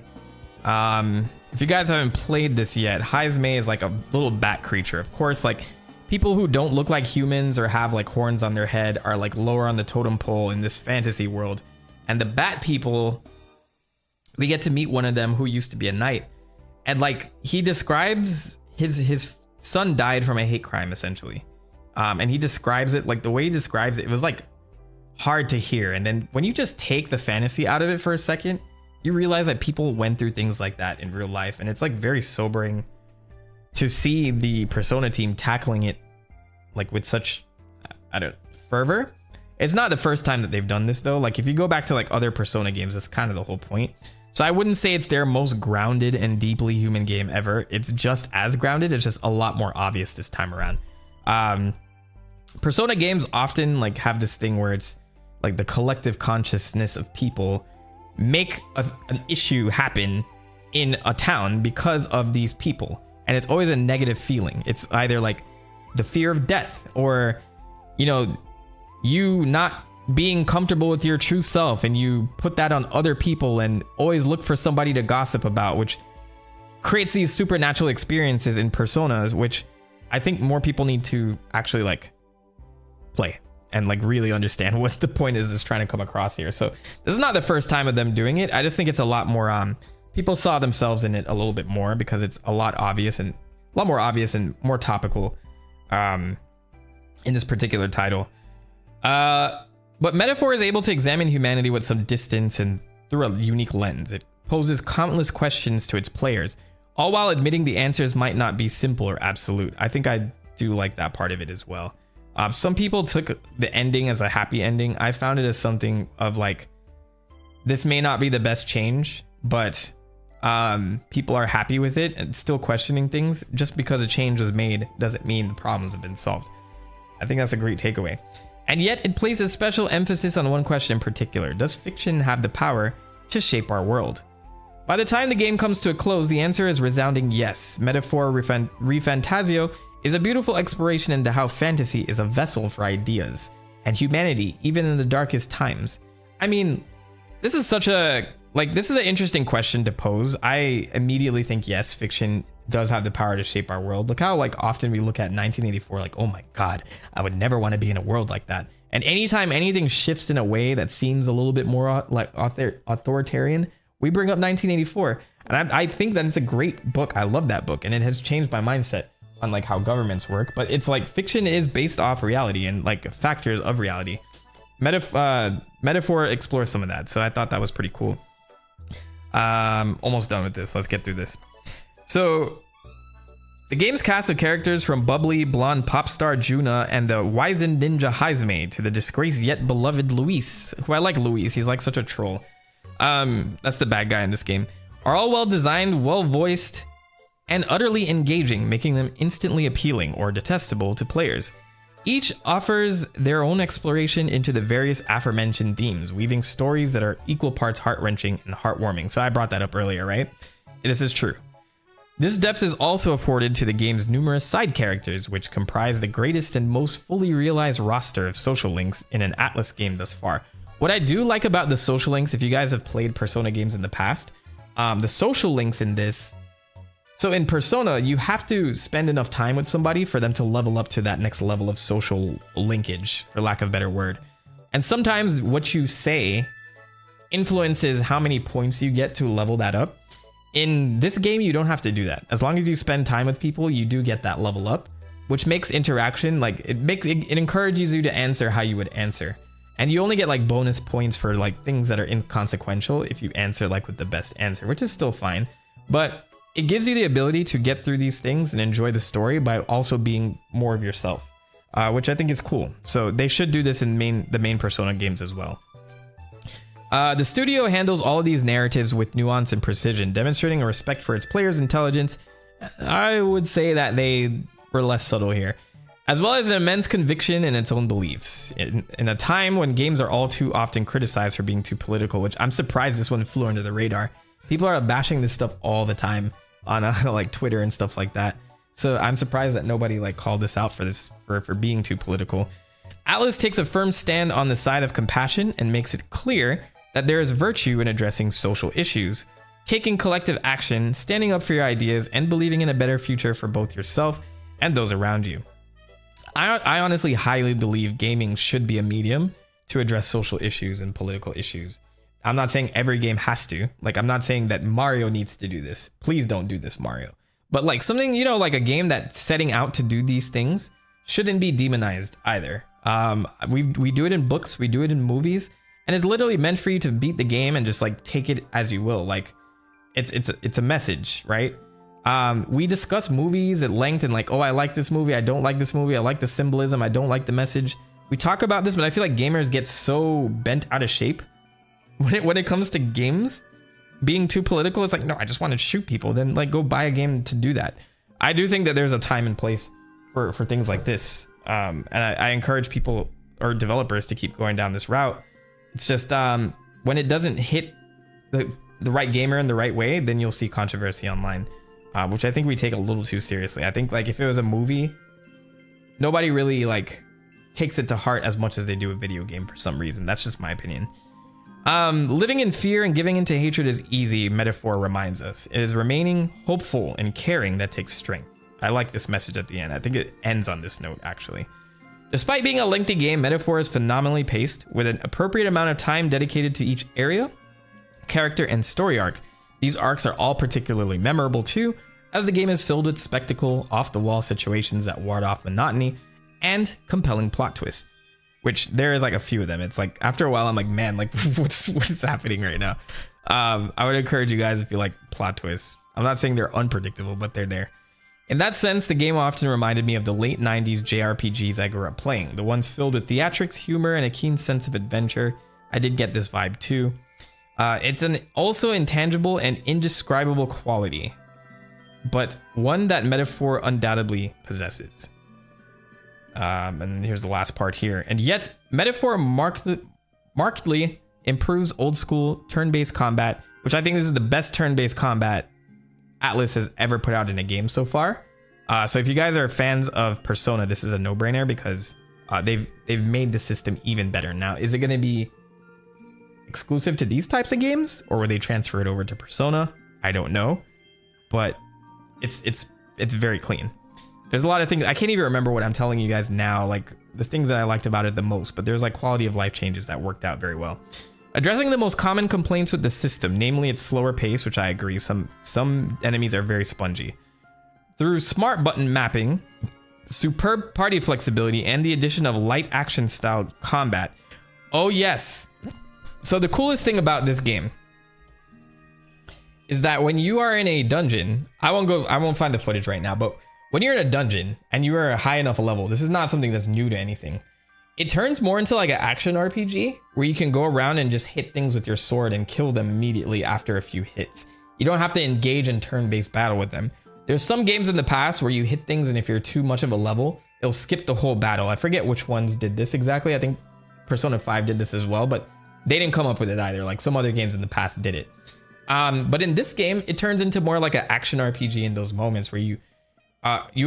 If you guys haven't played this yet, Heismay is like a little bat creature. Of course, like people who don't look like humans or have like horns on their head are like lower on the totem pole in this fantasy world. And the bat people, we get to meet one of them who used to be a knight. And like he describes his son died from a hate crime essentially. And he describes it like the way he describes it, it was like hard to hear. And then when you just take the fantasy out of it for a second, you realize that people went through things like that in real life. And it's like very sobering to see the Persona team tackling it like with such, fervor. It's not the first time that they've done this though. Like if you go back to like other Persona games, that's kind of the whole point. So I wouldn't say it's their most grounded and deeply human game ever. It's just as grounded. It's just a lot more obvious this time around. Persona games often like have this thing where it's like the collective consciousness of people make an issue happen in a town because of these people. And it's always a negative feeling. It's either like the fear of death or, you know, you not being comfortable with your true self and you put that on other people and always look for somebody to gossip about, which creates these supernatural experiences in Personas, which I think more people need to actually like play and like really understand what the point is trying to come across here. So this is not the first time of them doing it. I just think it's a lot more, people saw themselves in it a little bit more because it's a lot more obvious and more topical in this particular title. But Metaphor is able to examine humanity with some distance and through a unique lens. It poses countless questions to its players, all while admitting the answers might not be simple or absolute. I think I do like that part of it as well. Some people took the ending as a happy ending. I found it as something of like, this may not be the best change, but people are happy with it and still questioning things. Just because a change was made doesn't mean the problems have been solved. I think that's a great takeaway. And yet it places special emphasis on one question in particular. Does fiction have the power to shape our world? By the time the game comes to a close, the answer is resounding yes. Metaphor Refantasio is a beautiful exploration into how fantasy is a vessel for ideas and humanity, even in the darkest times. I mean, this is an interesting question to pose. I immediately think yes, fiction does have the power to shape our world. Look how like often we look at 1984 like, oh my god, I would never want to be in a world like that. And anytime anything shifts in a way that seems a little bit more like authoritarian, we bring up 1984. And I think that it's a great book. I love that book, and it has changed my mindset on like how governments work. But it's like fiction is based off reality and like factors of reality. Metaphor explores some of that, so I thought that was pretty cool. Almost done with this. Let's get through this. So the game's cast of characters from bubbly blonde pop star Juna and the wizened ninja Haizumi to the disgraced yet beloved Luis, who I like Luis, he's like such a troll. That's the bad guy in this game, are all well designed, well voiced, and utterly engaging, making them instantly appealing or detestable to players. Each offers their own exploration into the various aforementioned themes, weaving stories that are equal parts heart-wrenching and heartwarming. So I brought that up earlier, right? This is true. This depth is also afforded to the game's numerous side characters, which comprise the greatest and most fully realized roster of social links in an Atlus game thus far. What I do like about the social links, if you guys have played Persona games in the past, the social links in this, so in Persona, you have to spend enough time with somebody for them to level up to that next level of social linkage, for lack of a better word. And sometimes what you say influences how many points you get to level that up. In this game, you don't have to do that. As long as you spend time with people, you do get that level up, which makes interaction, like it encourages you to answer how you would answer. And you only get like bonus points for like things that are inconsequential if you answer like with the best answer, which is still fine. But it gives you the ability to get through these things and enjoy the story by also being more of yourself, which I think is cool. So they should do this in the main Persona games as well. The studio handles all of these narratives with nuance and precision, demonstrating a respect for its players' intelligence. I would say that they were less subtle here, as well as an immense conviction in its own beliefs. In a time when games are all too often criticized for being too political, which I'm surprised this one flew under the radar. People are bashing this stuff all the time on like Twitter and stuff like that. So I'm surprised that nobody like called this out for being too political. Atlus takes a firm stand on the side of compassion and makes it clear that there is virtue in addressing social issues, taking collective action, standing up for your ideas, and believing in a better future for both yourself and those around you. I honestly highly believe gaming should be a medium to address social issues and political issues. I'm not saying every game has to. Like, I'm not saying that Mario needs to do this. Please don't do this, Mario. But like something, you know, like a game that's setting out to do these things shouldn't be demonized either. We do it in books, we do it in movies, and it's literally meant for you to beat the game and just like take it as you will. Like, it's a message, right? We discuss movies at length and like, oh, I like this movie, I don't like this movie, I like the symbolism, I don't like the message. We talk about this, but I feel like gamers get so bent out of shape when it comes to games being too political. It's like, no, I just want to shoot people. Then like go buy a game to do that. I do think that there's a time and place for things like this. And I encourage people or developers to keep going down this route. It's just when it doesn't hit the right gamer in the right way, then you'll see controversy online, which I think we take a little too seriously. I think like if it was a movie, nobody really like takes it to heart as much as they do a video game for some reason. That's just my opinion. Living in fear and giving into hatred is easy, metaphor reminds us. It is remaining hopeful and caring that takes strength. I like this message at the end. I think it ends on this note, actually. Despite being a lengthy game, Metaphor is phenomenally paced, with an appropriate amount of time dedicated to each area, character, and story arc. These arcs are all particularly memorable too, as the game is filled with spectacle, off-the-wall situations that ward off monotony, and compelling plot twists. Which there is like a few of them. It's like after a while I'm like, man, like what's happening right now? I would encourage you guys if you like plot twists. I'm not saying they're unpredictable, but they're there. In that sense, the game often reminded me of the late 90s JRPGs I grew up playing, the ones filled with theatrics, humor, and a keen sense of adventure. I did get this vibe too. It's an also intangible and indescribable quality, but one that Metaphor undoubtedly possesses. And here's the last part here. And yet, Metaphor markedly improves old school turn-based combat, which I think this is the best turn-based combat Atlas has ever put out in a game so far. So if you guys are fans of Persona, this is a no-brainer because they've made the system even better. Now, is it going to be exclusive to these types of games, or will they transfer it over to Persona? I don't know, but it's very clean. There's a lot of things I can't even remember what I'm telling you guys now, like the things that I liked about it the most, but there's like quality of life changes that worked out very well. Addressing the most common complaints with the system, namely its slower pace, which I agree, some enemies are very spongy. Through smart button mapping, superb party flexibility, and the addition of light action style combat. Oh yes. So the coolest thing about this game is that when you are in a dungeon, I won't find the footage right now, but when you're in a dungeon and you are a high enough level, this is not something that's new to anything. It turns more into like an action RPG where you can go around and just hit things with your sword and kill them immediately after a few hits. You don't have to engage in turn-based battle with them. There's some games in the past where you hit things and if you're too much of a level, it'll skip the whole battle. I forget which ones did this exactly. I think Persona 5 did this as well, but they didn't come up with it either. Like some other games in the past did it. But in this game, it turns into more like an action RPG in those moments where you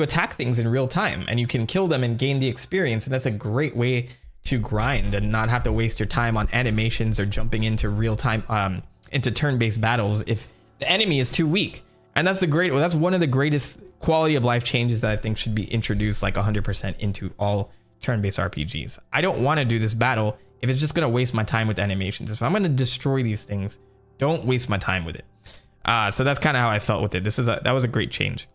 attack things in real time and you can kill them and gain the experience. And that's a great way to grind and not have to waste your time on animations or jumping into real time, into turn-based battles if the enemy is too weak. And that's one of the greatest quality of life changes that I think should be introduced like 100% into all turn-based RPGs. I don't want to do this battle if it's just going to waste my time with animations. If I'm going to destroy these things, don't waste my time with it. So that's kind of how I felt with it. That was a great change.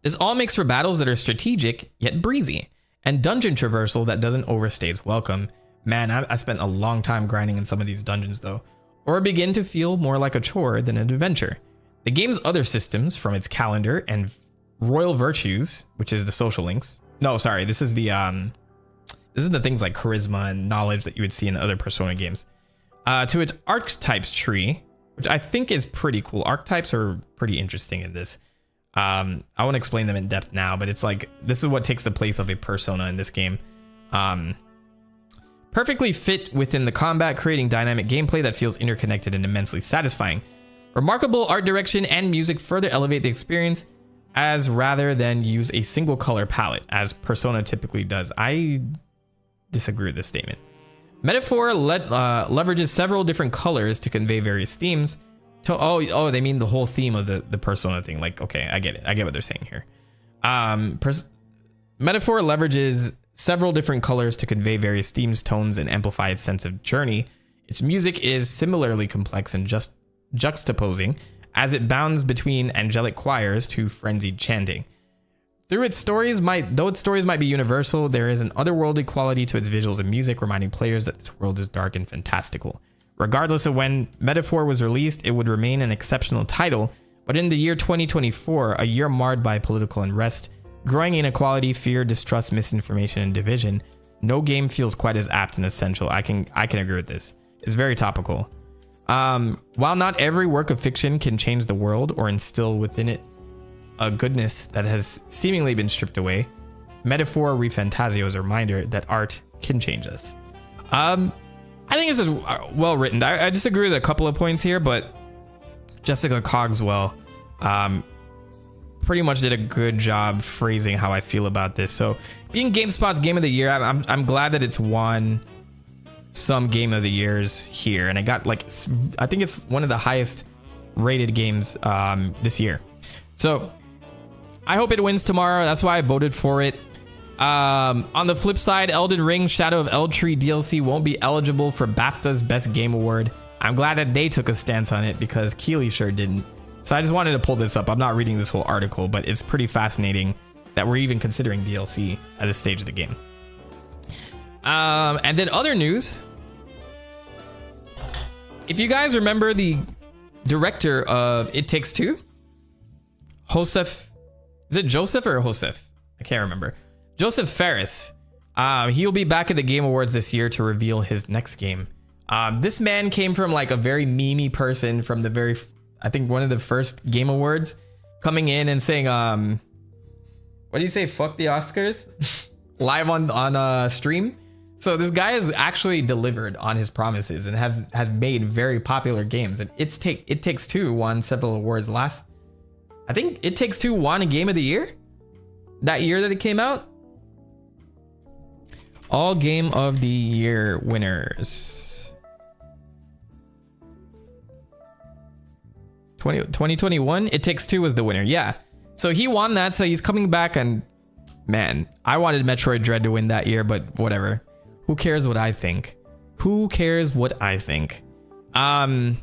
This all makes for battles that are strategic yet breezy, and dungeon traversal that doesn't overstay its welcome. Man, I spent a long time grinding in some of these dungeons though, or begin to feel more like a chore than an adventure. The game's other systems, from its calendar and royal virtues, which is the social links. No, sorry, this is the things like charisma and knowledge that you would see in other Persona games. To its archetypes tree, which I think is pretty cool. Archetypes are pretty interesting in this. I won't explain them in depth now, but it's like, this is what takes the place of a persona in this game. Perfectly fit within the combat, creating dynamic gameplay that feels interconnected and immensely satisfying. Remarkable art direction and music further elevate the experience, as rather than use a single color palette, as Persona typically does. I disagree with this statement. Metaphor leverages several different colors to convey various themes. They mean the whole theme of the Persona thing. Like, okay, I get it. I get what they're saying here. Metaphor leverages several different colors to convey various themes, tones, and amplify its sense of journey. Its music is similarly complex and just juxtaposing as it bounds between angelic choirs to frenzied chanting. Though its stories might be universal, there is an otherworldly quality to its visuals and music, reminding players that this world is dark and fantastical. Regardless of when Metaphor was released, it would remain an exceptional title, but in the year 2024, a year marred by political unrest, growing inequality, fear, distrust, misinformation, and division, no game feels quite as apt and essential. I can agree with this. It's very topical. While not every work of fiction can change the world or instill within it a goodness that has seemingly been stripped away, Metaphor Refantasio is a reminder that art can change us. I think this is well written. I disagree with a couple of points here, but Jessica Cogswell pretty much did a good job phrasing how I feel about this. So being GameSpot's Game of the Year, I'm glad that it's won some Game of the Years here, and it got like, I think it's one of the highest rated games this year. So I hope it wins tomorrow. That's why I voted for it. On the flip side, Elden Ring Shadow of Erdtree DLC won't be eligible for BAFTA's Best Game Award. I'm glad that they took a stance on it because Keeley sure didn't. So I just wanted to pull this up. I'm not reading this whole article, but it's pretty fascinating that we're even considering DLC at this stage of the game. And then other news. If you guys remember the director of It Takes Two, Joseph, is it Joseph or Joseph? I can't remember. Joseph Fares. He'll be back at the Game Awards this year to reveal his next game. This man came from like a very memey person from the very, I think one of the first Game Awards, coming in and saying, what do you say? Fuck the Oscars live on stream. So this guy has actually delivered on his promises and has made very popular games. And It Takes Two won several awards last. I think It Takes Two won a Game of the Year that year that it came out. All Game of the Year winners. 2021, It Takes Two was the winner. Yeah. So he won that. So he's coming back, and man, I wanted Metroid Dread to win that year, but whatever. Who cares what I think? Who cares what I think? But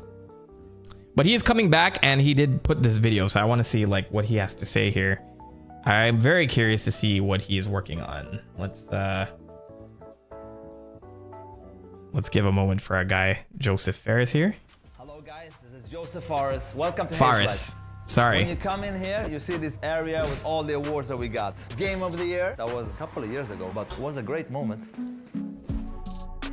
he is coming back, and he did put this video, so I want to see like what he has to say here. I'm very curious to see what he is working on. Let's give a moment for our guy Joseph Fares here. Hello guys, this is Joseph Fares. Welcome to Fares. Sorry. When you come in here, you see this area with all the awards that we got. Game of the Year, that was a couple of years ago, but it was a great moment.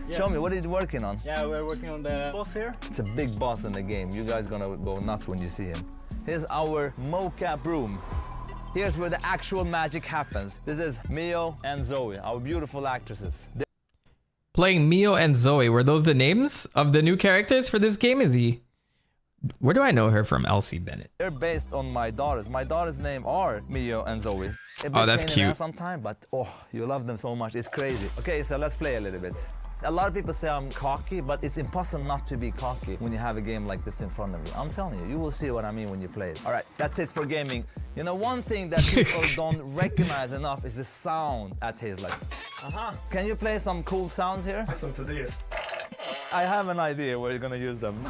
Yeah. Show me, what are you working on? Yeah, we're working on the boss here. It's a big boss in the game. You guys gonna go nuts when you see him. Here's our mocap room. Here's where the actual magic happens. This is Mio and Zoe, our beautiful actresses. Playing Mio and Zoe, were those the names of the new characters for this game? Is he? Where do I know her from? Elsie Bennett. They're based on my daughters. My daughters' name are Mio and Zoe. Oh, that's cute. Sometime, but oh, you love them so much. It's crazy. Okay, so let's play a little bit. A lot of people say I'm cocky, but it's impossible not to be cocky when you have a game like this in front of you. I'm telling you, you will see what I mean when you play it. All right, that's it for gaming. You know, one thing that people don't recognize enough is the sound at Hazelight. Can you play some cool sounds here? Listen to this. I have an idea where you're gonna use them.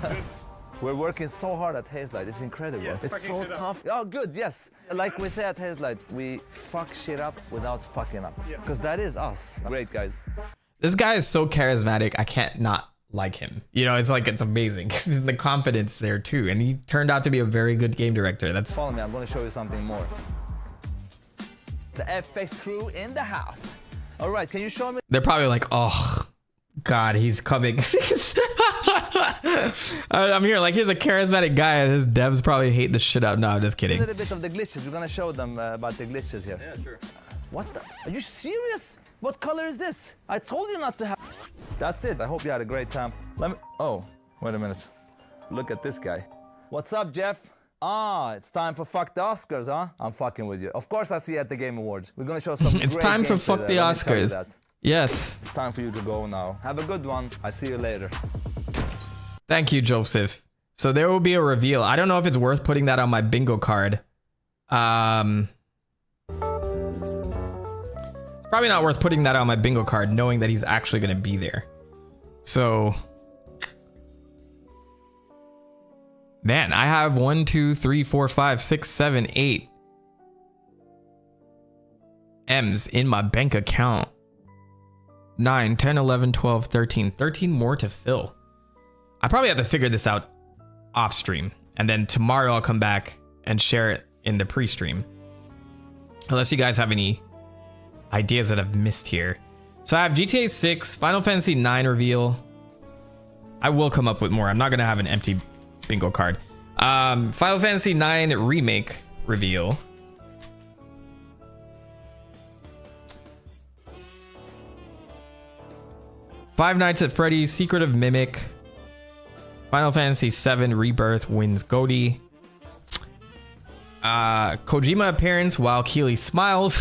We're working so hard at Hazelight, it's incredible. Yes, it's so tough. Oh, good, yes. Like we say at Hazelight, we fuck shit up without fucking up. Because that is us. Great, guys. This guy is so charismatic. I can't not like him. You know, it's like, it's amazing. The confidence there too. And he turned out to be a very good game director. That's Follow me, I'm gonna show you something more. The FX crew in the house. All right, can you show me? They're probably like, oh God, he's coming. I'm here like, here's a charismatic guy and his devs probably hate the shit out. No, I'm just kidding. A little bit of the glitches. We're gonna show them about the glitches here. Yeah, sure. What the? Are you serious? What color is this? I told you not to have. That's it. I hope you had a great time. Let me. Oh, wait a minute. Look at this guy. What's up, Jeff? Ah, it's time for Fuck the Oscars, huh? I'm fucking with you. Of course, I see you at the Game Awards. We're gonna show some. It's great time for games Fuck the Oscars. Yes. It's time for you to go now. Have a good one. I see you later. Thank you, Joseph. So there will be a reveal. I don't know if it's worth putting that on my bingo card. probably not worth putting that on my bingo card, knowing that he's actually going to be there. So, man, I have 1, 2, 3, 4, 5, 6, 7, 8 M's in my bank account. 9, 10, 11, 12, 13. 13 more to fill. I probably have to figure this out off stream. And then tomorrow I'll come back and share it in the pre-stream. Unless you guys have any ideas that I've missed here. So I have GTA 6, Final Fantasy 9 reveal. I will come up with more. I'm not going to have an empty bingo card. Final Fantasy 9 remake reveal. Five Nights at Freddy's Secret of Mimic. Final Fantasy VII Rebirth wins GOTY. Kojima appearance while Keely smiles.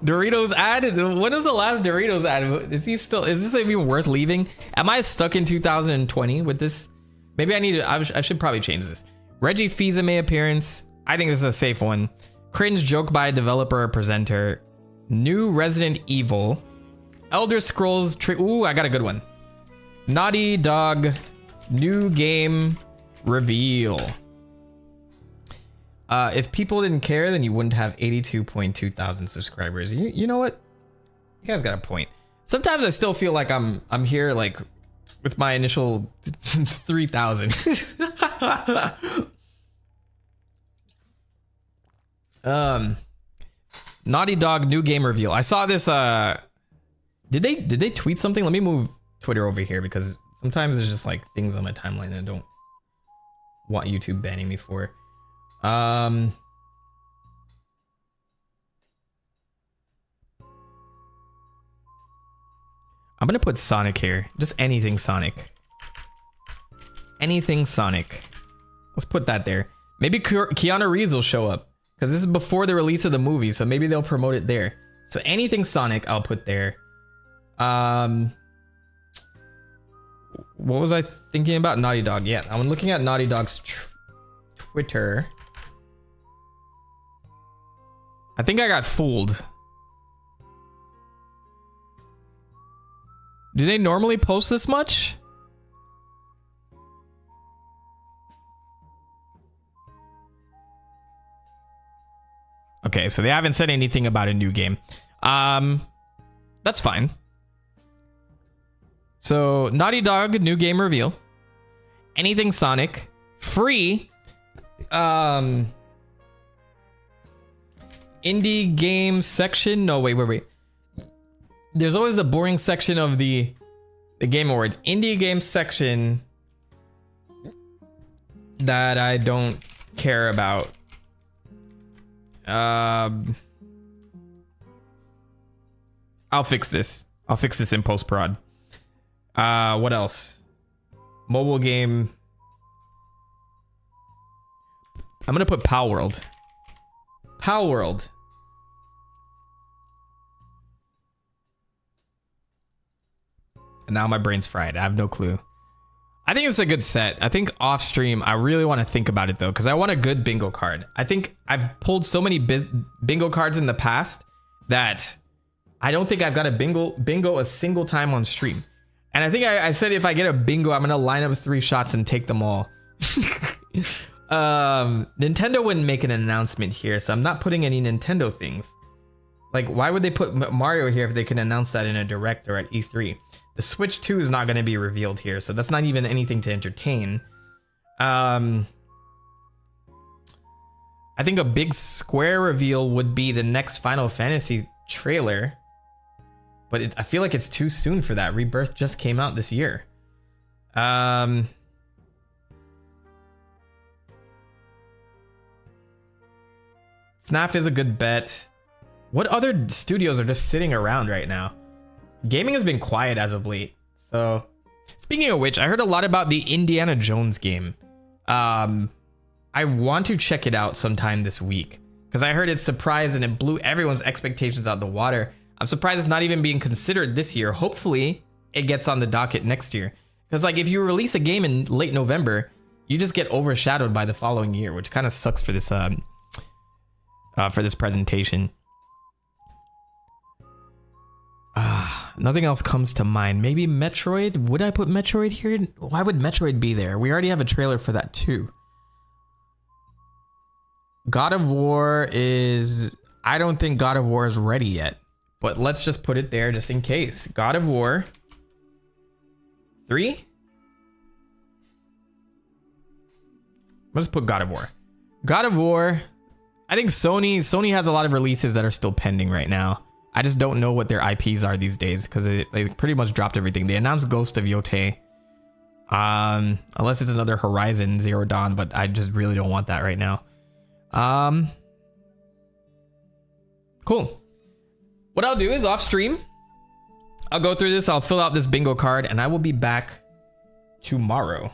Doritos ad. When was the last Doritos ad? Is this even worth leaving? Am I stuck in 2020 with this? Maybe I should probably change this. Reggie Fils-Aimé appearance. I think this is a safe one. Cringe joke by a developer or presenter. New Resident Evil. Elder Scrolls. Ooh, I got a good one. Naughty Dog. New game reveal. If people didn't care, then you wouldn't have 82.2 thousand subscribers. You know what? You guys got a point. Sometimes I still feel like I'm here like with my initial 3,000. Naughty Dog new game reveal. I saw this. Did they tweet something? Let me move Twitter over here because sometimes there's just like things on my timeline that I don't want YouTube banning me for. I'm gonna put Sonic here. Just anything Sonic. Anything Sonic. Let's put that there. Maybe Keanu Reeves will show up because this is before the release of the movie, so maybe they'll promote it there. So anything Sonic, I'll put there. What was I thinking about? Naughty Dog. Yeah, I'm looking at Naughty Dog's Twitter. I think I got fooled. Do they normally post this much? Okay, so they haven't said anything about a new game. That's fine. So, Naughty Dog new game reveal. Anything Sonic. Free. Indie game section. No, wait. There's always the boring section of the Game Awards. Indie game section that I don't care about. I'll fix this. I'll fix this in post-prod. What else? Mobile game. I'm gonna put Pal World. Pal World. And now my brain's fried. I have no clue. I think it's a good set. I think off stream, I really want to think about it though, because I want a good bingo card. I think I've pulled so many bingo cards in the past that I don't think I've got a bingo a single time on stream. And I think I said if I get a bingo, I'm gonna line up 3 shots and take them all. Nintendo wouldn't make an announcement here, so I'm not putting any Nintendo things. Like, why would they put Mario here if they can announce that in a direct or at E3? The Switch 2 is not going to be revealed here, so that's not even anything to entertain. I think a big Square reveal would be the next Final Fantasy trailer. But I feel like it's too soon for that. Rebirth just came out this year. FNAF is a good bet. What other studios are just sitting around right now? Gaming has been quiet as of late. So, speaking of which, I heard a lot about the Indiana Jones game. I want to check it out sometime this week because I heard it surprised and it blew everyone's expectations out the water. I'm surprised it's not even being considered this year. Hopefully, it gets on the docket next year. Because like if you release a game in late November, you just get overshadowed by the following year, which kind of sucks for this presentation. Nothing else comes to mind. Maybe Metroid? Would I put Metroid here? Why would Metroid be there? We already have a trailer for that too. God of War is... I don't think God of War is ready yet. But let's just put it there just in case. God of War 3? Let's put God of War. God of War. I think Sony has a lot of releases that are still pending right now. I just don't know what their IPs are these days because they pretty much dropped everything. They announced Ghost of Yotei. Unless it's another Horizon Zero Dawn, but I just really don't want that right now. Cool. What I'll do is off stream, I'll go through this, I'll fill out this bingo card, and I will be back tomorrow.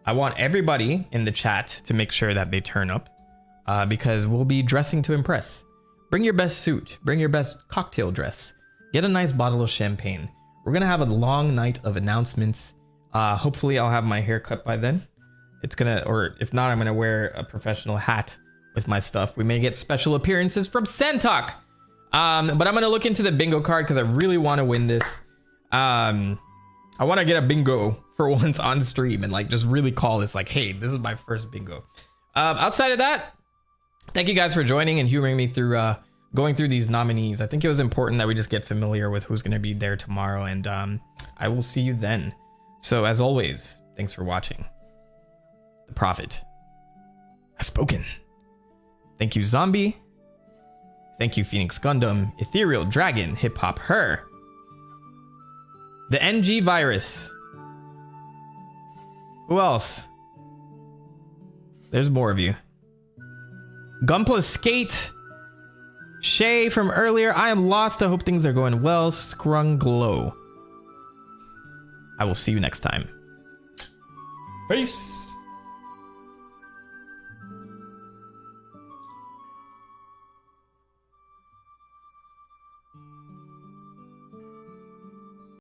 I want everybody in the chat to make sure that they turn up because we'll be dressing to impress. Bring your best suit, bring your best cocktail dress, get a nice bottle of champagne. We're gonna have a long night of announcements. Hopefully I'll have my hair cut by then. It's gonna, or if not, I'm gonna wear a professional hat with my stuff. We may get special appearances from Santok. But I'm gonna look into the bingo card because I really want to win this. I want to get a bingo for once on stream and like just really call this like, hey, this is my first bingo. Outside of that, thank you guys for joining and humoring me through going through these nominees. I think it was important that we just get familiar with who's gonna be there tomorrow, and I will see you then. So as always, thanks for watching. The Prophet has spoken. Thank you, Zombie. Thank you, Phoenix Gundam, Ethereal Dragon, Hip Hop Her, the NG Virus. Who else? There's more of you. Gunpla Skate, Shay from earlier. I am lost. I hope things are going well. Scrung Glow. I will see you next time. Peace.